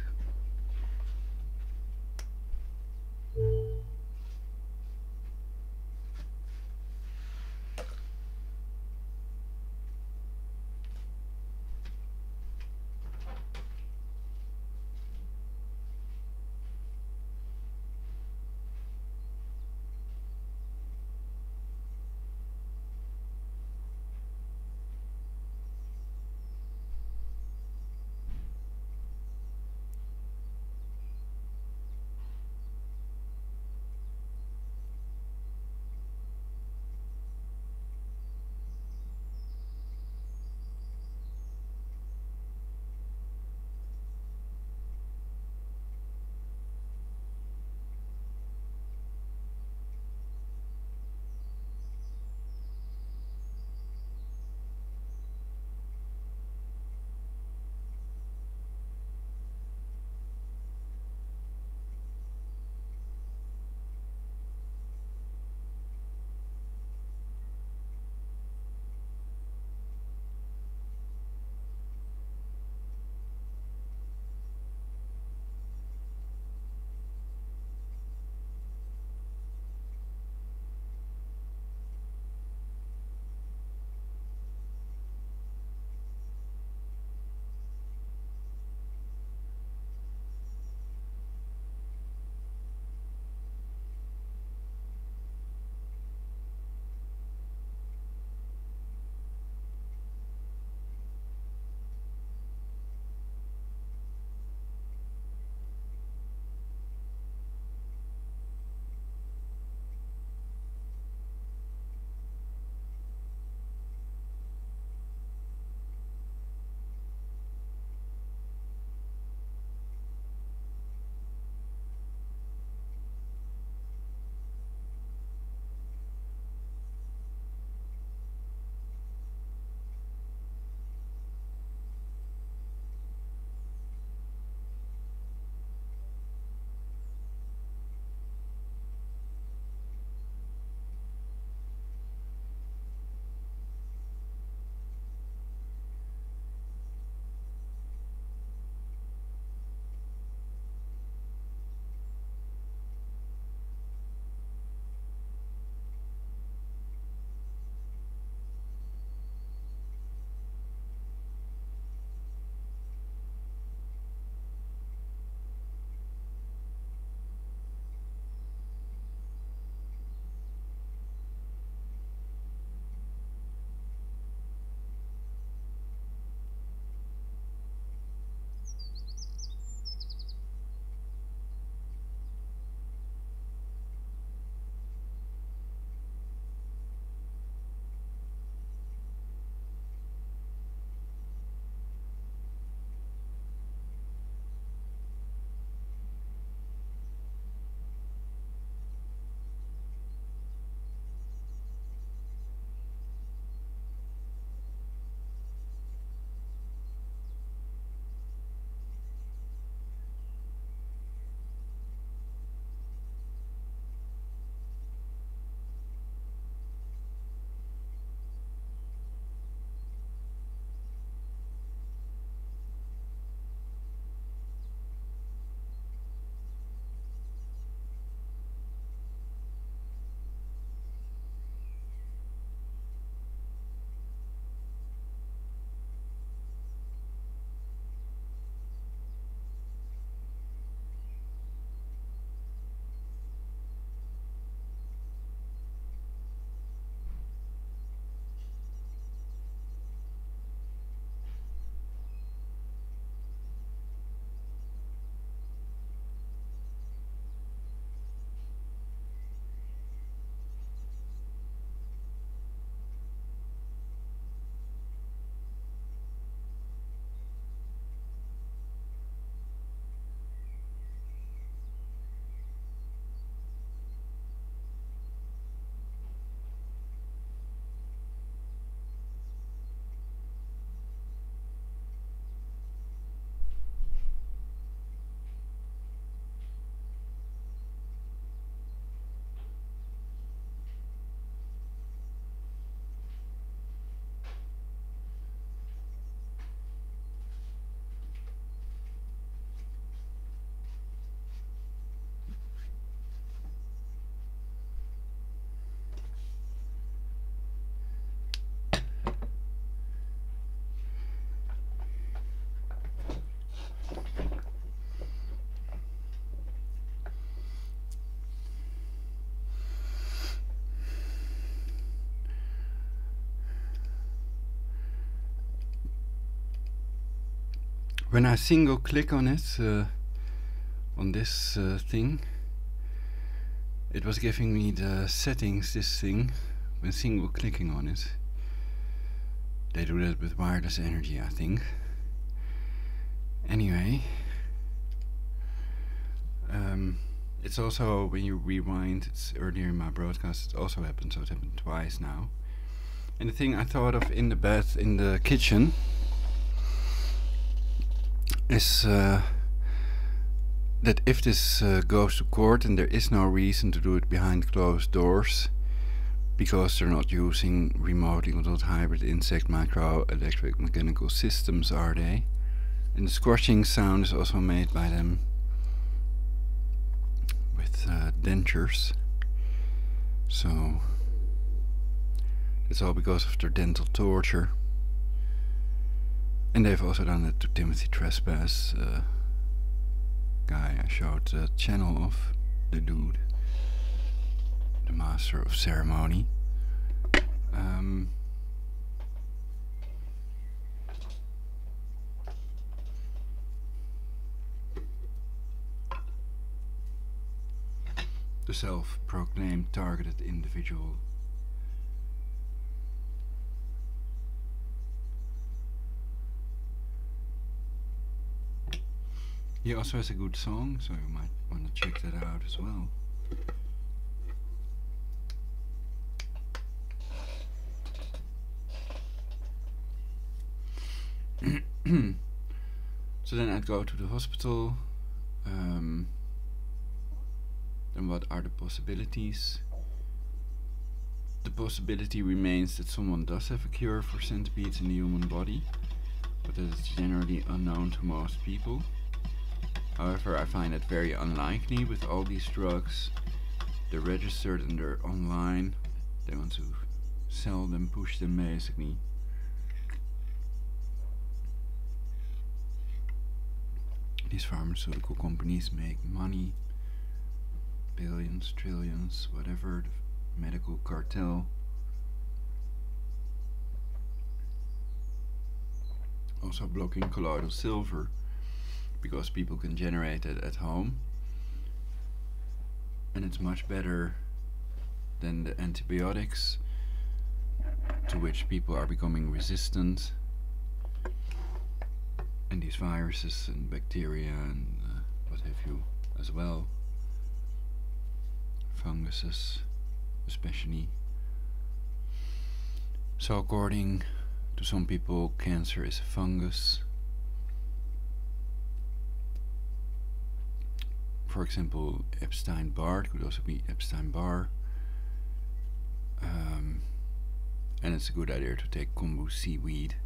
Speaker 1: when I single click on it, on this thing, it was giving me the settings, this thing, when single clicking on it. They do that with wireless energy, I think. Anyway, it's also, when you rewind, it's earlier in my broadcast, it also happened, so it happened twice now. And the thing I thought of in the bed, in the kitchen, is that if this goes to court, and there is no reason to do it behind closed doors, because they're not using remotely controlled hybrid insect micro electric mechanical systems, are they? And the squashing sound is also made by them with dentures. So it's all because of their dental torture. And they've also done it to Timothy Trespass, guy I showed the channel of, the dude, the master of ceremony. The self-proclaimed targeted individual. He also has a good song, so you might want to check that out as well. So then I'd go to the hospital. Then what are the possibilities? The possibility remains that someone does have a cure for centipedes in the human body, but that is generally unknown to most people. However, I find it very unlikely with all these drugs. They're registered and they're online. They want to sell them, push them basically. These pharmaceutical companies make money, billions, trillions, whatever, the medical cartel. Also blocking colloidal silver, because people can generate it at home, and it's much better than the antibiotics to which people are becoming resistant, and these viruses and bacteria and what have you as well, funguses especially. So according to some people, cancer is a fungus. For example, Epstein-Barr, it could also be Epstein-Barr. And it's a good idea to take kombu seaweed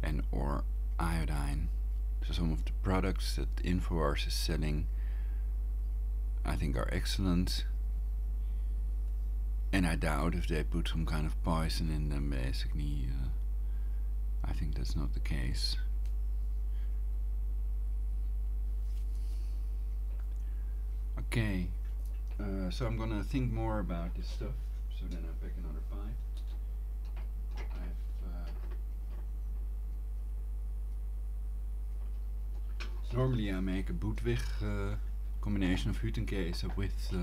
Speaker 1: and or iodine. So some of the products that InfoWars is selling, I think, are excellent. And I doubt if they put some kind of poison in them, basically. I think that's not the case. Okay, so I'm gonna think more about this stuff. So then I pick another pipe. So normally I make a Bootwig combination of Hüttenkäse with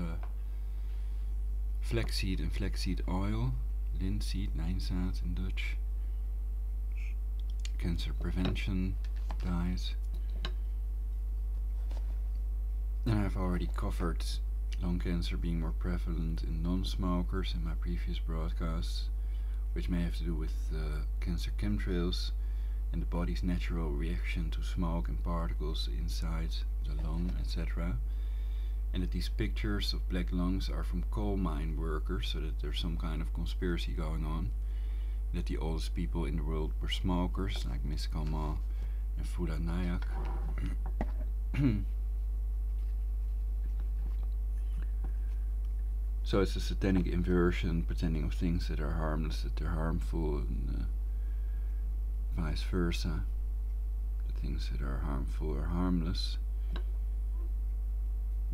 Speaker 1: flaxseed and flaxseed oil, linseed, lijnzaad in Dutch, cancer prevention dyes. And I've already covered lung cancer being more prevalent in non-smokers in my previous broadcasts, which may have to do with cancer chemtrails and the body's natural reaction to smoke and particles inside the lung, etc. And that these pictures of black lungs are from coal mine workers, so that there's some kind of conspiracy going on, that the oldest people in the world were smokers, like Miss Kaufman and Fula Nayak. So it's a satanic inversion, pretending of things that are harmless, that they're harmful, and vice versa. The things that are harmful are harmless.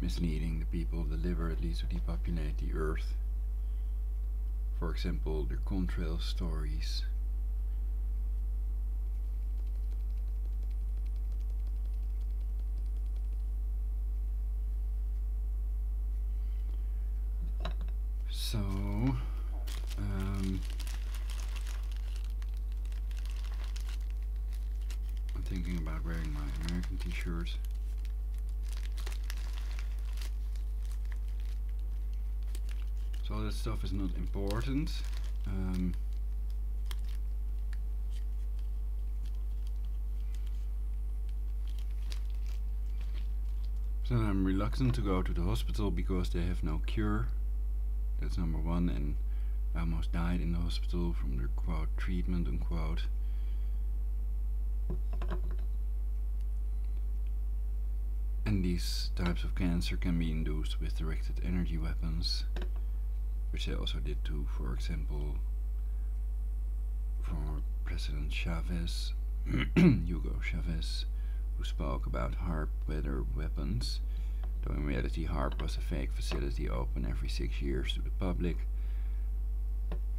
Speaker 1: Misleading the people deliberately to depopulate the earth. For example, the contrail stories. So, I'm thinking about wearing my American t-shirt. So all that stuff is not important. So I'm reluctant to go to the hospital because they have no cure. That's number one, and I almost died in the hospital from their quote treatment unquote. And these types of cancer can be induced with directed energy weapons, which they also did too, for example, for President Chavez, Hugo Chavez, who spoke about HARP weather weapons, though in reality HARP was a fake facility open every 6 years to the public,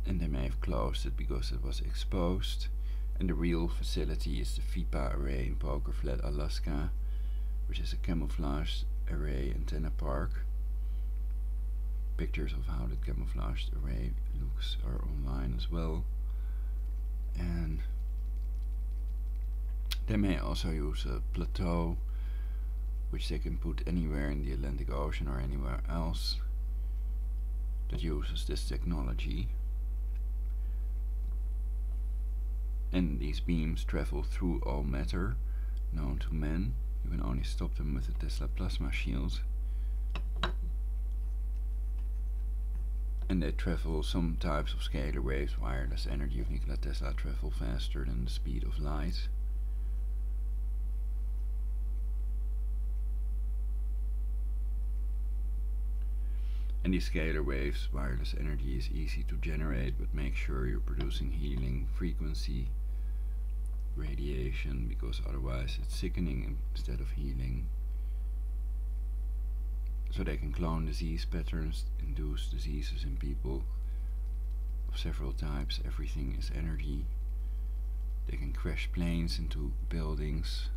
Speaker 1: and they may have closed it because it was exposed. And the real facility is the FIPA array in Poker Flat, Alaska, which is a camouflaged array antenna park. Pictures of how the camouflaged array looks are online as well. And they may also use a plateau, which they can put anywhere in the Atlantic Ocean or anywhere else that uses this technology. And these beams travel through all matter known to man. You can only stop them with a Tesla plasma shield. And they travel some types of scalar waves. Wireless energy of Nikola Tesla travel faster than the speed of light. And these scalar waves, wireless energy is easy to generate, but make sure you're producing healing frequency radiation, because otherwise it's sickening instead of healing. So they can clone disease patterns, induce diseases in people of several types. Everything is energy. They can crash planes into buildings,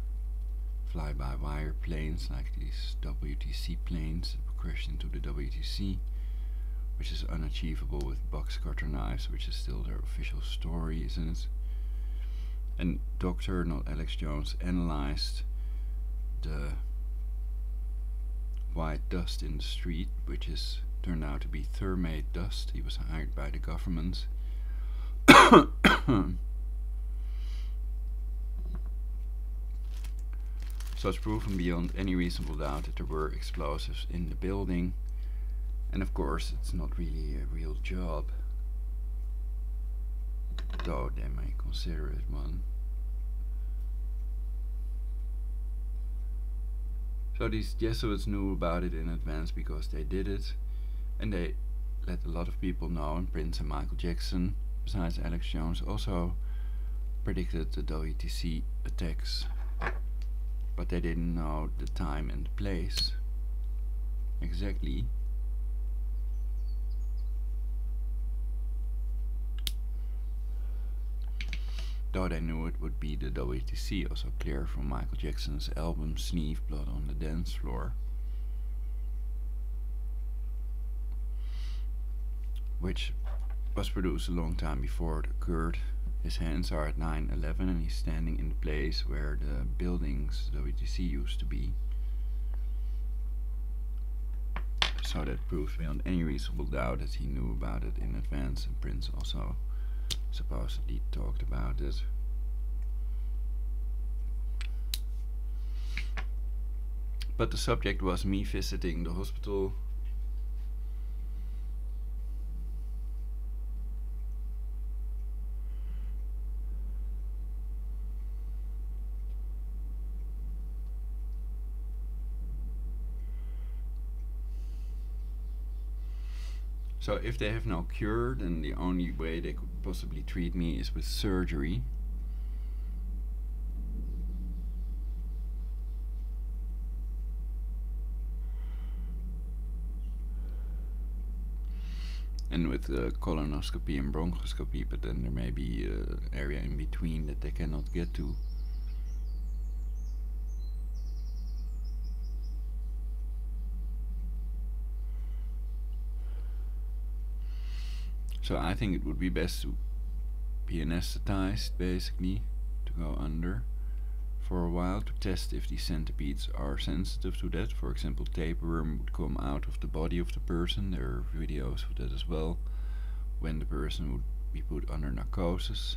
Speaker 1: fly-by-wire planes like these WTC planes that were crashed into the WTC, which is unachievable with box cutter knives, which is still their official story, isn't it? And Dr. not Alex Jones analyzed the white dust in the street, which is turned out to be thermate dust. He was hired by the government. So it's proven beyond any reasonable doubt that there were explosives in the building. And of course it's not really a real job, though they may consider it one. So these Jesuits knew about it in advance because they did it, and they let a lot of people know, and Prince and Michael Jackson, besides Alex Jones, also predicted the WTC attacks, but they didn't know the time and the place exactly. Though they knew it would be the WTC, also clear from Michael Jackson's album Sneeze Blood on the Dance Floor, which was produced a long time before it occurred. His hands are at 9/11 and he's standing in the place where the buildings WTC used to be. So that proves beyond any reasonable doubt that he knew about it in advance, and Prince also supposedly talked about it. But the subject was me visiting the hospital. So if they have no cure, then the only way they could possibly treat me is with surgery. And with colonoscopy and bronchoscopy, but then there may be an area in between that they cannot get to. So I think it would be best to be anesthetized, basically, to go under for a while to test if these centipedes are sensitive to that. For example, tapeworm would come out of the body of the person. There are videos of that as well, when the person would be put under narcosis.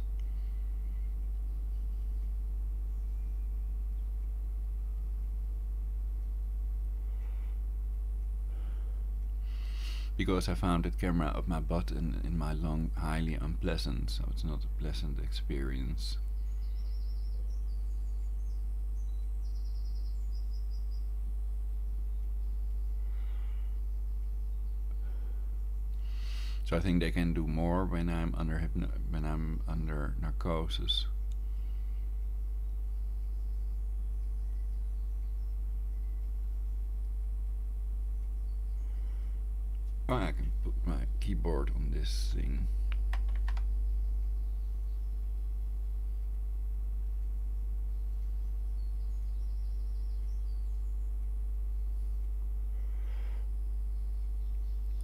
Speaker 1: Because I found that camera up my butt and in my lung highly unpleasant, so it's not a pleasant experience. So I think they can do more when I'm under narcosis. Oh, I can put my keyboard on this thing.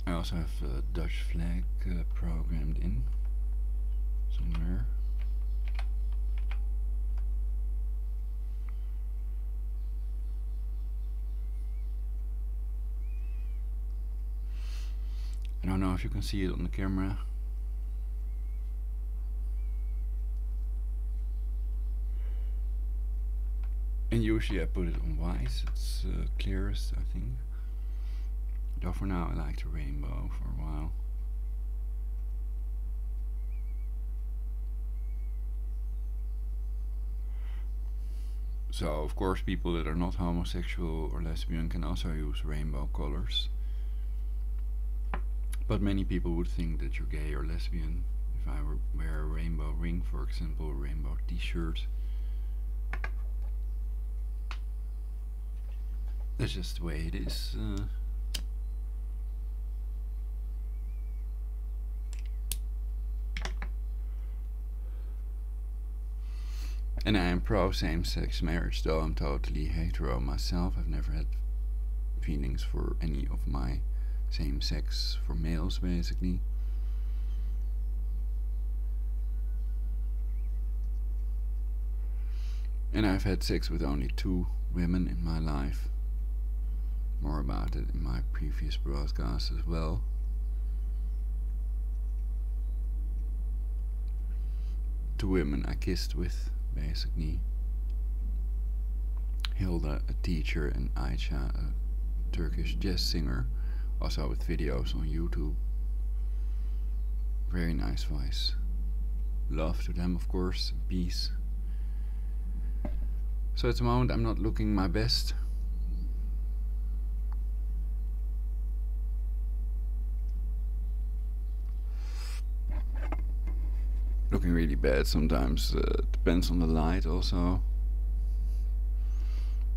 Speaker 1: I also have a Dutch flag programmed in somewhere. I don't know if you can see it on the camera. And usually I put it on white, it's clearest, I think. Though for now I like the rainbow for a while. So of course people that are not homosexual or lesbian can also use rainbow colors. But many people would think that you're gay or lesbian if I wear a rainbow ring, for example, a rainbow t-shirt. That's just the way it is. And I am pro same-sex marriage, though I'm totally hetero myself. I've never had feelings for any of my same sex, for males basically. And I've had sex with only 2 women in my life. More about it in my previous broadcast as well. Two women I kissed with, basically. Hilda, a teacher, and Ayça, a Turkish jazz singer. Also with videos on YouTube. Very nice voice. Love to them, of course. Peace. So at the moment I'm not looking my best. Looking really bad sometimes. Depends on the light also.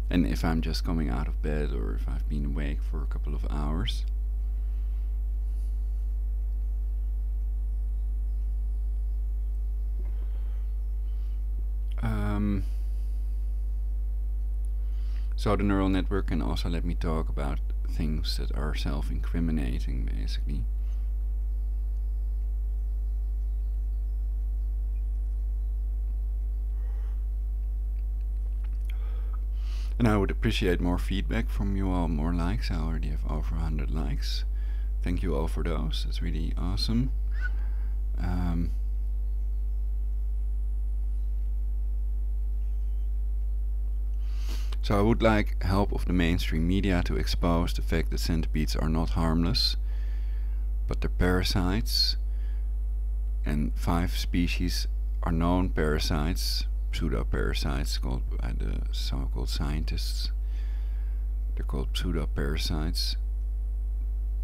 Speaker 1: And if I'm just coming out of bed or if I've been awake for a couple of hours. So the neural network can also let me talk about things that are self-incriminating, basically. And I would appreciate more feedback from you all, more likes. I already have over 100 likes. Thank you all for those, that's really awesome. So I would like help of the mainstream media to expose the fact that centipedes are not harmless, but they're parasites, and 5 species are known parasites, pseudoparasites called by the so-called scientists. They're called pseudoparasites.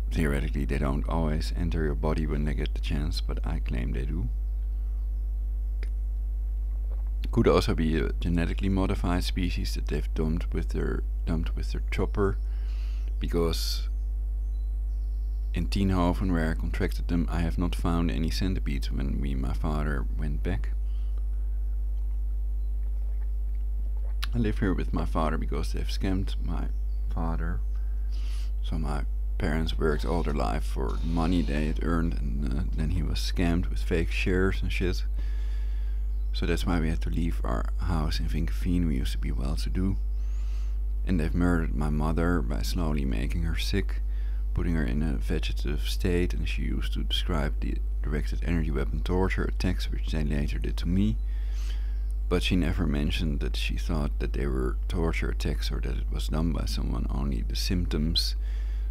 Speaker 1: Theoretically they don't always enter your body when they get the chance, but I claim they do. Could also be a genetically modified species that they've dumped with their chopper, because in Tienhoven, where I contracted them, I have not found any centipedes when my father went back. I live here with my father because they've scammed my father, so my parents worked all their life for money they had earned, and then he was scammed with fake shares and shit. So that's why we had to leave our house in Vinkeveen. We used to be well-to-do. And they've murdered my mother by slowly making her sick, putting her in a vegetative state, and she used to describe the directed energy weapon torture attacks, which they later did to me. But she never mentioned that she thought that they were torture attacks or that it was done by someone, only the symptoms.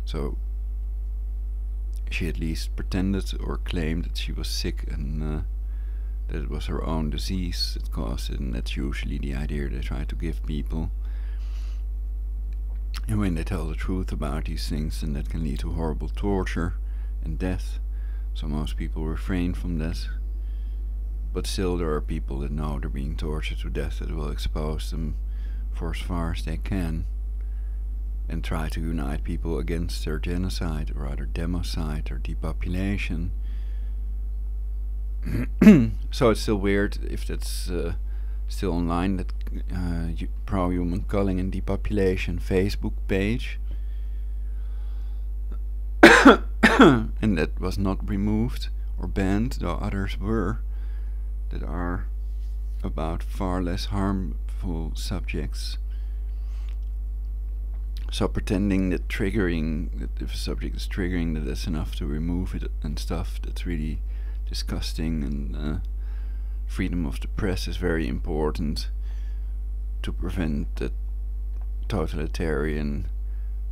Speaker 1: So she at least pretended or claimed that she was sick and that it was her own disease that caused it, and that's usually the idea they try to give people. And when they tell the truth about these things, then that can lead to horrible torture and death. So most people refrain from that. But still there are people that know they're being tortured to death that will expose them for as far as they can and try to unite people against their genocide, or rather democide or depopulation. So it's still weird if that's still online, that pro-human culling and depopulation Facebook page. And that was not removed or banned, though others were, that are about far less harmful subjects. So pretending that if a subject is triggering, that that's enough to remove it and stuff, that's really disgusting. And freedom of the press is very important to prevent the totalitarian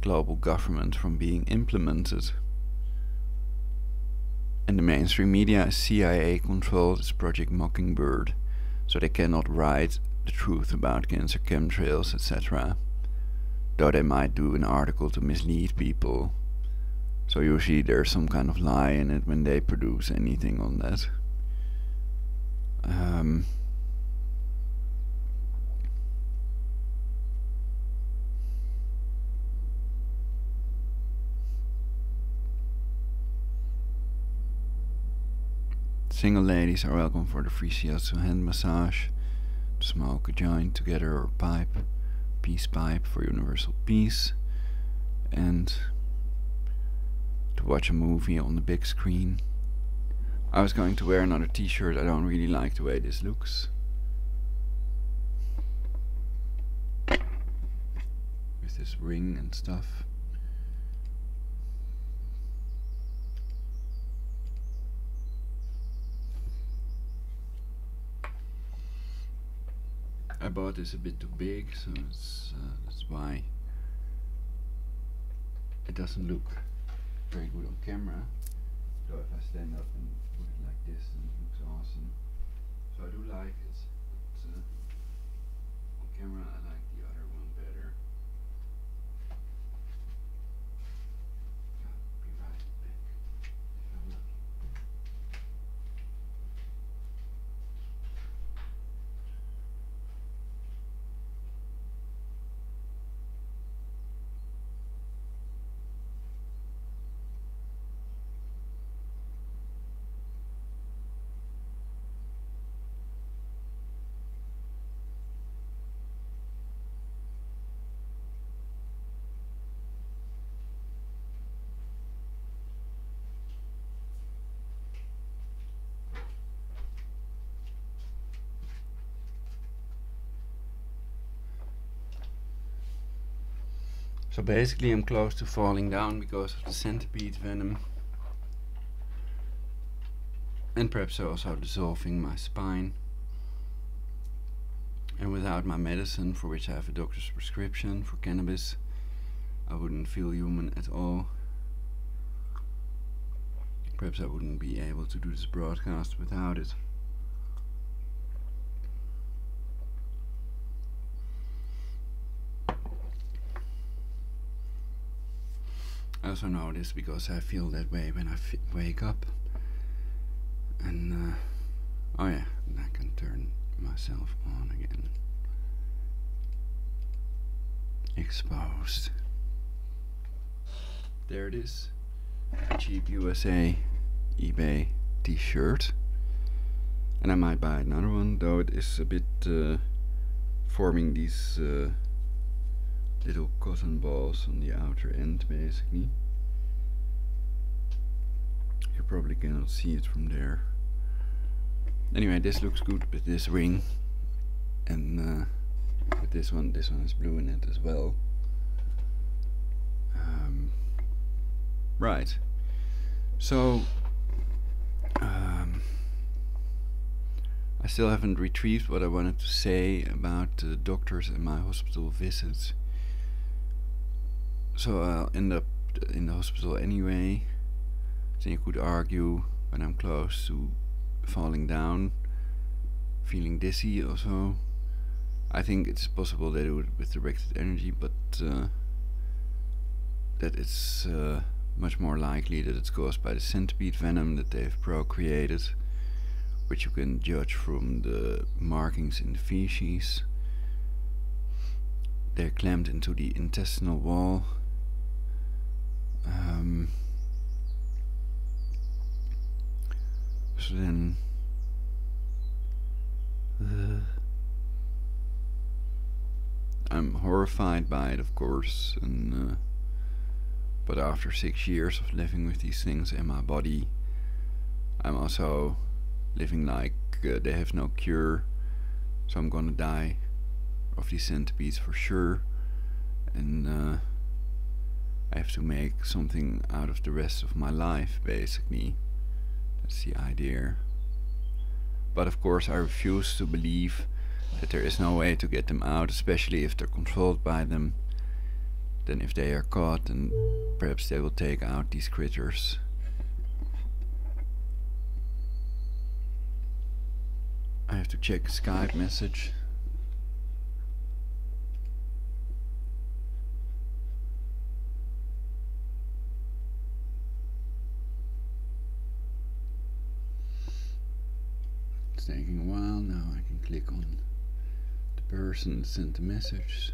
Speaker 1: global government from being implemented. And the mainstream media is CIA controlled. It's Project Mockingbird, so they cannot write the truth about cancer, chemtrails, etc. Though they might do an article to mislead people. So usually there's some kind of lie in it when they produce anything on that. Single ladies are welcome for the free shiatsu hand massage, to smoke a joint together or peace pipe for universal peace, and to watch a movie on the big screen. I was going to wear another t-shirt. I don't really like the way this looks. With this ring and stuff. I bought this a bit too big, so that's why it doesn't look very good on camera. Though if I stand up and put it like this, then it looks awesome. So I do like it, but on camera I like the other one better. I'll be right back if I'm lucky. So basically I'm close to falling down because of the centipede venom, and perhaps also dissolving my spine. And without my medicine, for which I have a doctor's prescription for cannabis, I wouldn't feel human at all. Perhaps I wouldn't be able to do this broadcast without it. I also know this because I feel that way when I wake up. And oh yeah, and I can turn myself on again. Exposed. There it is. A cheap USA eBay t-shirt. And I might buy another one, though it is a bit forming these little cotton balls on the outer end, basically. probably cannot see it from there. Anyway, this looks good with this ring, and with this one is blue in it as well. Right. So I still haven't retrieved what I wanted to say about the doctors and my hospital visits. So I'll end up in the hospital anyway. Then you could argue when I'm close to falling down, feeling dizzy also. I think it's possible they do it with directed energy, but that it's much more likely that it's caused by the centipede venom that they've procreated, which you can judge from the markings in the feces. They're clamped into the intestinal wall. So then I'm horrified by it, of course, and but after 6 years of living with these things in my body, I'm also living like they have no cure, so I'm gonna die of these centipedes for sure, and I have to make something out of the rest of my life, basically. That's the idea. But of course I refuse to believe that there is no way to get them out, especially if they're controlled by them. Then if they are caught, then perhaps they will take out these critters. I have to check a Skype message. It's taking a while. Now I can click on the person that sent the message.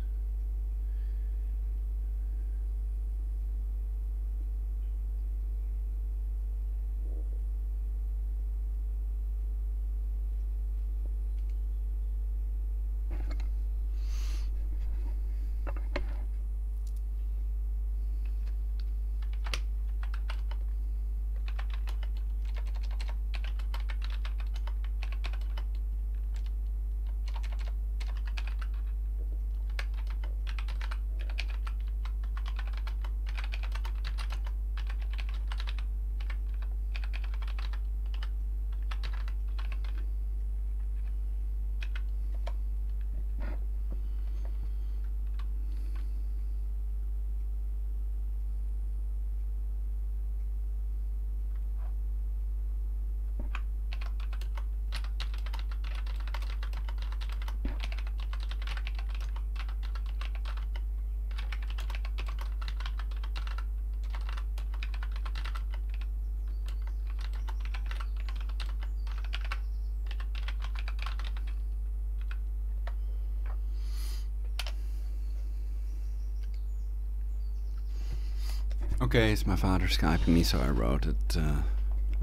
Speaker 1: Okay, it's my father Skyping me, so I wrote that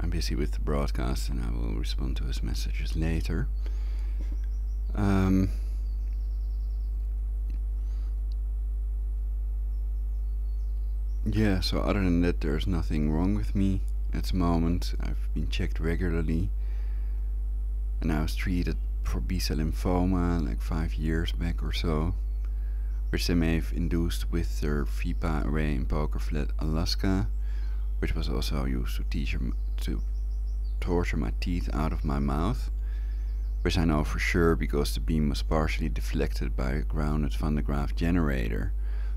Speaker 1: I'm busy with the broadcast and I will respond to his messages later. Yeah, so other than that, there's nothing wrong with me at the moment. I've been checked regularly, and I was treated for B-cell lymphoma like 5 years back or so, which they may have induced with their FIPA array in Poker Flat, Alaska, which was also used to torture my teeth out of my mouth, which I know for sure because the beam was partially deflected by a grounded Van de Graaff generator,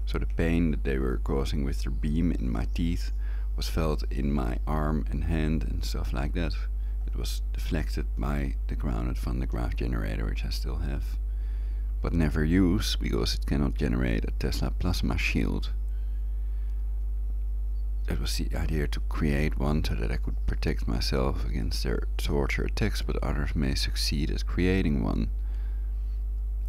Speaker 1: so the pain that they were causing with their beam in my teeth was felt in my arm and hand and stuff like that. It was deflected by the grounded Van de Graaff generator, which I still have, but never use because it cannot generate a Tesla plasma shield. It was the idea to create one so that I could protect myself against their torture attacks, but others may succeed at creating one.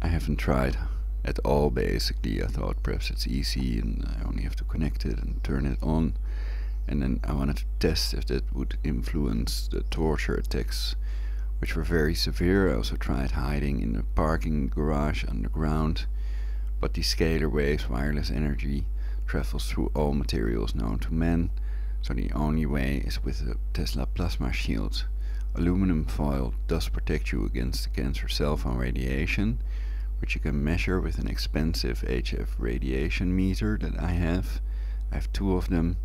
Speaker 1: I haven't tried at all, basically. I thought perhaps it's easy and I only have to connect it and turn it on, and then I wanted to test if that would influence the torture attacks, which were very severe. I also tried hiding in a parking garage underground, but the scalar waves wireless energy travels through all materials known to man, So the only way is with a Tesla plasma shield. Aluminum foil does protect you against the cancer cell phone radiation, which you can measure with an expensive HF radiation meter that I have. I have 2 of them.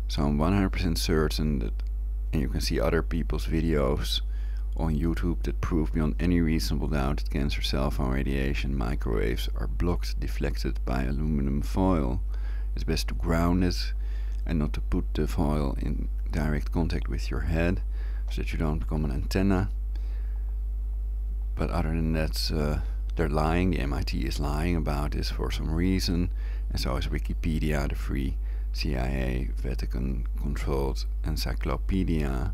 Speaker 1: So I'm 100% certain that, and you can see other people's videos on YouTube that prove beyond any reasonable doubt that cancer cell phone radiation microwaves are blocked, deflected by aluminum foil. It's best to ground it and not to put the foil in direct contact with your head, so that you don't become an antenna. But other than that, they're lying. The MIT is lying about this for some reason, and so is Wikipedia, the free CIA Vatican controlled encyclopedia.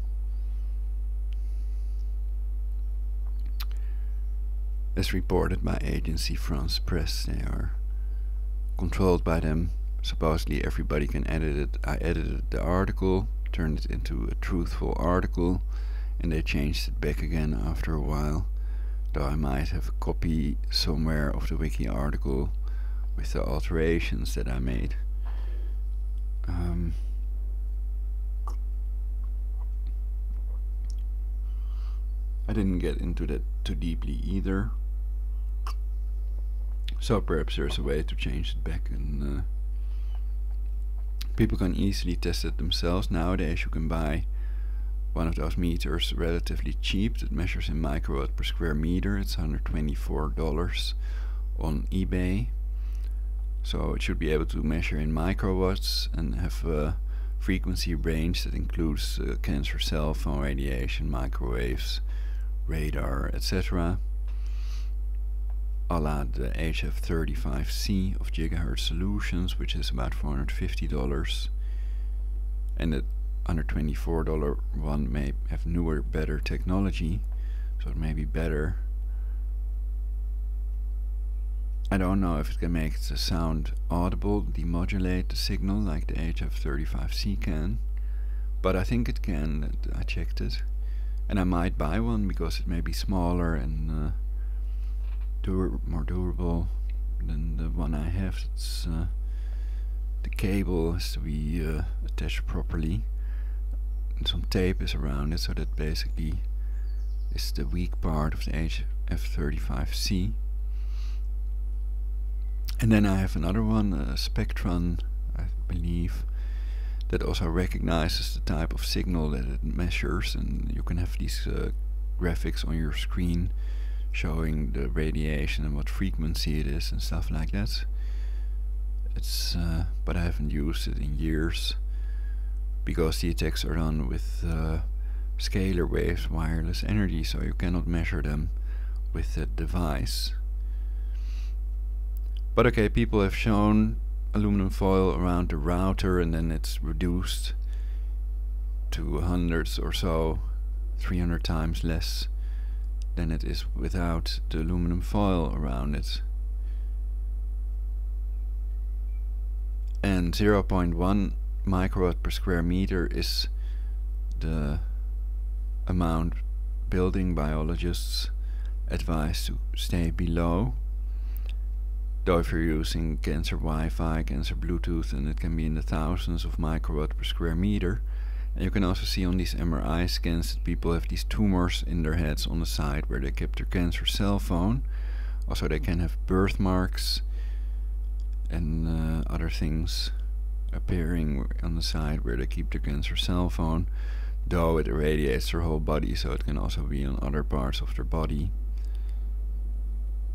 Speaker 1: As reported by agency France Press, they are controlled by them. Supposedly everybody can edit it. I edited the article, turned it into a truthful article, and they changed it back again after a while, though I might have a copy somewhere of the wiki article with the alterations that I made. I didn't get into that too deeply either, so perhaps there's a way to change it back, and people can easily test it themselves. Nowadays you can buy one of those meters relatively cheap that measures in microwatt per square meter. It's $124 on eBay. So it should be able to measure in microwatts and have a frequency range that includes cancer cell phone radiation, microwaves, radar, etc. A la the HF35C of Gigahertz Solutions, which is about $450, and the $124 one may have newer, better technology, so it may be better. I don't know if it can make the sound audible, demodulate the signal like the HF35C can, but I think it can. I checked it, and I might buy one because it may be smaller and more durable than the one I have. It's the cable has to be attached properly, and some tape is around it, so that basically is the weak part of the HF35C. And then I have another one, a Spectron, I believe, that also recognizes the type of signal that it measures, and you can have these graphics on your screen showing the radiation and what frequency it is and stuff like that. It's but I haven't used it in years because the attacks are done with scalar waves, wireless energy, so you cannot measure them with that device. But okay, people have shown aluminum foil around the router, and then it's reduced to hundreds or so, 300 times less than it is without the aluminum foil around it. And 0.1 microwatt per square meter is the amount building biologists advise to stay below. Though if you're using cancer Wi-Fi, cancer Bluetooth, and it can be in the thousands of microwatt per square meter. And you can also see on these MRI scans that people have these tumors in their heads on the side where they kept their cancer cell phone. Also they can have birthmarks and other things appearing on the side where they keep their cancer cell phone, though it irradiates their whole body, so it can also be on other parts of their body.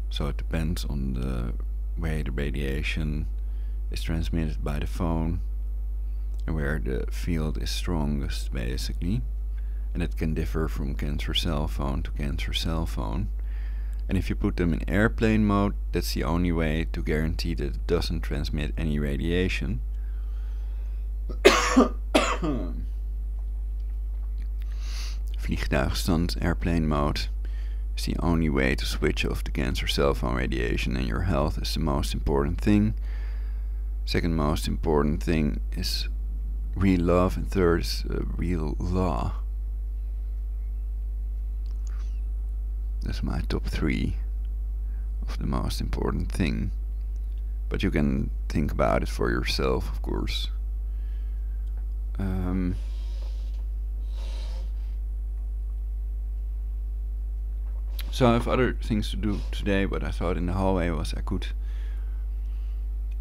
Speaker 1: So it depends on the way the radiation is transmitted by the phone and where the field is strongest, basically. And it can differ from cancer cell phone to cancer cell phone. And if you put them in airplane mode, that's the only way to guarantee that it doesn't transmit any radiation. Vliegtuigstand airplane mode is the only way to switch off the cancer cell phone radiation, and your health is the most important thing. Second most important thing is real love, and third is real law. That's my top 3 of the most important thing. But you can think about it for yourself, of course. So I have other things to do today, but I thought in the hallway was I could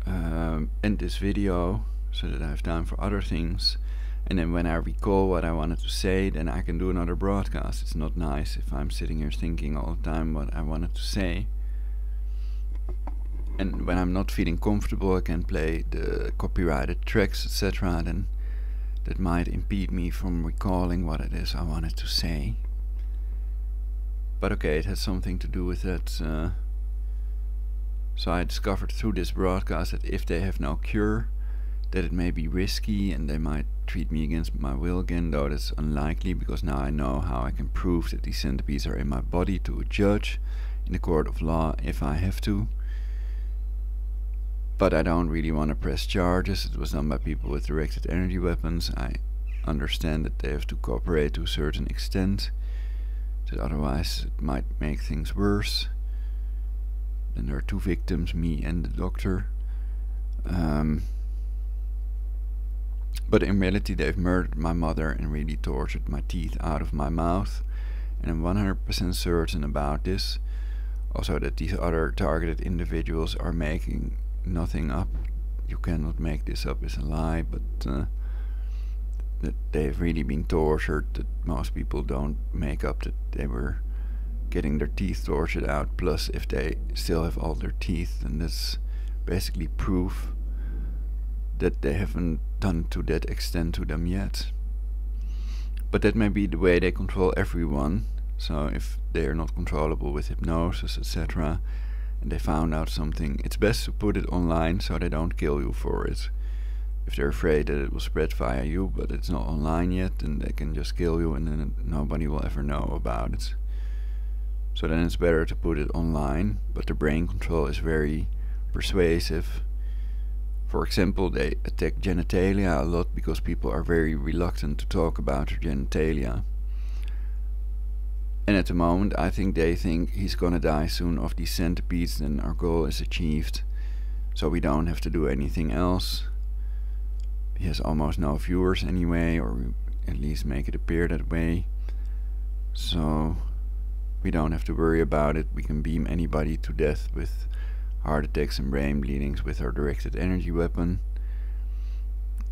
Speaker 1: end this video so that I have time for other things, and then when I recall what I wanted to say, then I can do another broadcast. It's not nice if I'm sitting here thinking all the time what I wanted to say, and when I'm not feeling comfortable I can play the copyrighted tracks, etc. Then that might impede me from recalling what it is I wanted to say. But okay, it has something to do with that. So I discovered through this broadcast that if they have no cure, that it may be risky and they might treat me against my will again, though that's unlikely because now I know how I can prove that these centipedes are in my body to a judge in the court of law if I have to. But I don't really want to press charges. It was done by people with directed energy weapons. I understand that they have to cooperate to a certain extent, that otherwise it might make things worse. Then there are two victims, me and the doctor. But in reality they've murdered my mother and really tortured my teeth out of my mouth, and I'm 100% certain about this. Also that these other targeted individuals are making nothing up. You cannot make this up as a lie, but that they've really been tortured, that most people don't make up that they were getting their teeth tortured out. Plus if they still have all their teeth, then that's basically proof that they haven't done to that extent to them yet. But that may be the way they control everyone. So if they are not controllable with hypnosis, etc., and they found out something, it's best to put it online so they don't kill you for it. If they're afraid that it will spread via you, but it's not online yet, then they can just kill you and then nobody will ever know about it. So then it's better to put it online, but the brain control is very persuasive. For example, they attack genitalia a lot because people are very reluctant to talk about their genitalia. And at the moment I think they think he's gonna die soon of these centipedes, then our goal is achieved. So we don't have to do anything else. He has almost no viewers anyway, or we at least make it appear that way. So we don't have to worry about it. We can beam anybody to death with heart attacks and brain bleedings with our directed energy weapon.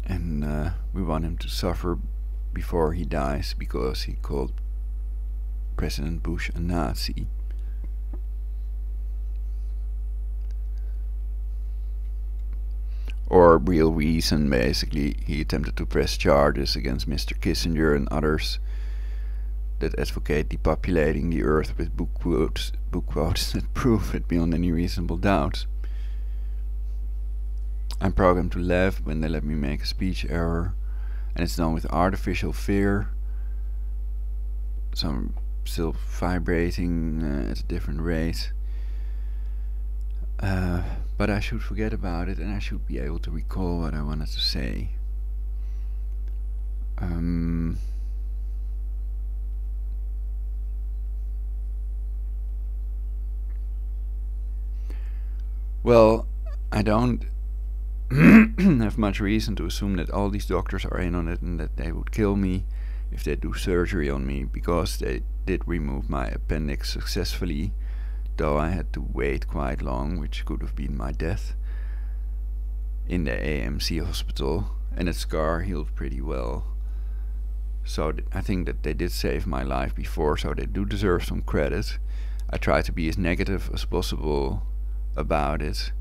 Speaker 1: And we want him to suffer before he dies because he called President Bush a Nazi. Or real reason, basically. He attempted to press charges against Mr. Kissinger and others that advocate depopulating the earth with book quotes that prove it beyond any reasonable doubt. I'm programmed to laugh when they let me make a speech error, and it's done with artificial fear. So I'm still vibrating at a different rate. But I should forget about it and I should be able to recall what I wanted to say. Well, I don't have much reason to assume that all these doctors are in on it and that they would kill me if they do surgery on me, because they did remove my appendix successfully, though I had to wait quite long, which could have been my death, in the AMC hospital, and the scar healed pretty well. So I think that they did save my life before, so they do deserve some credit. I try to be as negative as possible about it,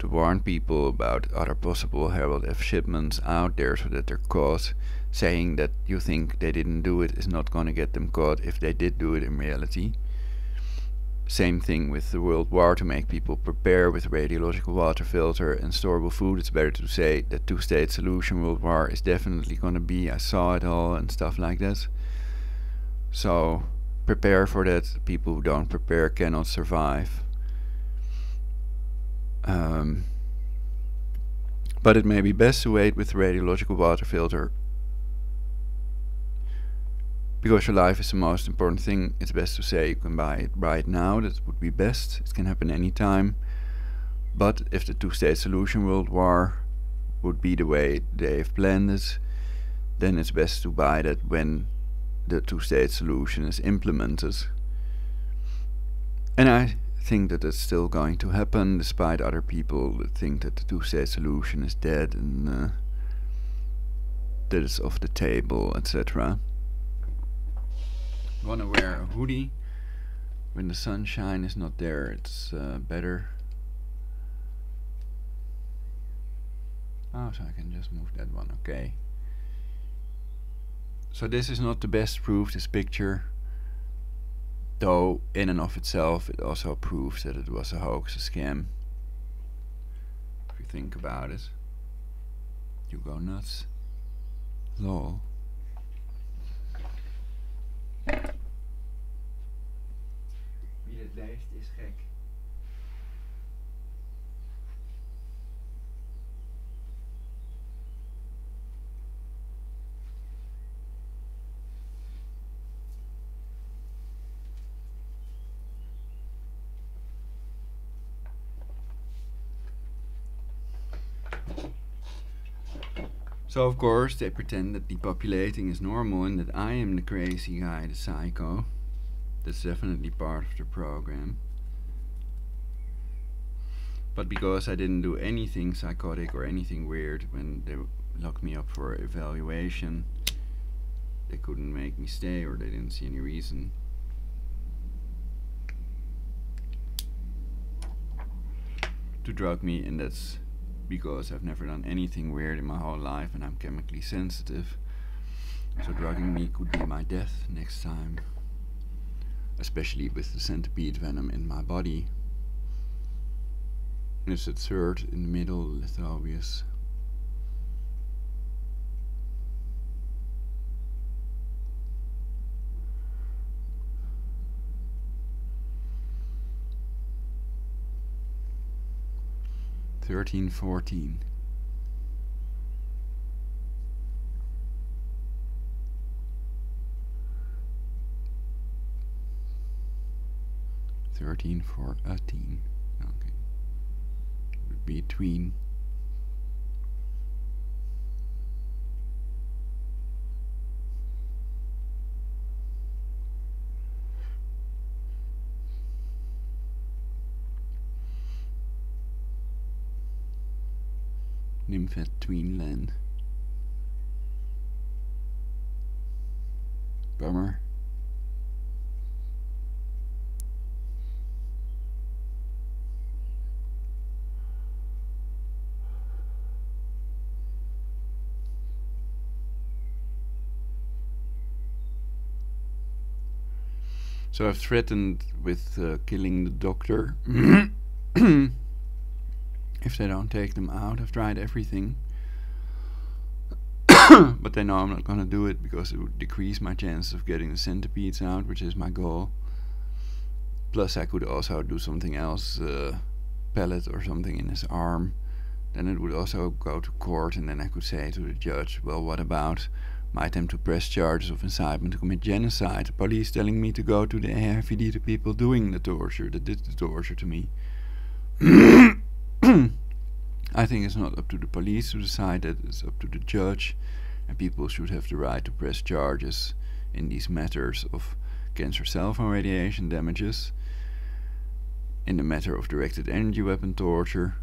Speaker 1: to warn people about other possible Herald F shipments out there so that they're caught. Saying that you think they didn't do it is not going to get them caught if they did do it in reality. Same thing with the World War, to make people prepare with radiological water filter and storable food. It's better to say that two-state solution World War is definitely going to be, I saw it all and stuff like that. So prepare for that. People who don't prepare cannot survive. But it may be best to wait with the radiological water filter, because your life is the most important thing. It's best to say you can buy it right now. That would be best. It can happen anytime. But if the two-state solution World War would be the way they've planned it, then it's best to buy that when the two-state solution is implemented. And I think that it's still going to happen, despite other people that think that the two-state solution is dead and that it's off the table, etc. Wanna wear a hoodie when the sunshine is not there. It's better. Oh, so I can just move that one. Okay. So this is not the best proof, this picture, though in and of itself it also proves that it was a hoax, a scam. If you think about it, you go nuts. Lol. Wie dit leest is gek. So of course they pretend that depopulating is normal and that I am the crazy guy, the psycho. That's definitely part of the program. But because I didn't do anything psychotic or anything weird when they locked me up for evaluation, they couldn't make me stay, or they didn't see any reason. To drug me, and that's because I've never done anything weird in my whole life and I'm chemically sensitive. So drugging me could be my death next time. Especially with the centipede venom in my body. It's a third in the middle, it's obvious. $13.14. $13.14. Okay. Would be between. Nymphet Tweenland. Bummer. So I've threatened with killing the doctor. If they don't take them out. I've tried everything. But they know I'm not gonna do it because it would decrease my chance of getting the centipedes out, which is my goal. Plus I could also do something else, pellet or something in his arm. Then it would also go to court, and then I could say to the judge, well, what about my attempt to press charges of incitement to commit genocide? The police telling me to go to the AIVD, the people doing the torture, that did the torture to me. I think it's not up to the police to decide that, it's up to the judge, and people should have the right to press charges in these matters of cancer cell phone radiation damages, in the matter of directed energy weapon torture,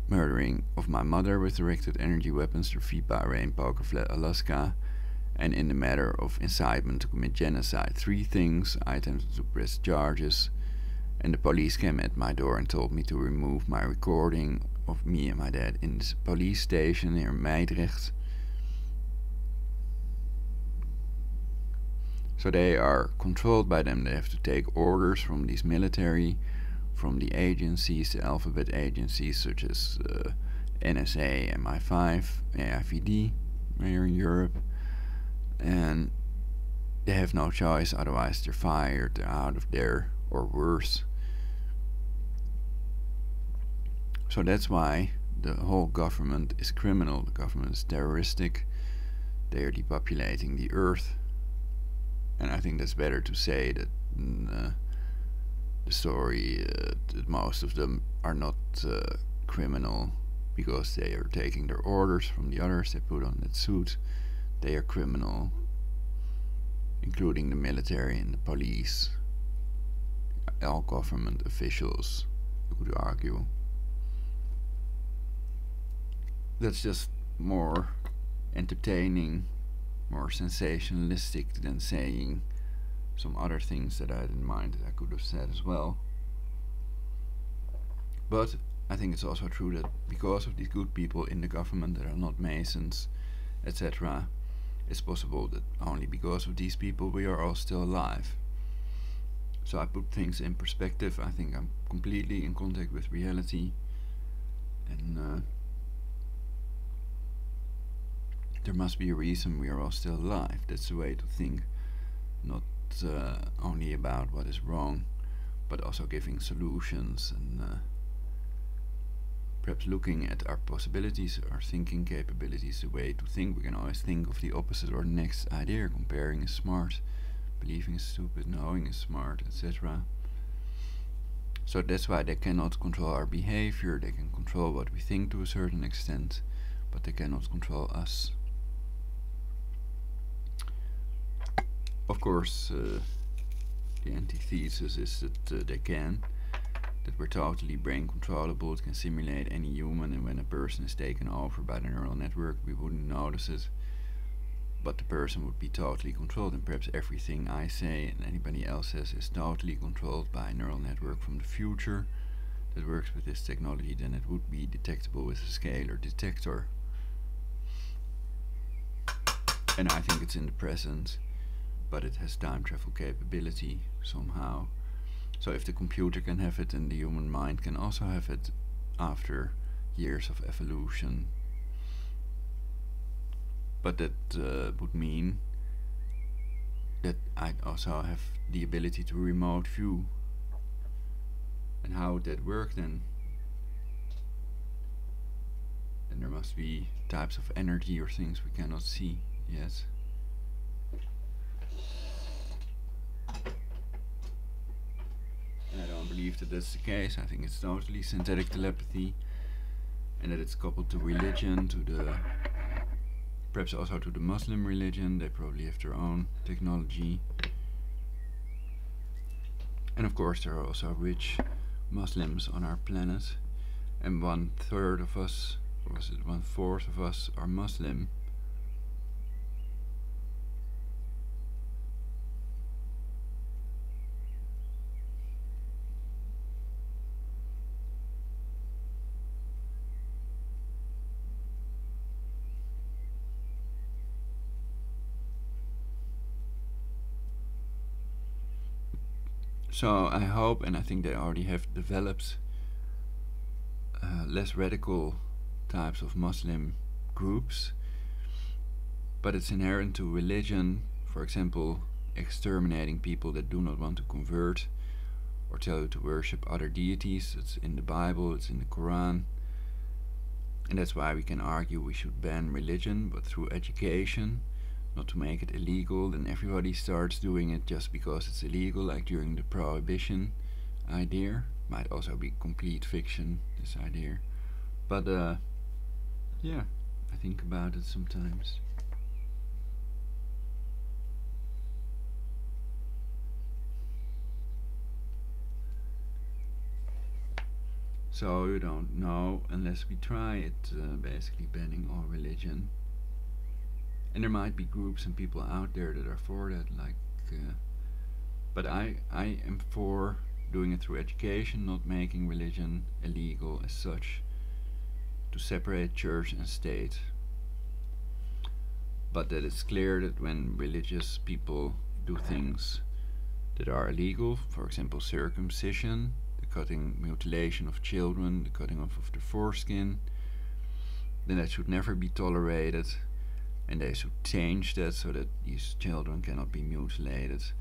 Speaker 1: murdering of my mother with directed energy weapons through Feed Bahrain, Poker Flat, Alaska, and in the matter of incitement to commit genocide. 3 things I attempted to press charges, and the police came at my door and told me to remove my recording of me and my dad in this police station near Mijdrecht. So they are controlled by them. They have to take orders from these military, from the agencies, the alphabet agencies such as NSA, MI5, AIVD here in Europe, and they have no choice, otherwise they're fired, they're out of there, or worse. So that's why the whole government is criminal. The government is terroristic. They are depopulating the earth. And I think that's better to say that the story that most of them are not criminal because they are taking their orders from the others. They put on that suit, they are criminal, including the military and the police, all government officials, you could argue. That's just more entertaining, more sensationalistic than saying some other things that I had in mind that I could have said as well. But I think it's also true that because of these good people in the government that are not Masons, etc., it's possible that only because of these people we are all still alive. So I put things in perspective. I think I'm completely in contact with reality, and there must be a reason we are all still alive. That's the way to think, not only about what is wrong, but also giving solutions and perhaps looking at our possibilities, our thinking capabilities, the way to think. We can always think of the opposite or the next idea. Comparing is smart, believing is stupid, knowing is smart, etc. So that's why they cannot control our behavior. They can control what we think to a certain extent, but they cannot control us. Of course, the antithesis is that they can, that we're totally brain controllable. It can simulate any human, and when a person is taken over by the neural network we wouldn't notice it, but the person would be totally controlled, and perhaps everything I say and anybody else says is totally controlled by a neural network from the future that works with this technology. Then it would be detectable with a scalar detector, and I think it's in the present, but it has time travel capability somehow. So if the computer can have it, then the human mind can also have it after years of evolution. But that would mean that I'd also have the ability to remote view. And how would that work then? And there must be types of energy or things we cannot see yet. I don't believe that that's the case. I think it's totally synthetic telepathy, and that it's coupled to religion, to the perhaps also to the Muslim religion. They probably have their own technology. And of course there are also rich Muslims on our planet, and 1/3 of us, or was it 1/4 of us, are Muslim. So I hope, and I think they already have developed less radical types of Muslim groups, but it's inherent to religion, for example, exterminating people that do not want to convert or tell you to worship other deities. It's in the Bible, it's in the Quran, and that's why we can argue we should ban religion, but through education, not to make it illegal. Then everybody starts doing it just because it's illegal, like during the prohibition idea. Might also be complete fiction, this idea, but yeah, I think about it sometimes. So you don't know unless we try it, basically banning all religion. And there might be groups and people out there that are for that, like, but I am for doing it through education, not making religion illegal as such, to separate church and state. But that it's clear that when religious people do things that are illegal, for example circumcision, the cutting, mutilation of children, the cutting off of the foreskin, then that should never be tolerated. And they should change that so that these children cannot be mutilated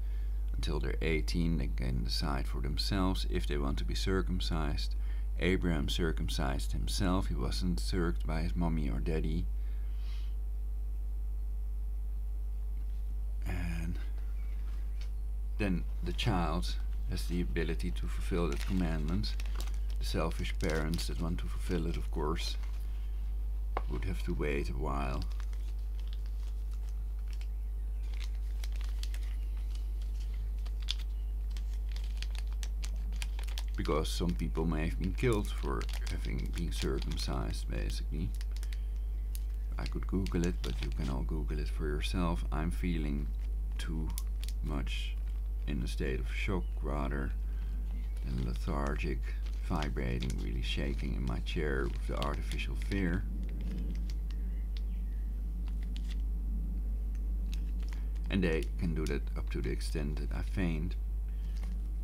Speaker 1: until they're 18. They can decide for themselves if they want to be circumcised. Abraham circumcised himself. He wasn't circed by his mommy or daddy. And then the child has the ability to fulfill that commandment. The selfish parents that want to fulfill it, of course, would have to wait a while. because some people may have been killed for having been circumcised, basically. I could Google it, but you can all Google it for yourself. I'm feeling too much in a state of shock rather than lethargic, vibrating, really shaking in my chair with the artificial fear. And they can do that up to the extent that I faint,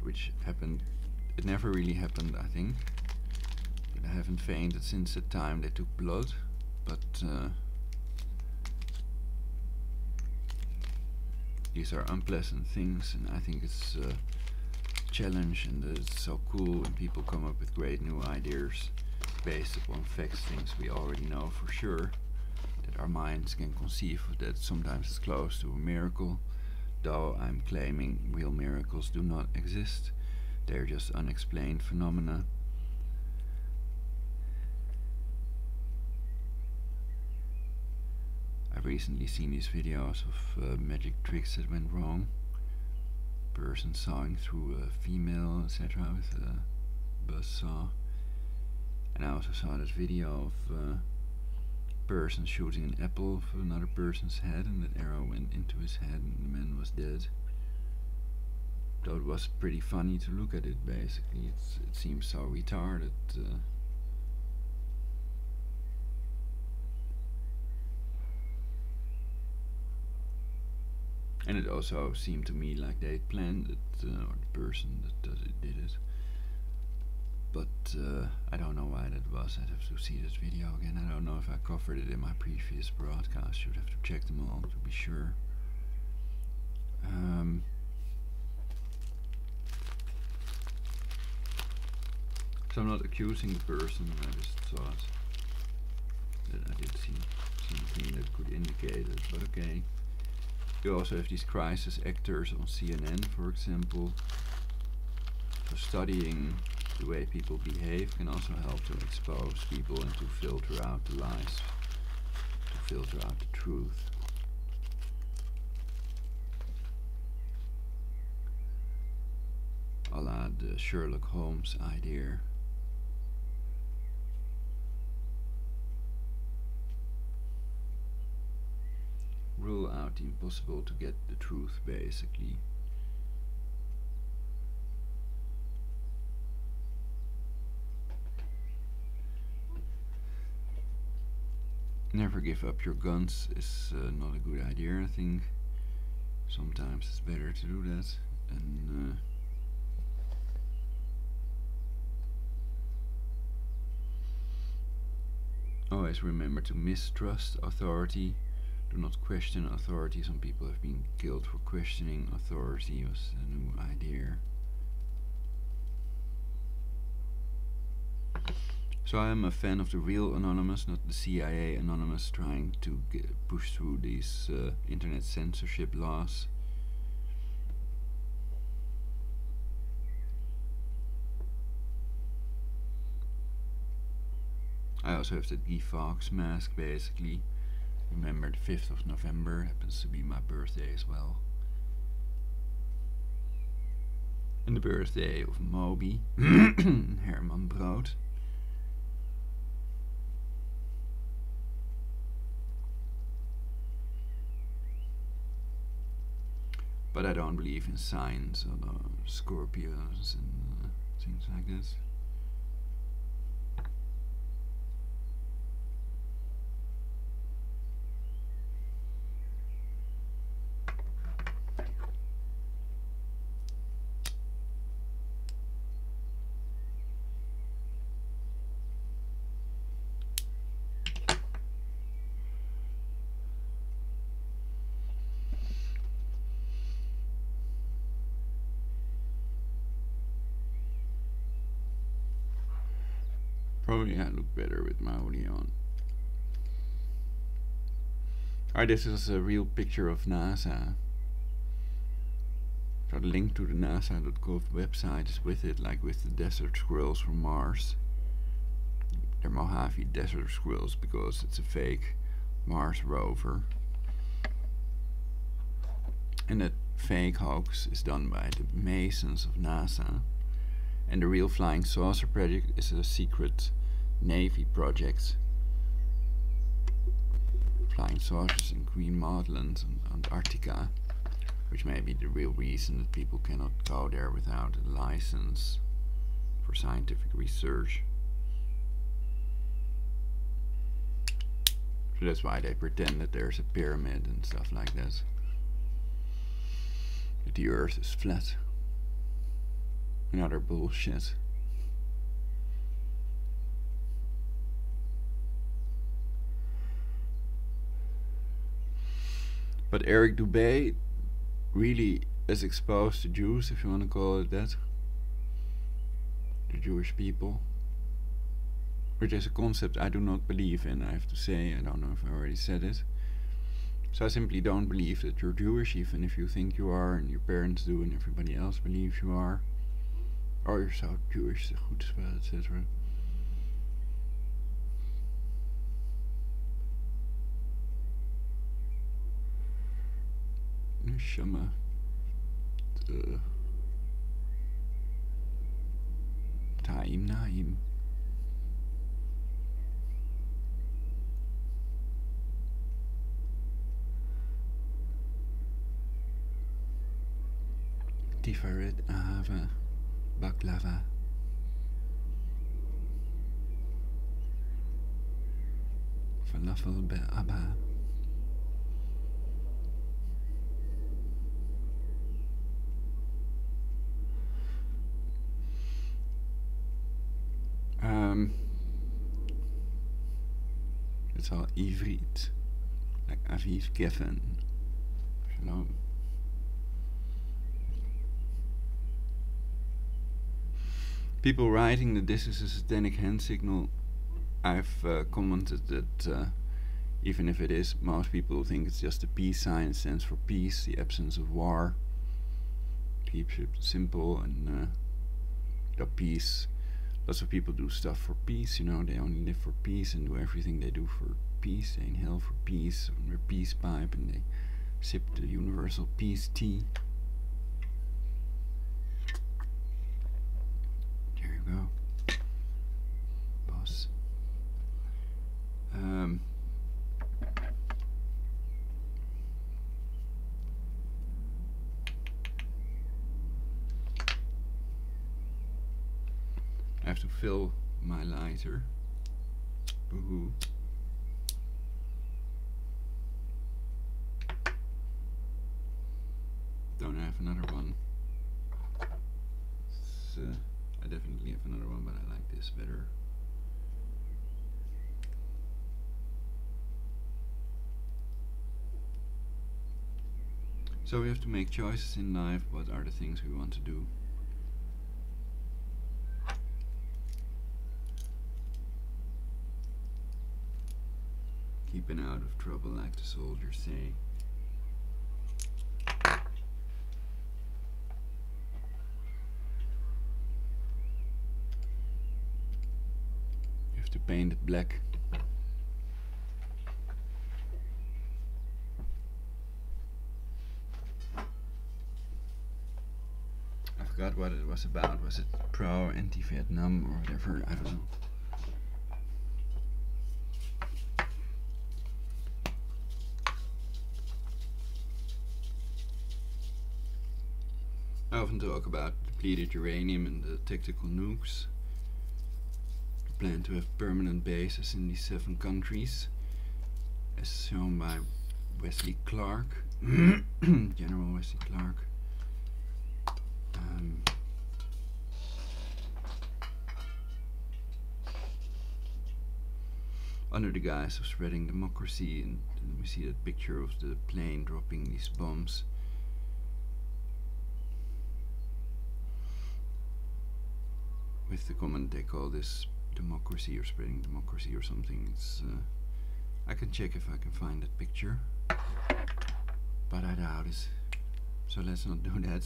Speaker 1: which happened. It never really happened, I think. I haven't fainted since the time they took blood, but these are unpleasant things, and I think it's a challenge, and it's so cool when people come up with great new ideas based upon facts, things we already know for sure, that our minds can conceive of. That sometimes it's close to a miracle, though I'm claiming real miracles do not exist. They're just unexplained phenomena. I've recently seen these videos of magic tricks that went wrong. Person sawing through a female, etc. with a buzzsaw. And I also saw this video of a person shooting an apple for another person's head, and that arrow went into his head and the man was dead. Though it was pretty funny to look at it, basically. It seems so retarded. And it also seemed to me like they planned it, or the person that did it. But I don't know why that was. I'd have to see this video again. I don't know if I covered it in my previous broadcast. You'd have to check them all to be sure. So I'm not accusing the person. I just thought that I did see something that could indicate it. But okay. You also have these crisis actors on CNN, for example. So studying the way people behave can also help to expose people and to filter out the lies, to filter out the truth. A la the Sherlock Holmes idea. Rule out the impossible to get the truth, basically. Never give up your guns is not a good idea, I think. Sometimes it's better to do that. And always remember to mistrust authority. Do not question authority. Some people have been killed for questioning authority. Was a new idea. So I am a fan of the real Anonymous, not the CIA Anonymous trying to push through these internet censorship laws. I also have the Guy Fawkes mask, basically. Remember, the 5th of November happens to be my birthday as well. And the birthday of Moby, Herman Brood. But I don't believe in signs or Scorpios and things like this. Probably I look better with my hoodie on. Alright, this is a real picture of NASA. So the link to the NASA.gov website is with it, like with the desert squirrels from Mars. They're Mojave desert squirrels because it's a fake Mars rover. And that fake hoax is done by the Masons of NASA. And the real flying saucer project is a secret Navy project. Flying saucers in Green Mountains and Antarctica, which may be the real reason that people cannot go there without a license for scientific research. So that's why they pretend that there's a pyramid and stuff like that. That the Earth is flat. And other bullshit. But Eric Dubé really is exposed to Jews, if you want to call it that. The Jewish people. Which is a concept I do not believe in, I have to say. I don't know if I already said it. So I simply don't believe that you're Jewish, even if you think you are, and your parents do, and everybody else believes you are. Or you're so Jewish, the goed spel, etc. Neshama. Taim Naim. Tifaret Ava Baklava. Falafel Be'aba. It's all Ivrit, like Aviv Geffen. Shalom. People writing that this is a satanic hand signal, I've commented that even if it is, most people think it's just a peace sign. It stands for peace, the absence of war. Keeps it simple and the peace. Lots of people do stuff for peace, you know, they only live for peace and do everything they do for peace. They inhale for peace on their peace pipe and they sip the universal peace tea. There you go. Boss. I have to fill my lighter. Boo-hoo. Don't have another one. I definitely have another one, but I like this better. So we have to make choices in life. What are the things we want to do? Keeping out of trouble, like the soldiers say. You have to paint it black. I forgot what it was about. Was it pro or anti-Vietnam or whatever? I don't know. I often talk about depleted uranium and the tactical nukes. The plan to have permanent bases in these 7 countries, as shown by Wesley Clark, General Wesley Clark. Under the guise of spreading democracy, and we see that picture of the plane dropping these bombs. With the comment they call this democracy or spreading democracy or something. It's I can check if I can find that picture, but I doubt it. So let's not do that.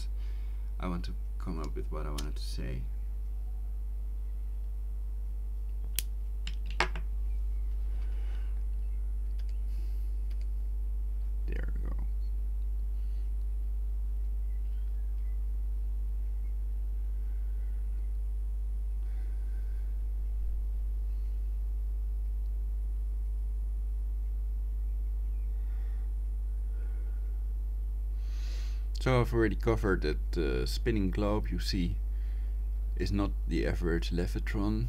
Speaker 1: I want to come up with what I wanted to say. There we go. So I've already covered that the spinning globe you see is not the average levitron.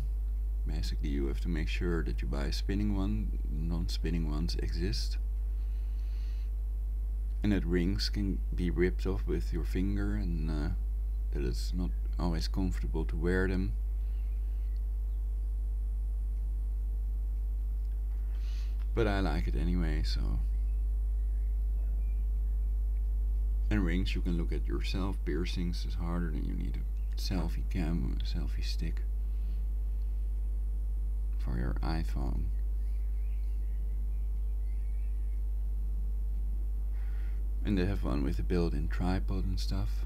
Speaker 1: Basically you have to make sure that you buy a spinning one, non-spinning ones exist. And that rings can be ripped off with your finger, and that it's not always comfortable to wear them. But I like it anyway, so. And rings you can look at yourself. Piercings is harder, than you need a selfie cam, a selfie stick for your iPhone. And they have one with a built-in tripod and stuff.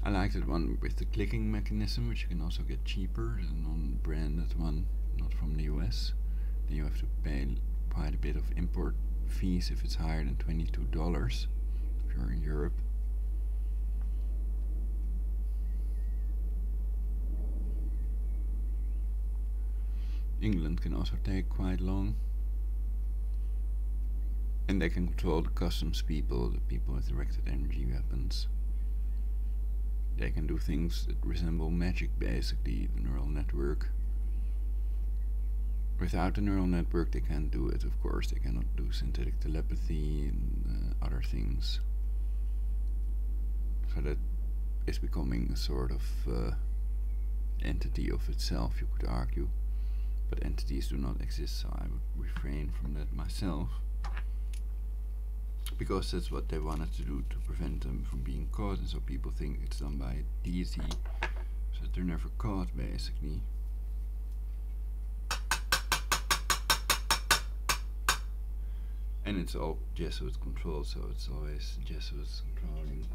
Speaker 1: I like that one with the clicking mechanism, which you can also get cheaper, a non-branded one, not from the US. Then you have to pay quite a bit of import fees if it's higher than $22 if you're in Europe. England can also take quite long. And they can control the customs people, the people with directed energy weapons. They can do things that resemble magic, basically, the neural network. Without the neural network they can't do it, of course. They cannot do synthetic telepathy and other things. So that is becoming a sort of entity of itself, you could argue. But entities do not exist, so I would refrain from that myself. Because that's what they wanted to do, to prevent them from being caught, and so people think it's done by a deity, so that they're never caught, basically. And it's all Jesuit controlled, so it's always Jesuits controlling.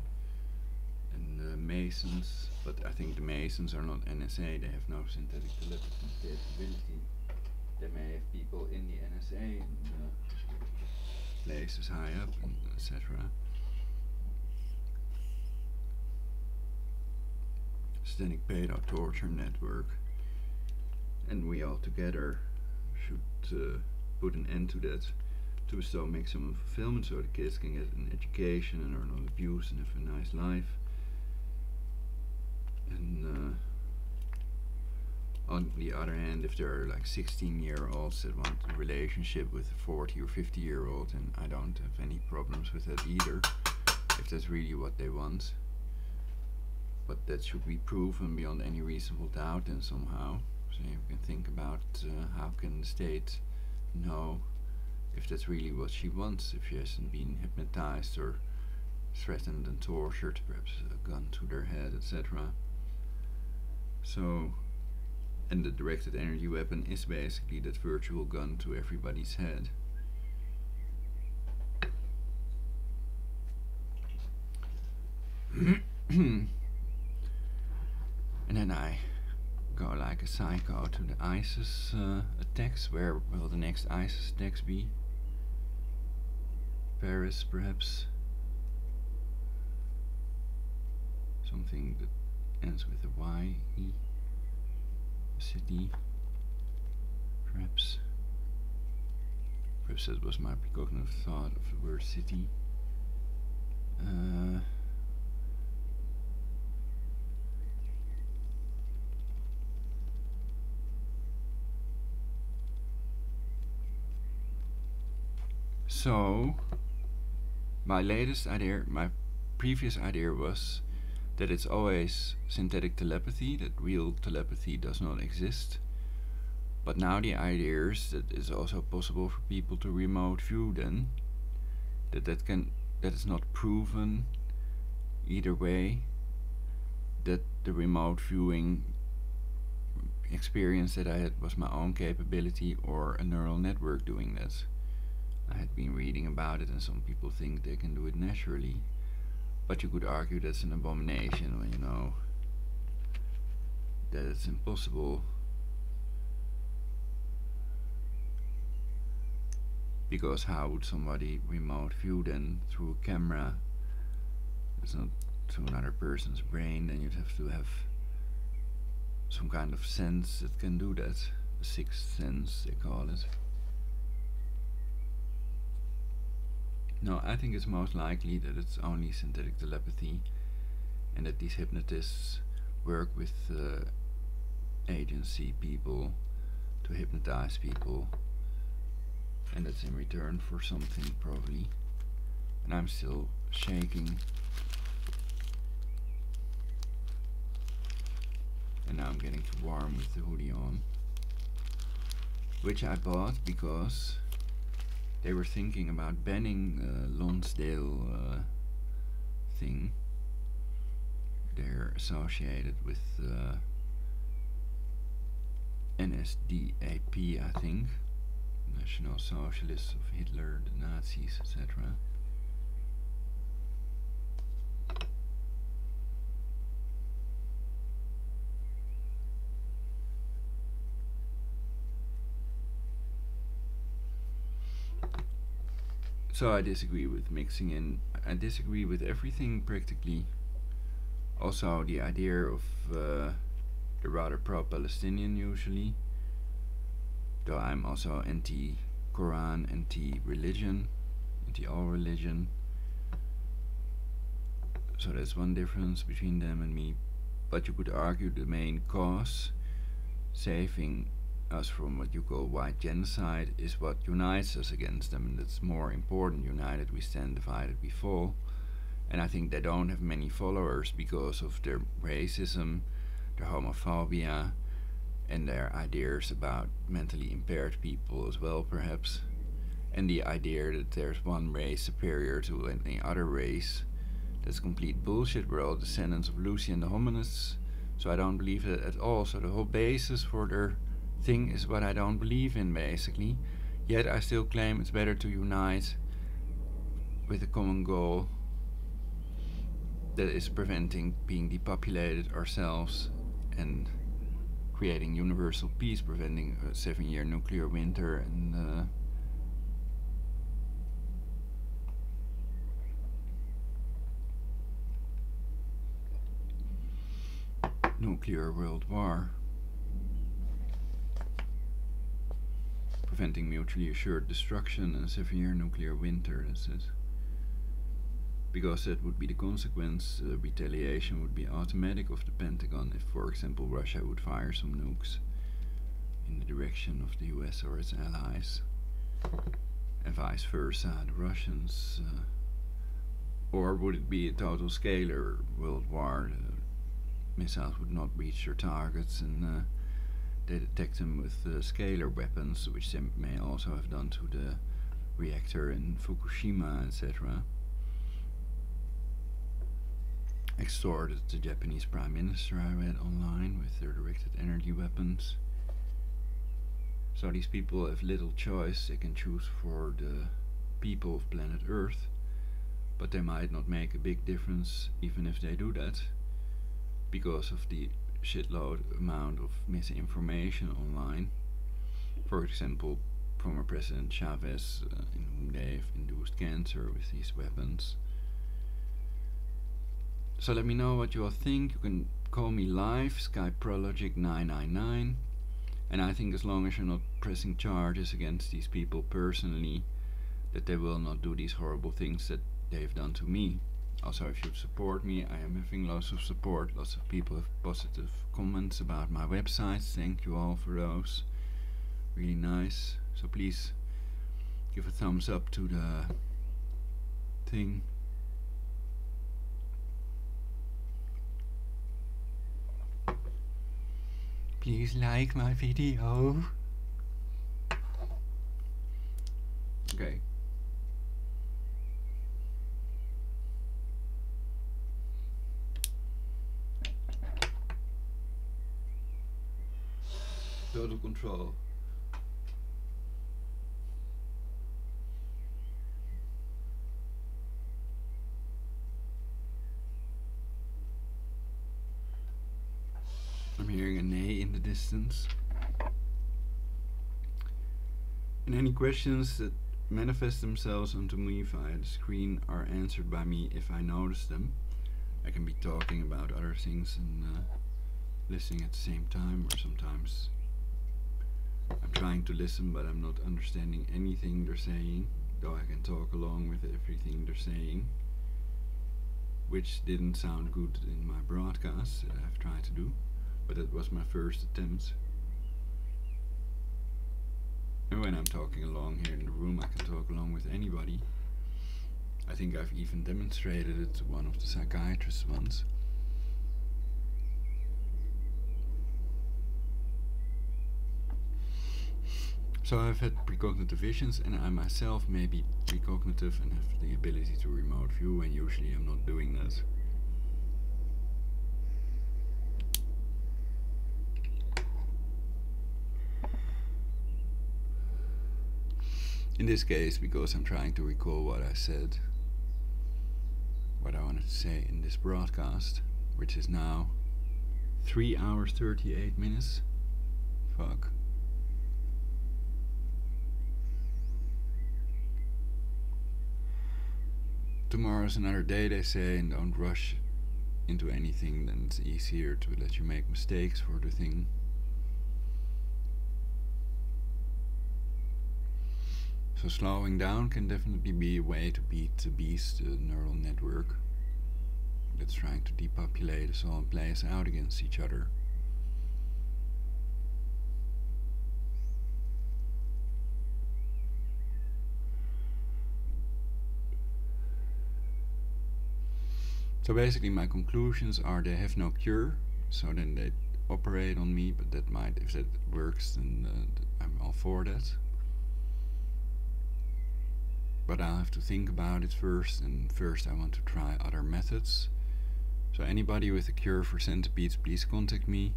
Speaker 1: And the Masons, but I think the Masons are not NSA, they have no synthetic telepathy capability. They may have people in the NSA and places high up, and etc. Satanic pedo torture network, and we all together should put an end to that, to bestow maximum fulfillment so the kids can get an education and are not abused and have a nice life. And on the other hand, if there are like 16-year-olds that want a relationship with a 40 or 50-year-old, and I don't have any problems with that either, if that's really what they want. But that should be proven beyond any reasonable doubt, and somehow. So you can think about how can the state know if that's really what she wants, if she hasn't been hypnotized or threatened and tortured, perhaps a gun to their head, etc. So, and the directed energy weapon is basically that virtual gun to everybody's head. And then I go like a psycho to the ISIS attacks. Where will the next ISIS attacks be? Paris, perhaps? Something that ends with a Y, E. City, perhaps. Perhaps that was my precognitive thought of the word city. So, my latest idea, my previous idea was that it's always synthetic telepathy, that real telepathy does not exist. But now the idea is that it's also possible for people to remote view then. That is not proven either way, that the remote viewing experience that I had was my own capability or a neural network doing that. I had been reading about it, and some people think they can do it naturally. But you could argue that's an abomination when you know that it's impossible. Because how would somebody remote view then through a camera? It's not through another person's brain, then you'd have to have some kind of sense that can do that. A sixth sense, they call it. No, I think it's most likely that it's only synthetic telepathy, and that these hypnotists work with agency people to hypnotize people, and that's in return for something probably. And I'm still shaking, and now I'm getting too warm with the hoodie on, which I bought because they were thinking about banning Lonsdale thing. They're associated with NSDAP, I think, National Socialists of Hitler, the Nazis, etc. So I disagree with mixing in. I disagree with everything practically. Also the idea of the rather pro-Palestinian usually, though I'm also anti-Quran, anti-religion, anti-all religion. So that's one difference between them and me. But you could argue the main cause, saving us from what you call white genocide, is what unites us against them, and that's more important. United we stand, divided we fall. And I think they don't have many followers because of their racism, their homophobia, and their ideas about mentally impaired people as well, perhaps, and the idea that there's one race superior to any other race. That's complete bullshit. We're all descendants of Lucy and the hominids, so I don't believe that at all. So the whole basis for their thing is what I don't believe in, basically. Yet I still claim it's better to unite with a common goal that is preventing being depopulated ourselves and creating universal peace, preventing a 7-year nuclear winter and nuclear world war, preventing mutually assured destruction and a 7-year nuclear winter. This is because that would be the consequence. Retaliation would be automatic of the Pentagon if, for example, Russia would fire some nukes in the direction of the US or its allies, and vice versa, the Russians. Or would it be a total scalar world war? Missiles would not reach their targets, and they detect them with scalar weapons, which they may also have done to the reactor in Fukushima, etc. Extorted the Japanese Prime Minister, I read online, with their directed energy weapons. So these people have little choice. They can choose for the people of planet Earth, but they might not make a big difference even if they do that, because of the shitload amount of misinformation online. For example, former President Chavez, in whom they have induced cancer with these weapons. So let me know what you all think. You can call me live, Skype Prologic 999, and I think as long as you're not pressing charges against these people personally, that they will not do these horrible things that they've done to me. Also, if you support me, I am having lots of support. Lots of people have positive comments about my websites. Thank you all for those. Really nice. So please give a thumbs up to the thing. Please like my video. Okay. Total control. I'm hearing a neigh in the distance. And any questions that manifest themselves onto me via the screen are answered by me if I notice them. I can be talking about other things and listening at the same time, or sometimes I'm trying to listen but I'm not understanding anything they're saying. though I can talk along with everything they're saying, which didn't sound good in my broadcasts that I've tried to do, but it was my first attempt. And when I'm talking along here in the room, I can talk along with anybody. I think I've even demonstrated it to one of the psychiatrists once. So I've had precognitive visions, and I myself may be precognitive and have the ability to remote view, and usually I'm not doing that. In this case, because I'm trying to recall what I said, what I wanted to say in this broadcast, which is now 3 hours 38 minutes. Fuck. Tomorrow's another day, they say, and don't rush into anything, then it's easier to let you make mistakes for the thing. So slowing down can definitely be a way to beat the beast, the neural network that's trying to depopulate us all and play us out against each other. So basically my conclusions are they have no cure, so then they operate on me, but that might, if that works, then I'm all for that. But I'll have to think about it first, and first I want to try other methods. So anybody with a cure for centipedes, please contact me.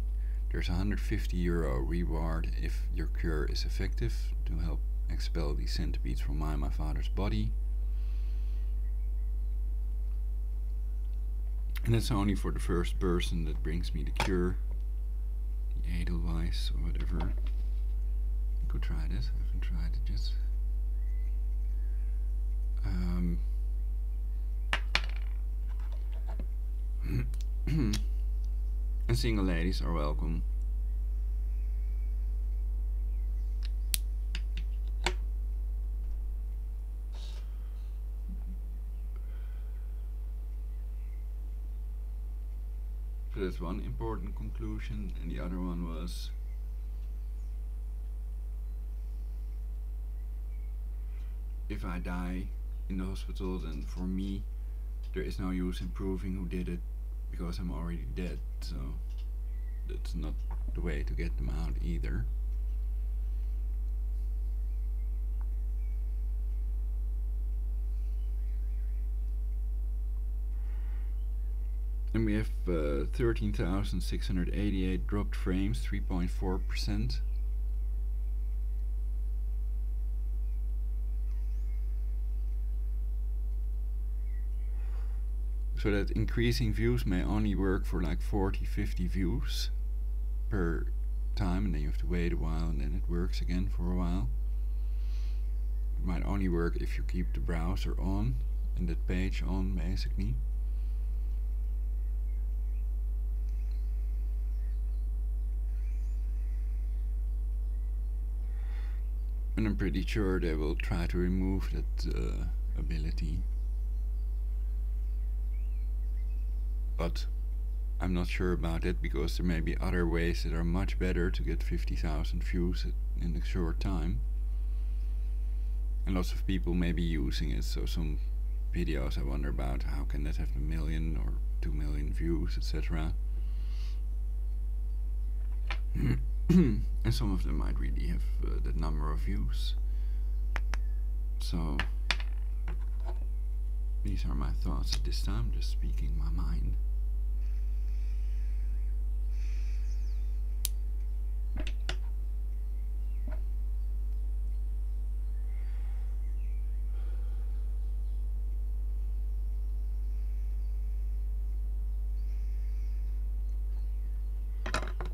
Speaker 1: There's a €150 reward if your cure is effective to help expel these centipedes from my father's body. And that's only for the first person that brings me the cure, the edelweiss or whatever. I could try this, I haven't tried it yet. And single ladies are welcome. So that's one important conclusion, and the other one was if I die in the hospital, then for me there is no use in proving who did it because I'm already dead, so that's not the way to get them out either. And we have 13,688 dropped frames, 3.4%. So that increasing views may only work for like 40-50 views per time, and then you have to wait a while and then it works again for a while. It might only work if you keep the browser on and that page on, basically. And I'm pretty sure they will try to remove that ability. But I'm not sure about it, because there may be other ways that are much better to get 50,000 views in a short time. And lots of people may be using it, so some videos I wonder about how can that have 1 million or 2 million views, etc. And some of them might really have that number of views. So these are my thoughts at this time, just speaking my mind.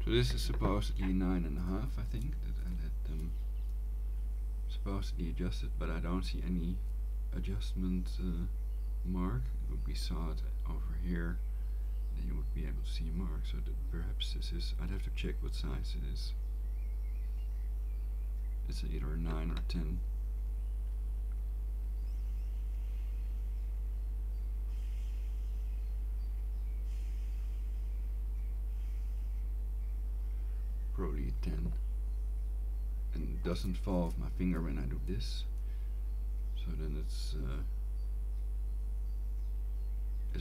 Speaker 1: So this is supposedly 9.5, I think, that I let them supposedly adjust it, but I don't see any adjustment mark. It would be saw it over here, then you would be able to see a mark, so that perhaps this is, I'd have to check what size it is. It's either 9 or 10. doesn't fall off my finger when I do this. So then it's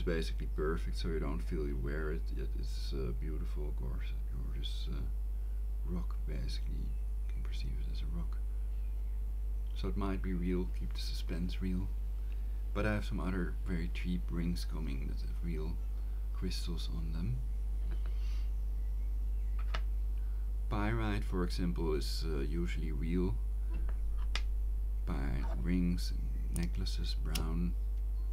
Speaker 1: basically perfect, so you don't feel you wear it, yet it's beautiful, gorgeous rock, basically. You can perceive it as a rock. So it might be real, keep the suspense real. But I have some other very cheap rings coming that have real crystals on them. Pyrite, for example, is usually real. Pyrite rings and necklaces, brown.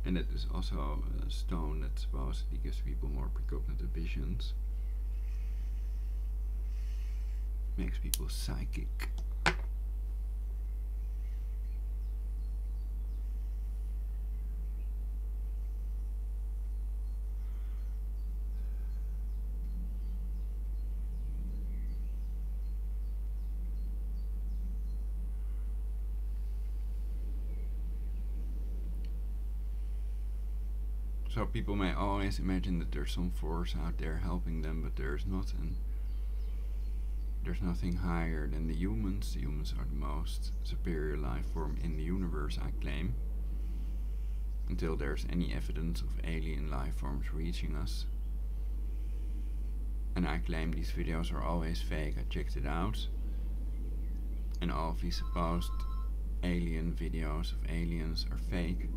Speaker 1: And it is also a stone that supposedly gives people more precognitive visions. Makes people psychic. So people may always imagine that there's some force out there helping them, but there's not, and there's nothing higher than the humans. The humans are the most superior life form in the universe, I claim. Until there's any evidence of alien life forms reaching us. And I claim these videos are always fake. I checked it out. And all of these supposed alien videos of aliens are fake.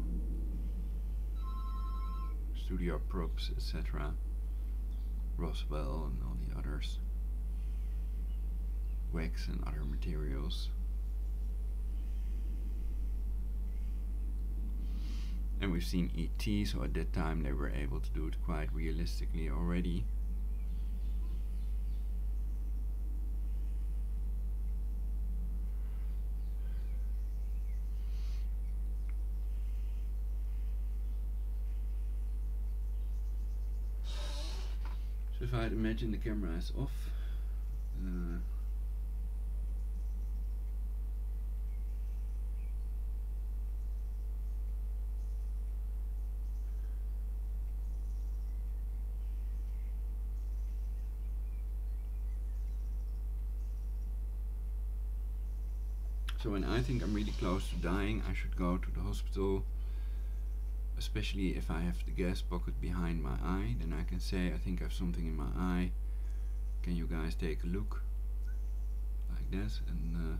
Speaker 1: Studio props, etc. Roswell and all the others. Wax and other materials. And we've seen ET, so at that time they were able to do it quite realistically already. So if I'd imagine the camera is off, so when I think I'm really close to dying, I should go to the hospital, especially if I have the gas pocket behind my eye. Then I can say, I think I have something in my eye, can you guys take a look? Like this, and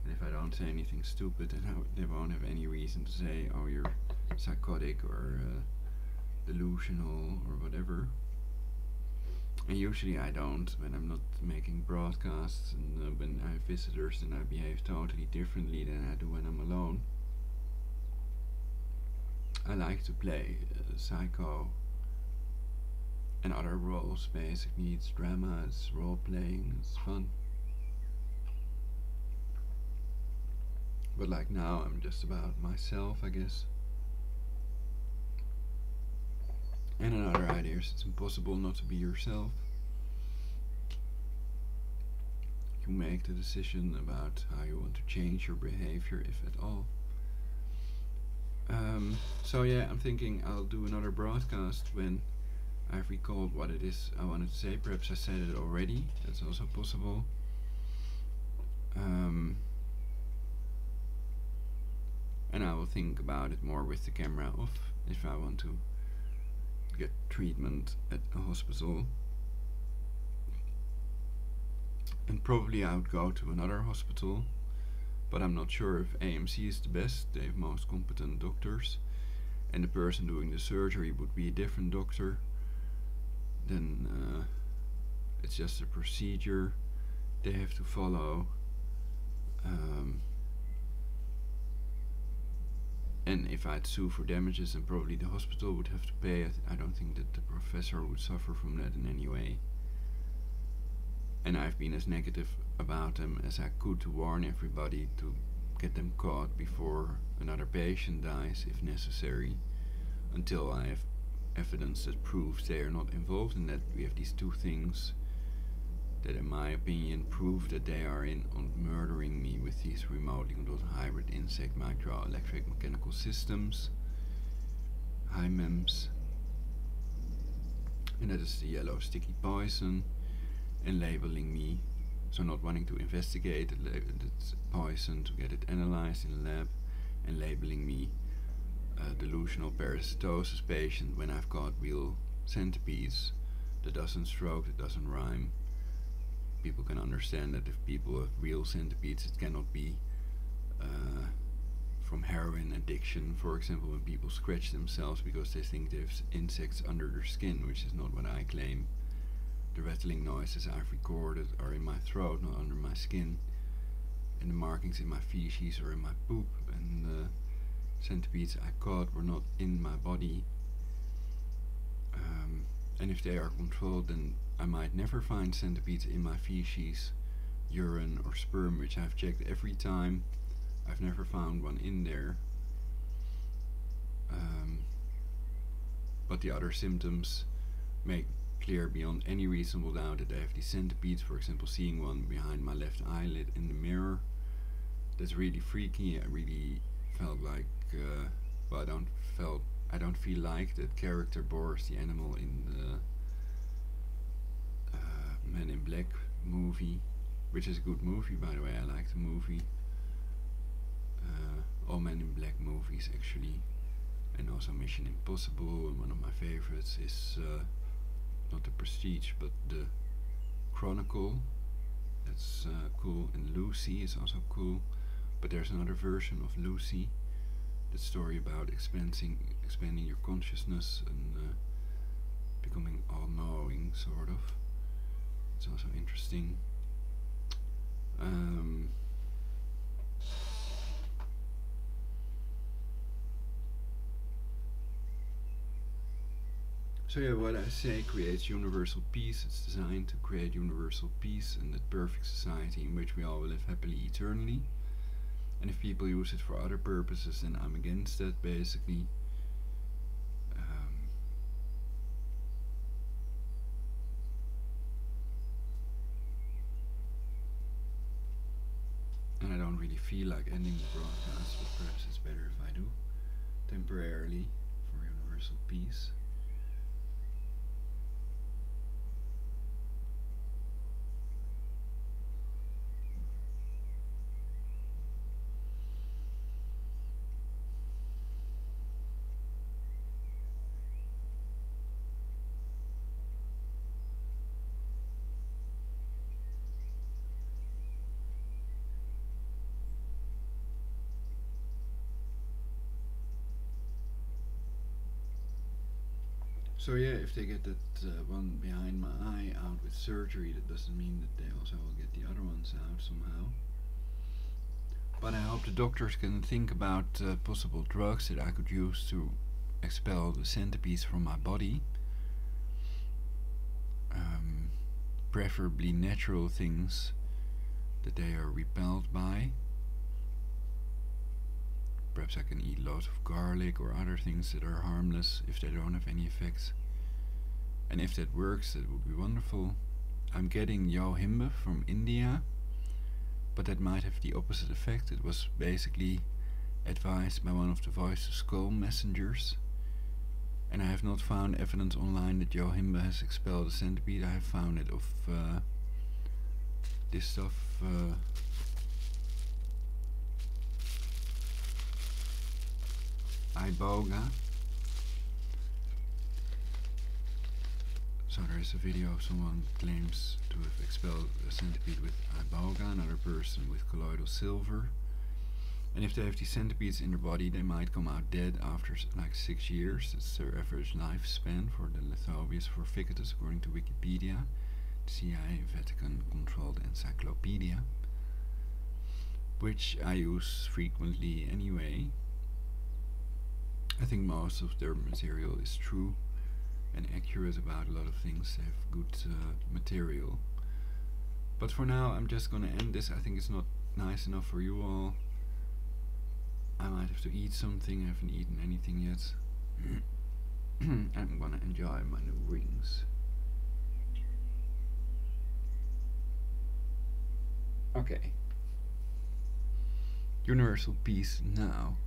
Speaker 1: if I don't say anything stupid, then they won't have any reason to say, oh, you're psychotic or delusional or whatever. And usually I don't, when I'm not making broadcasts, and when I have visitors, then I behave totally differently than I do when I'm alone. I like to play psycho and other roles, basically. It's drama, it's role playing, it's fun. But like now, I'm just about myself, I guess. And another idea is it's impossible not to be yourself. You make the decision about how you want to change your behavior, if at all. So yeah, I'm thinking I'll do another broadcast when I've recalled what it is I wanted to say. Perhaps I said it already, that's also possible. And I will think about it more with the camera off if I want to get treatment at a hospital. And probably I would go to another hospital, but I'm not sure if AMC is the best. They have most competent doctors, and the person doing the surgery would be a different doctor. Then it's just a procedure they have to follow. And if I'd sue for damages, then probably the hospital would have to pay. I don't think that the professor would suffer from that in any way. And I've been as negative about them as I could to warn everybody to get them caught before another patient dies, if necessary, until I have evidence that proves they are not involved, and that we have these two things that, in my opinion, prove that they are in on murdering me with these remotely controlled hybrid insect microelectric mechanical systems, HIMEMS, and that is the yellow sticky poison, and labeling me So not wanting to investigate it's poison, to get it analyzed in a lab, and labeling me a delusional parasitosis patient when I've got real centipedes that doesn't stroke, that doesn't rhyme. People can understand that if people have real centipedes, it cannot be from heroin addiction, for example, when people scratch themselves because they think they have insects under their skin, which is not what I claim. The rattling noises I've recorded are in my throat, not under my skin, and the markings in my feces or in my poop, and the centipedes I caught were not in my body. And if they are controlled, then I might never find centipedes in my feces, urine or sperm, which I've checked every time. I've never found one in there. But the other symptoms make clear beyond any reasonable doubt that I have these centipedes. For example, seeing one behind my left eyelid in the mirror. That's really freaky. I really felt like, well, I don't feel like that character Boris the animal in the Men in Black movie, which is a good movie, by the way. I like the movie. All Men in Black movies, actually, and also Mission Impossible. And one of my favorites is not The Prestige, but The Chronicle. That's cool. And Lucy is also cool. But there's another version of Lucy. The story about expanding your consciousness and becoming all-knowing, sort of. It's also interesting. So yeah, what I say creates universal peace. It's designed to create universal peace and that perfect society in which we all will live happily eternally. And if people use it for other purposes, then I'm against that, basically. And I don't really feel like ending the broadcast, but perhaps it's better if I do, temporarily, for universal peace. So yeah, if they get that one behind my eye out with surgery, that doesn't mean that they also will get the other ones out somehow. But I hope the doctors can think about possible drugs that I could use to expel the centipedes from my body. Preferably natural things that they are repelled by. Perhaps I can eat loads of garlic or other things that are harmless if they don't have any effects. And if that works, that would be wonderful. I'm getting yohimbe from India, but that might have the opposite effect. It was basically advised by one of the Voice to Skull messengers. And I have not found evidence online that yohimbe has expelled a centipede. I have found it of this stuff. Iboga. So there is a video of someone claims to have expelled a centipede with iboga, another person with colloidal silver. And if they have these centipedes in their body, they might come out dead after like 6 years. That's their average lifespan for the Lithobius forficatus, according to Wikipedia, the CIA Vatican-controlled encyclopedia, which I use frequently anyway. I think most of their material is true and accurate about a lot of things. They have good material. But for now, I'm just gonna end this. I think it's not nice enough for you all. I might have to eat something. I haven't eaten anything yet. I'm gonna enjoy my new rings. Okay. Universal peace now.